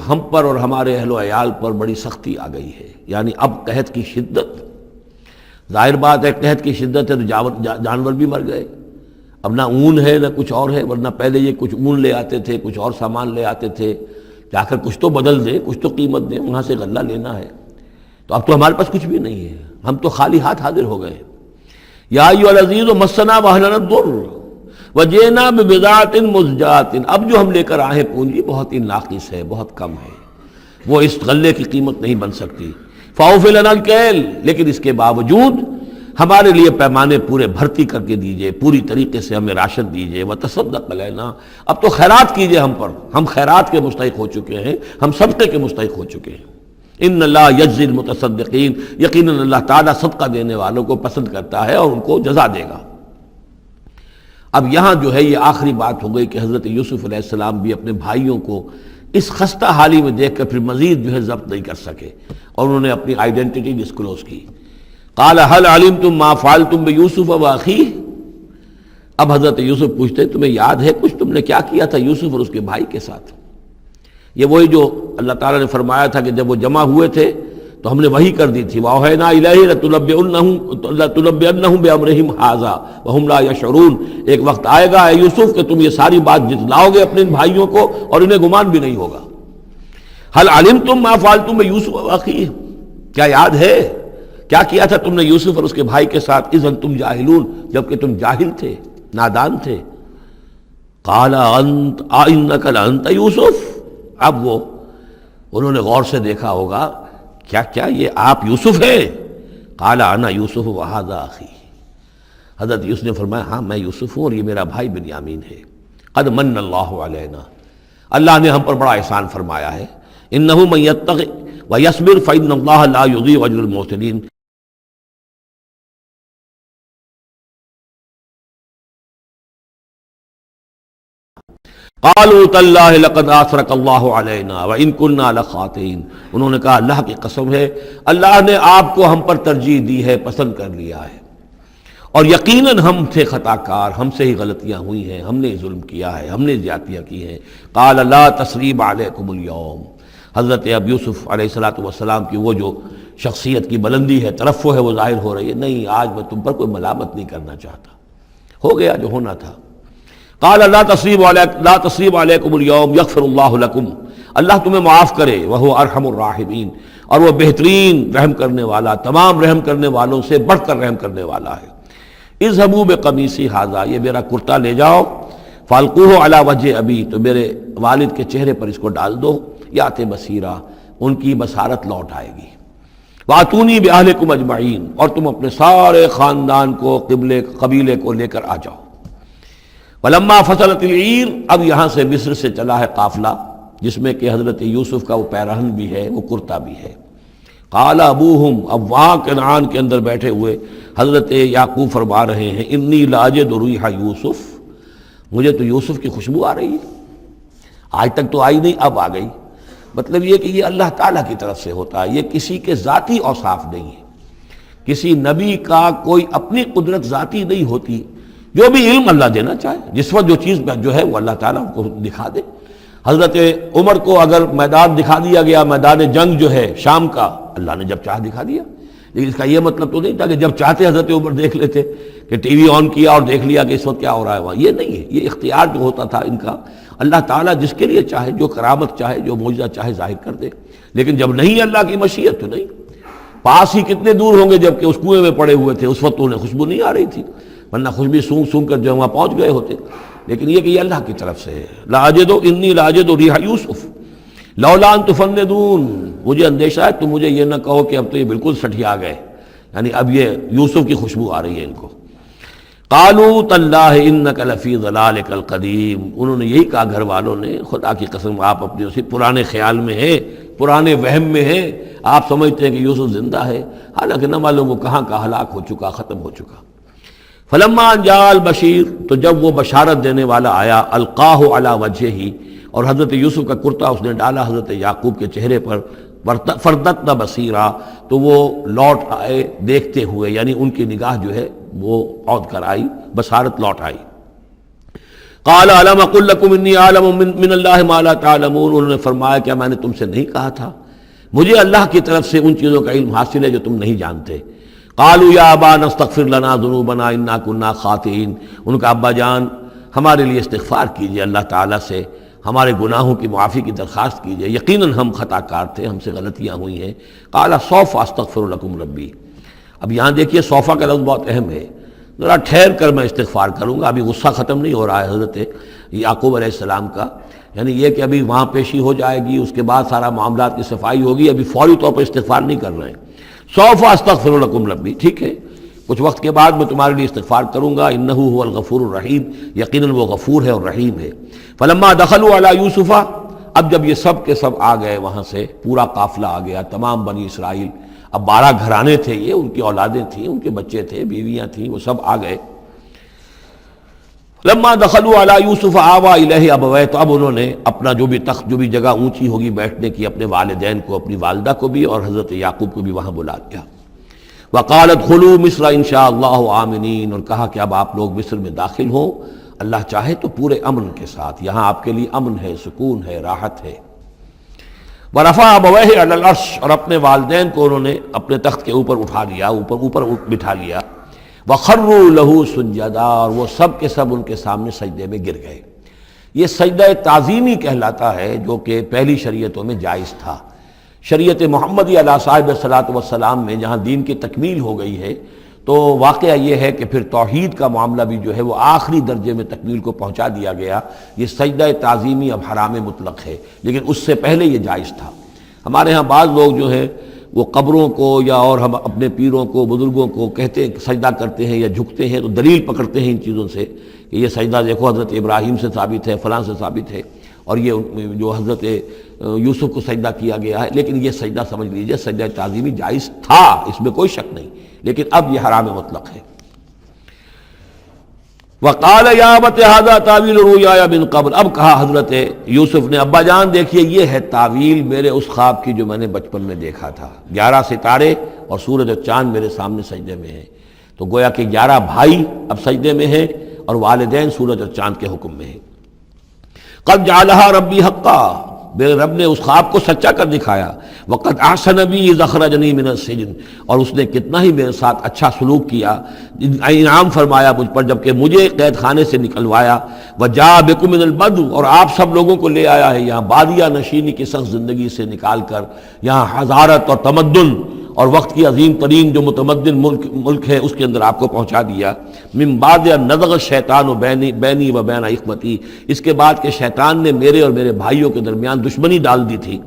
ہم پر اور ہمارے اہل و عیال پر بڑی سختی آ گئی ہے، یعنی اب قحط کی شدت، ظاہر بات ہے قحط کی شدت ہے تو جانور بھی مر گئے، اب نہ اون ہے نہ کچھ اور ہے، ورنہ پہلے یہ کچھ اون لے آتے تھے، کچھ اور سامان لے آتے تھے، جا کر کچھ تو بدل دیں، کچھ تو قیمت دیں، وہاں سے غلہ لینا ہے، تو اب تو ہمارے پاس کچھ بھی نہیں ہے، ہم تو خالی ہاتھ حاضر ہو گئے۔ یا ایھا العزیز مسنا و اہلنا الضر وجئنا ببضاعۃ مزجاۃ، اب جو ہم لے کر آئے ہیں پونجی بہت ہی ناقص ہے، بہت کم ہے، وہ اس غلے کی قیمت نہیں بن سکتی، فاوفی لنا الکیل، لیکن اس کے باوجود ہمارے لیے پیمانے پورے بھرتی کر کے دیجئے، پوری طریقے سے ہمیں راشن دیجئے، وتصدق علینا، اب تو خیرات کیجئے ہم پر، ہم خیرات کے مستحق ہو چکے ہیں، ہم صدقے کے مستحق ہو چکے ہیں۔ ان اللہ یجزی المتصدقین، یقیناً اللہ تعالیٰ صدقہ دینے والوں کو پسند کرتا ہے اور ان کو جزا دے گا۔ اب یہاں جو ہے یہ آخری بات ہو گئی کہ حضرت یوسف علیہ السلام بھی اپنے بھائیوں کو اس خستہ حالی میں دیکھ کر پھر مزید جو ہے ضبط نہیں کر سکے، اور انہوں نے اپنی آئیڈینٹی ڈسکلوز کی۔ قال هل علمتم ما فعلتم بيوسف واخيه، اب حضرت یوسف پوچھتے ہیں تمہیں یاد ہے کچھ تم نے کیا کیا تھا یوسف اور اس کے بھائی کے ساتھ؟ یہ وہی جو اللہ تعالیٰ نے فرمایا تھا کہ جب وہ جمع ہوئے تھے تو ہم نے وحی کر دی تھی، وَأَوْحَيْنَا إِلَيْهِ لَتُنَبِّئَنَّهُم بِأَمْرِهِمْ هَٰذَا وَهُمْ لَا يَشْعُرُونَ، ایک وقت آئے گا اے یوسف کہ تم یہ ساری بات جتلاؤ گے اپنے ان بھائیوں کو اور انہیں گمان بھی نہیں ہوگا۔ هل علمتم ما فعلتم بيوسف واخيه، کیا یاد ہے کیا کیا تھا تم نے یوسف اور اس کے بھائی کے ساتھ؟ اذ انتم جاہلون، جبکہ تم جاہل تھے، نادان تھے۔ قال انت انک لانت یوسف، اب وہ انہوں نے غور سے دیکھا ہوگا کیا کیا یہ آپ یوسف ہیں؟ قال انا یوسف وہذا اخی، حضرت یوسف نے فرمایا ہاں میں یوسف ہوں اور یہ میرا بھائی بنیامین ہے۔ قد من اللہ علینا، اللہ نے ہم پر بڑا احسان فرمایا ہے۔ انہ من یتق ویصبر فإن اللہ لا یضیع اجر المحسنین، قالوا تاللہ لقد آثرک اللہ علینا وإن كنا لخاطئین، انہوں نے کہا اللہ کی قسم ہے اللہ نے آپ کو ہم پر ترجیح دی ہے، پسند کر لیا ہے، اور یقیناً ہم تھے خطا کار، ہم سے ہی غلطیاں ہوئی ہیں، ہم نے ظلم کیا ہے، ہم نے زیادتیاں کی ہیں۔ قال لا تثریب علیکم اليوم، حضرت اب یوسف علیہ السلام کی وہ جو شخصیت کی بلندی ہے، ترفع ہے، وہ ظاہر ہو رہی ہے، نہیں آج میں تم پر کوئی ملامت نہیں کرنا چاہتا، ہو گیا جو ہونا تھا۔ قال لا تصریب علیکم اليوم یغفر اللہ لکم، اللہ تمہیں معاف کرے، وہو ارحم الراحمین، اور وہ بہترین رحم کرنے والا، تمام رحم کرنے والوں سے بڑھ کر رحم کرنے والا ہے۔ اذهبوا بقمیصی ھذا، یہ میرا کرتا لے جاؤ، فالقوہ علی وجہ ابی، تو میرے والد کے چہرے پر اس کو ڈال دو، یات بصیرہ، ان کی بصارت لوٹ آئے گی۔ واتونی باہلکم اجمعین، اور تم اپنے سارے خاندان کو قبیلے کو لے کر آ جاؤ۔ ولما فصلت العیر، اب یہاں سے مصر سے چلا ہے قافلہ جس میں کہ حضرت یوسف کا وہ پیرہن بھی ہے، وہ کرتا بھی ہے۔ قال ابوہم، اب وہاں کنعان کے اندر بیٹھے ہوئے حضرت یعقوب فرما رہے ہیں انی لاجد ریح یوسف، مجھے تو یوسف کی خوشبو آ رہی ہے، آج تک تو آئی نہیں اب آ گئی۔ مطلب یہ کہ یہ اللہ تعالیٰ کی طرف سے ہوتا ہے، یہ کسی کے ذاتی اوصاف نہیں ہے، کسی نبی کا کوئی اپنی قدرت ذاتی نہیں ہوتی، جو بھی علم اللہ دینا چاہے، جس وقت جو چیز جو ہے وہ اللہ تعالیٰ کو دکھا دے۔ حضرت عمر کو اگر میدان دکھا دیا گیا، میدان جنگ جو ہے شام کا، اللہ نے جب چاہ دکھا دیا، لیکن اس کا یہ مطلب تو نہیں تھا کہ جب چاہتے حضرت عمر دیکھ لیتے، کہ ٹی وی آن کیا اور دیکھ لیا کہ اس وقت کیا ہو رہا ہے وہاں، یہ نہیں ہے، یہ اختیار جو ہوتا تھا ان کا اللہ تعالیٰ جس کے لیے چاہے جو کرامت چاہے جو معجزہ چاہے ظاہر کر دے، لیکن جب نہیں اللہ کی مشیت تو نہیں۔ پاس ہی کتنے دور ہوں گے جب کہ اس کنویں میں پڑے ہوئے تھے، اس وقت انہیں خوشبو نہیں آ رہی تھی، ورنہ خوشبو سونگ سونگ کر جو وہاں پہنچ گئے ہوتے، لیکن یہ کہ یہ اللہ کی طرف سے ہے۔ لاجد انی لاجد ریح یوسف لولا ان تفندون، مجھے اندیشہ ہے تم مجھے یہ نہ کہو کہ اب تو یہ بالکل سٹھیا گئے، یعنی اب یہ یوسف کی خوشبو آ رہی ہے ان کو۔ قالوا تاللہ انک لفی ضلالک القدیم، انہوں نے یہی کہا گھر والوں نے، خدا کی قسم آپ اپنے اسی پرانے خیال میں ہیں، پرانے وہم میں ہیں، آپ سمجھتے ہیں کہ یوسف زندہ ہے، حالانکہ نہ معلوم وہ کہاں کا ہلاک ہو چکا، ختم ہو چکا۔ فلما جاء البشیر، تو جب وہ بشارت دینے والا آیا، القاہ علی وجہہ، اور حضرت یوسف کا کرتا اس نے ڈالا حضرت یعقوب کے چہرے پر، فردتنا بصیرا، تو وہ لوٹ آئے دیکھتے ہوئے، یعنی ان کی نگاہ جو ہے وہ عود کر آئی، بصارت لوٹ آئی۔ قال الم اقل لکم انی اعلم من اللہ ما لا تعلمون، انہوں نے فرمایا کیا میں نے تم سے نہیں کہا تھا مجھے اللہ کی طرف سے ان چیزوں کا علم حاصل ہے جو تم نہیں جانتے۔ قالوا یا ابانا استغفر لنا ذنوبنا انا كنا خاطئین، ان کا ابا جان ہمارے لیے استغفار کیجئے اللہ تعالیٰ سے، ہمارے گناہوں کی معافی کی درخواست کیجئے، یقیناً ہم خطا کار تھے، ہم سے غلطیاں ہوئی ہیں۔ قال سوف استغفر لکم ربی، اب یہاں دیکھیے صوفہ کا لفظ بہت اہم ہے، ذرا ٹھہر کر میں استغفار کروں گا، ابھی غصہ ختم نہیں ہو رہا ہے حضرت یعقوب علیہ السلام کا، یعنی یہ کہ ابھی وہاں پیشی ہو جائے گی، اس کے بعد سارا معاملات کی صفائی ہوگی، ابھی فوری طور پر استغفار نہیں کر رہے ہیں۔ سوف استغفر لکم ربی، ٹھیک ہے کچھ وقت کے بعد میں تمہارے لیے استغفار کروں گا، انہ هو الغفور الرحیم، یقیناً وہ غفور ہے اور رحیم ہے۔ فلما دخلوا علی یوسف، اب جب یہ سب کے سب آ گئے وہاں سے، پورا قافلہ آ گیا، تمام بنی اسرائیل، اب 12 گھرانے تھے یہ، ان کی اولادیں تھیں، ان کے بچے تھے، بیویاں تھیں، وہ سب آ گئے۔ لما دخلوا علی یوسف آویٰ الیہ ابویہ، تو اب انہوں نے اپنا جو بھی تخت، جو بھی جگہ اونچی ہوگی بیٹھنے کی، اپنے والدین کو، اپنی والدہ کو بھی اور حضرت یعقوب کو بھی وہاں بلا لیا۔ وقال ادخلوا مصر ان شاء اللہ آمنین، اور کہا کہ اب آپ لوگ مصر میں داخل ہوں اللہ چاہے تو پورے امن کے ساتھ، یہاں آپ کے لیے امن ہے، سکون ہے، راحت ہے۔ ورفع ابویہ علی العرش، اور اپنے والدین کو انہوں نے اپنے تخت کے اوپر اٹھا لیا، اوپر بٹھا لیا۔ وخروا لہ سجدا، اور وہ سب کے سب ان کے سامنے سجدے میں گر گئے۔ یہ سجدہ تعظیمی کہلاتا ہے، جو کہ پہلی شریعتوں میں جائز تھا۔ شریعت محمدی علیہ صاحب الصلاۃ والسلام میں جہاں دین کی تکمیل ہو گئی ہے، تو واقعہ یہ ہے کہ پھر توحید کا معاملہ بھی جو ہے وہ آخری درجے میں تکمیل کو پہنچا دیا گیا۔ یہ سجدہ تعظیمی اب حرام مطلق ہے، لیکن اس سے پہلے یہ جائز تھا۔ ہمارے ہاں بعض لوگ جو ہیں وہ قبروں کو یا اور ہم اپنے پیروں کو، بزرگوں کو کہتے ہیں سجدہ کرتے ہیں یا جھکتے ہیں، تو دلیل پکڑتے ہیں ان چیزوں سے کہ یہ سجدہ دیکھو حضرت ابراہیم سے ثابت ہے، فلاں سے ثابت ہے، اور یہ جو حضرت یوسف کو سجدہ کیا گیا ہے، لیکن یہ سجدہ سمجھ لیجئے سجدہ تعظیمی جائز تھا، اس میں کوئی شک نہیں، لیکن اب یہ حرام مطلق ہے۔ وقال یا ابت ھذا تاویل رؤیایا من قبل، اب کہا حضرت یوسف نے ابا جان دیکھیے یہ ہے تعویل میرے اس خواب کی جو میں نے بچپن میں دیکھا تھا، 11 ستارے اور سورج اور چاند میرے سامنے سجدے میں ہیں، تو گویا کہ 11 بھائی اب سجدے میں ہیں اور والدین سورج اور چاند کے حکم میں ہیں۔ قد جعلها ربی حقا، میرے رب نے اس خواب کو سچا کر دکھایا۔ وقد احسن بی اذ اخرجنی من السجن، اور اس نے کتنا ہی میرے ساتھ اچھا سلوک کیا، انعام فرمایا مجھ پر جب کہ مجھے قید خانے سے نکلوایا۔ وجاء بکم من البدو، اور آپ سب لوگوں کو لے آیا ہے یہاں بادیہ نشینی کی سخت زندگی سے نکال کر یہاں حضارت اور تمدن اور وقت کی عظیم ترین جو متمدن ملک ہے اس کے اندر آپ کو پہنچا دیا۔ من بعد ان نزغ الشیطان بینی و بین اخوتی، اس کے بعد کہ شیطان نے میرے اور میرے بھائیوں کے درمیان دشمنی ڈال دی تھی۔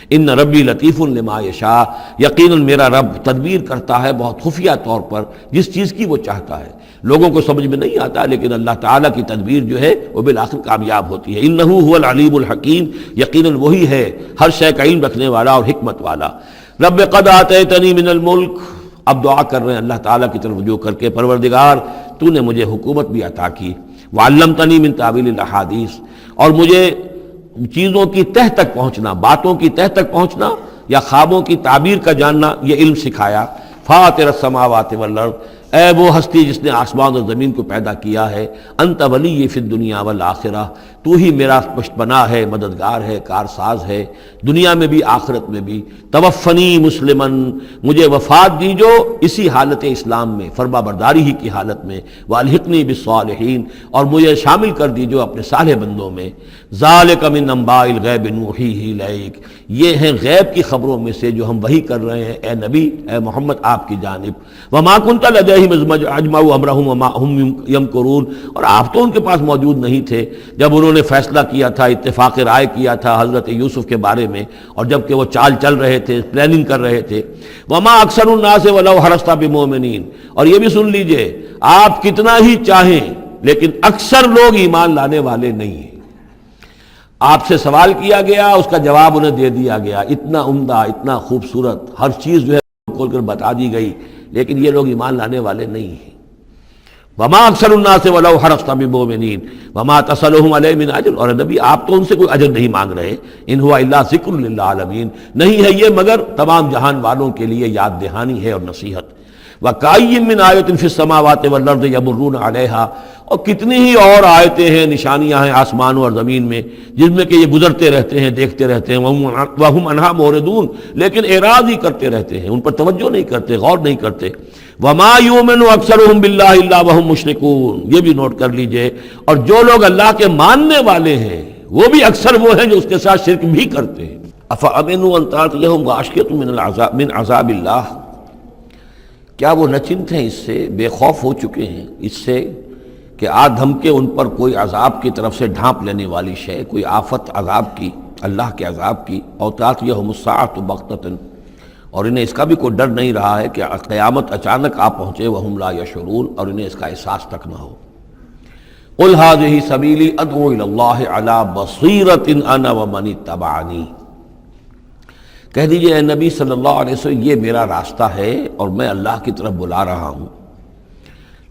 ان ربی لطیف لما یشاء، یقیناً میرا رب تدبیر کرتا ہے بہت خفیہ طور پر جس چیز کی وہ چاہتا ہے، لوگوں کو سمجھ میں نہیں آتا، لیکن اللہ تعالیٰ کی تدبیر جو ہے وہ بالآخر کامیاب ہوتی ہے۔ انہ هو العلیم الحکیم، یقیناً وہی ہے ہر شے کا علم رکھنے والا اور حکمت والا۔ رب قد آتیتنی من الملک، اب دعا کر رہے ہیں اللہ تعالیٰ کی طرف رجوع کر کے، پروردگار تو نے مجھے حکومت بھی عطا کی، وعلمتنی من تعویل الاحادیث، اور مجھے چیزوں کی تہ تک پہنچنا، باتوں کی تہ تک پہنچنا یا خوابوں کی تعبیر کا جاننا، یہ علم سکھایا۔ فاطر السماوات والارض، اے وہ ہستی جس نے آسمان اور زمین کو پیدا کیا ہے، انت ولی فی الدنیا والآخرہ، تو ہی میرا پشت پناہ ہے، مددگار ہے، کارساز ہے، دنیا میں بھی آخرت میں بھی۔ توفنی مسلمن، مجھے وفات دیجو اسی حالت اسلام میں، فرما برداری ہی کی حالت میں، والحقنی بالصالحین، اور مجھے شامل کر دیجو اپنے صالح بندوں میں۔ ذالک من انباء الغیب نوحیہ الیک، یہ ہیں غیب کی خبروں میں سے جو ہم وحی کر رہے ہیں اے نبی، اے محمد آپ کی جانب۔ وما کنت لدیہم اذ اجمعوا امرہم وما ہم یمکرون، اور آپ تو ان کے پاس موجود نہیں تھے جب انہوں نے فیصلہ کیا تھا، اتفاق رائے کیا تھا حضرت یوسف کے بارے میں، اور جب کہ وہ چال چل رہے تھے، پلاننگ کر رہے تھے۔ وما اکثر الناس ولو حرصت بمؤمنین، اور یہ بھی سن لیجئے آپ کتنا ہی چاہیں لیکن اکثر لوگ ایمان لانے والے نہیں ہیں۔ آپ سے سوال کیا گیا، اس کا جواب انہیں دے دیا گیا، اتنا عمدہ، اتنا خوبصورت، ہر چیز جو ہے کھول کر بتا دی گئی، لیکن یہ لوگ ایمان لانے والے نہیں ہیں۔ وما اکثر الناس ولو حرصت بمؤمنین وما تصلهم علیہ من اجر، اور نبی آپ تو ان سے کوئی اجر نہیں مانگ رہے، ان هو الا ذکر للعالمین، نہیں ہے یہ مگر تمام جہان والوں کے لیے یاد دہانی ہے اور نصیحت۔ وَكَأَيٍّ مِّنْ آیَةٍ فِي السَّمَاوَاتِ وَالْأَرْضِ يَمُرُّونَ عَلَيْهَا، اور کتنی ہی اور آیتیں ہیں، نشانیاں ہیں آسمانوں اور زمین میں، جن میں کہ یہ گزرتے رہتے ہیں، دیکھتے رہتے ہیں، وَهُمْ عَنْهَا مُعْرِضُونَ، لیکن اعراض ہی کرتے رہتے ہیں، ان پر توجہ نہیں کرتے، غور نہیں کرتے۔ وَمَا يُؤْمِنُ أَكْثَرُهُم بِاللَّهِ إِلَّا وَهُمْ مُشْرِكُونَ، یہ بھی نوٹ کر لیجئے، اور جو لوگ اللہ کے ماننے والے ہیں وہ بھی اکثر وہ ہیں جو اس کے ساتھ شرک بھی کرتے ہیں۔ أَفَأَمِنُوا أَن تَأْتِيَهُمْ غَاشِيَةٌ مِّنْ عَذَابِ اللَّهِ، کیا وہ نچنت ہیں، اس سے بے خوف ہو چکے ہیں، اس سے کہ آ دھم کے ان پر کوئی عذاب کی طرف سے ڈھانپ لینے والی شے، کوئی آفت عذاب کی، اللہ کے عذاب کی، او تأتیہم الساعۃ بغتۃ، اور انہیں اس کا بھی کوئی ڈر نہیں رہا ہے کہ قیامت اچانک آ پہنچے، وہم لا یشعرون، اور انہیں اس کا احساس تک نہ ہو۔ قل ھذہ سبیلی ادعو الی اللہ علی بصیرۃ انا ومن اتبعنی، کہہ دیجئے اے نبی صلی اللہ علیہ وسلم، یہ میرا راستہ ہے اور میں اللہ کی طرف بلا رہا ہوں،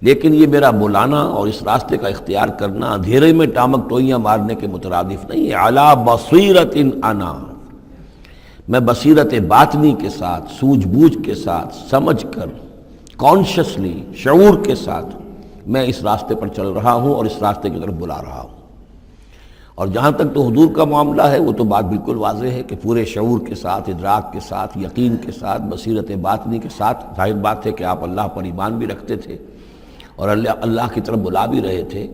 لیکن یہ میرا بلانا اور اس راستے کا اختیار کرنا اندھیرے میں ٹامک ٹوئیاں مارنے کے مترادف نہیں ہے۔ علی بصیرۃ انا، میں بصیرت باطنی کے ساتھ، سوجھ بوجھ کے ساتھ، سمجھ کر، کانشسلی، شعور کے ساتھ میں اس راستے پر چل رہا ہوں اور اس راستے کی طرف بلا رہا ہوں۔ اور جہاں تک تو حضور کا معاملہ ہے، وہ تو بات بالکل واضح ہے کہ پورے شعور کے ساتھ، ادراک کے ساتھ، یقین کے ساتھ، بصیرت باطنی کے ساتھ، ظاہر بات ہے کہ آپ اللہ پر ایمان بھی رکھتے تھے اور اللہ کی طرف بلا بھی رہے تھے۔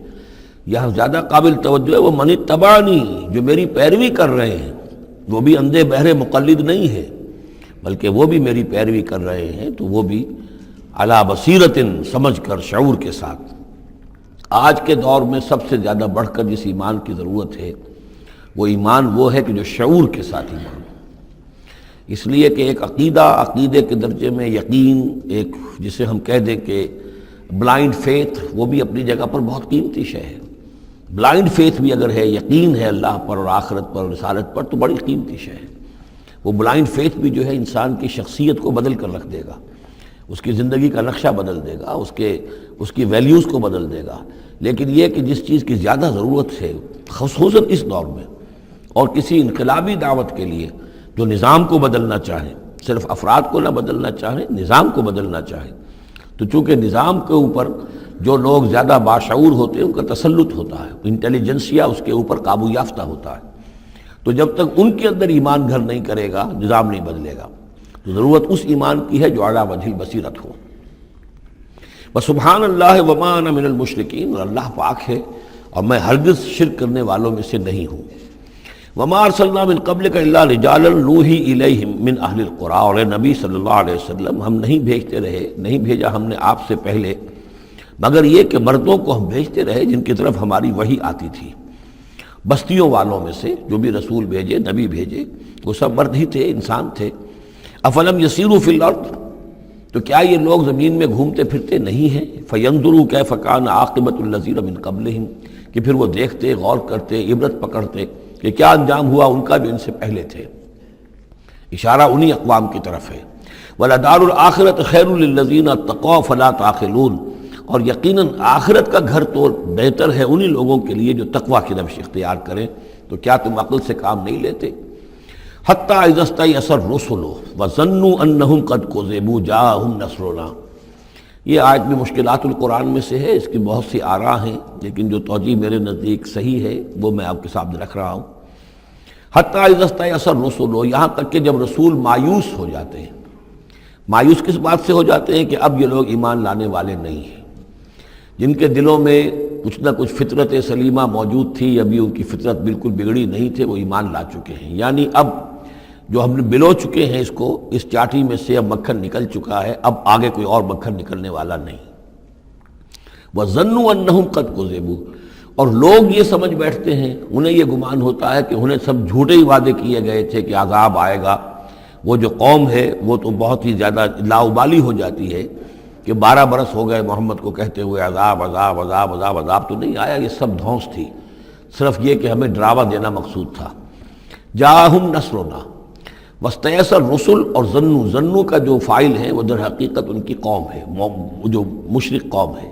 یہاں زیادہ قابل توجہ ہے وہ من اتبعنی، جو میری پیروی کر رہے ہیں، وہ بھی اندھے بہرے مقلد نہیں ہے، بلکہ وہ بھی میری پیروی کر رہے ہیں، تو وہ بھی علی بصیرت، سمجھ کر، شعور کے ساتھ۔ آج کے دور میں سب سے زیادہ بڑھ کر جس ایمان کی ضرورت ہے، وہ ایمان وہ ہے کہ جو شعور کے ساتھ ایمان، اس لیے کہ ایک عقیدے کے درجے میں یقین، ایک جسے ہم کہہ دیں کہ بلائنڈ فیتھ، وہ بھی اپنی جگہ پر بہت قیمتی شے ہے۔ بلائنڈ فیتھ بھی اگر ہے، یقین ہے اللہ پر اور آخرت پر اور رسالت پر، تو بڑی قیمتی شے ہے۔ وہ بلائنڈ فیتھ بھی جو ہے انسان کی شخصیت کو بدل کر رکھ دے گا، اس کی زندگی کا نقشہ بدل دے گا، اس کی ویلیوز کو بدل دے گا۔ لیکن یہ کہ جس چیز کی زیادہ ضرورت ہے، خصوصاً اس دور میں، اور کسی انقلابی دعوت کے لیے جو نظام کو بدلنا چاہے، صرف افراد کو نہ بدلنا چاہے، نظام کو بدلنا چاہے، تو چونکہ نظام کے اوپر جو لوگ زیادہ باشعور ہوتے ہیں ان کا تسلط ہوتا ہے، انٹیلیجنسیا اس کے اوپر قابو یافتہ ہوتا ہے، تو جب تک ان کے اندر ایمان گھر نہیں کرے گا، نظام نہیں بدلے گا۔ تو ضرورت اس ایمان کی ہے جو اعلیٰ وجہ البصیرت ہو۔ وسبحان اللہ وما انا من المشرکین، اور اللہ پاک ہے اور میں ہرگز شرک کرنے والوں میں سے نہیں ہوں۔ وما ارسلنا من قبلک الا رجالا نوحی الیہم من اہل القری، اور اے نبی صلی اللہ علیہ وسلم، ہم نہیں بھیجا ہم نے آپ سے پہلے مگر یہ کہ مردوں کو ہم بھیجتے رہے جن کی طرف ہماری وحی آتی تھی، بستیوں والوں میں سے جو بھی رسول بھیجے، نبی بھیجے، وہ سب مرد ہی تھے، انسان تھے۔ افلم یسیروا فی الارض، تو کیا یہ لوگ زمین میں گھومتے پھرتے نہیں ہیں؟ فینظروا کیف کان عاقبۃ الذین من قبلہم، کہ پھر وہ دیکھتے، غور کرتے، عبرت پکڑتے کہ کیا انجام ہوا ان کا جو ان سے پہلے تھے۔ اشارہ انہی اقوام کی طرف ہے۔ وَلَدَارُ الْآخِرَةِ خَيْرٌ لِلَّذِينَ اتَّقَوْا فَلَا تَعْقِلُونَ، اور یقیناً آخرت کا گھر تو بہتر ہے انہی لوگوں کے لیے جو تقویٰ کی روش اختیار کریں، تو کیا تم عقل سے کام نہیں لیتے؟ حتیٰ اذا استیأس الرسل وظنوا انہم قد کذبوا جاءہم نصرنا، یہ آیت بھی مشکلات القرآن میں سے ہے، اس کی بہت سی آراء ہیں، لیکن جو توجیہ میرے نزدیک صحیح ہے وہ میں آپ کے سامنے رکھ رہا ہوں۔ حتیٰ اذا استیأس الرسل، یہاں تک کہ جب رسول مایوس ہو جاتے ہیں۔ مایوس کس بات سے ہو جاتے ہیں؟ کہ اب یہ لوگ ایمان لانے والے نہیں ہیں، جن کے دلوں میں کچھ نہ کچھ فطرت سلیمہ موجود تھی، ابھی ان کی فطرت بالکل بگڑی نہیں تھے، وہ ایمان لا چکے ہیں۔ یعنی اب جو ہم نے بلو چکے ہیں اس کو، اس چاٹی میں سے اب مکھن نکل چکا ہے، اب آگے کوئی اور مکھن نکلنے والا نہیں۔ وَظَنُّوا أَنَّهُمْ قَدْ كُذِبُوا، اور لوگ یہ سمجھ بیٹھتے ہیں، انہیں یہ گمان ہوتا ہے کہ انہیں سب جھوٹے ہی وعدے کیے گئے تھے کہ عذاب آئے گا۔ وہ جو قوم ہے وہ تو بہت ہی زیادہ لاؤبالی ہو جاتی ہے کہ 12 برس ہو گئے محمد کو کہتے ہوئے عذاب عذاب عذاب عذاب، عذاب تو نہیں آیا، یہ سب دھونس تھی، صرف یہ کہ ہمیں ڈراوا دینا مقصود تھا۔ جاءہم نصرنا واستیأس الرسل، اور ظنو کا جو فاعل ہے وہ در حقیقت ان کی قوم ہے، جو مشرک قوم ہے،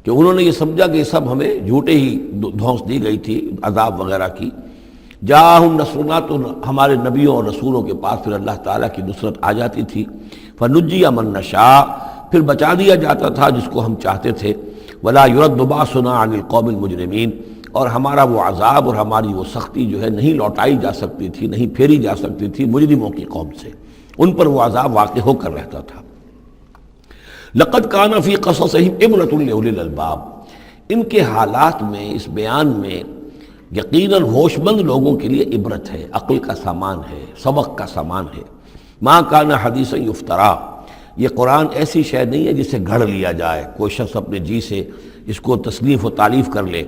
کہ انہوں نے یہ سمجھا کہ یہ سب ہمیں جھوٹے ہی دھونس دی گئی تھی عذاب وغیرہ کی۔ جاءہم نصرنا، تو ہمارے نبیوں اور رسولوں کے پاس پھر اللہ تعالیٰ کی نصرت آ جاتی تھی۔ فنجی من نشاء، پھر بچا دیا جاتا تھا جس کو ہم چاہتے تھے۔ ولا يرد باسنا عن القوم المجرمین، اور ہمارا وہ عذاب اور ہماری وہ سختی جو ہے نہیں لوٹائی جا سکتی تھی، نہیں پھیری جا سکتی تھی مجرموں کی قوم سے، ان پر وہ عذاب واقع ہو کر رہتا تھا۔ لقد كان في قصصهم عبرة لأولي الألباب، ان کے حالات میں، اس بیان میں یقیناً ہوش مند لوگوں کے لیے عبرت ہے، عقل کا سامان ہے، سبق کا سامان ہے۔ ما كان حدیثا یفترا، یہ قرآن ایسی شے نہیں ہے جسے گھڑ لیا جائے، کوئی شخص اپنے جی سے اس کو تصنیف و تعریف کر لے۔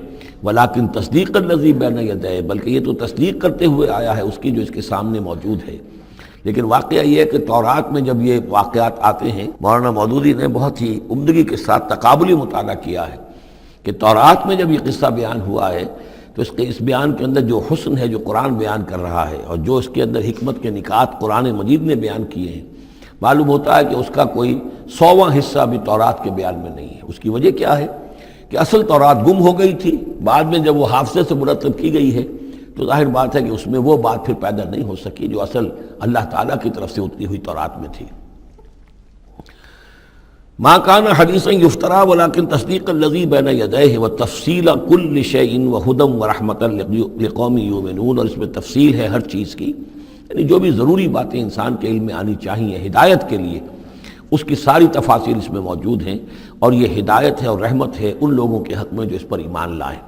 ولیکن تصدیق الذی بین یدیہ، بلکہ یہ تو تصدیق کرتے ہوئے آیا ہے اس کی جو اس کے سامنے موجود ہے۔ لیکن واقعہ یہ ہے کہ تورات میں جب یہ واقعات آتے ہیں، مولانا مودودی نے بہت ہی عمدگی کے ساتھ تقابلی مطالعہ کیا ہے کہ تورات میں جب یہ قصہ بیان ہوا ہے تو اس بیان کے اندر جو حسن ہے جو قرآن بیان کر رہا ہے، اور جو اس کے اندر حکمت کے نکات قرآن مجید نے بیان کیے ہیں، معلوم ہوتا ہے کہ اس کا کوئی 100واں حصہ بھی تورات کے بیان میں نہیں ہے۔ اس کی وجہ کیا ہے کہ اصل تورات گم ہو گئی تھی، بعد میں جب وہ حافظے سے مرتب کی گئی ہے تو ظاہر بات ہے کہ اس میں وہ بات پھر پیدا نہیں ہو سکی جو اصل اللہ تعالیٰ کی طرف سے اتری ہوئی تورات میں تھی۔ ما كان حدیثا یفترا ولکن تصدیق الذی بین یدیہ وتفصیل کل شیء وہدی ورحمۃ لقوم یؤمنون، اور اس میں تفصیل ہے ہر چیز کی، یعنی جو بھی ضروری باتیں انسان کے علم میں آنی چاہیے ہدایت کے لیے، اس کی ساری تفاصیل اس میں موجود ہیں، اور یہ ہدایت ہے اور رحمت ہے ان لوگوں کے حق میں جو اس پر ایمان لائیں۔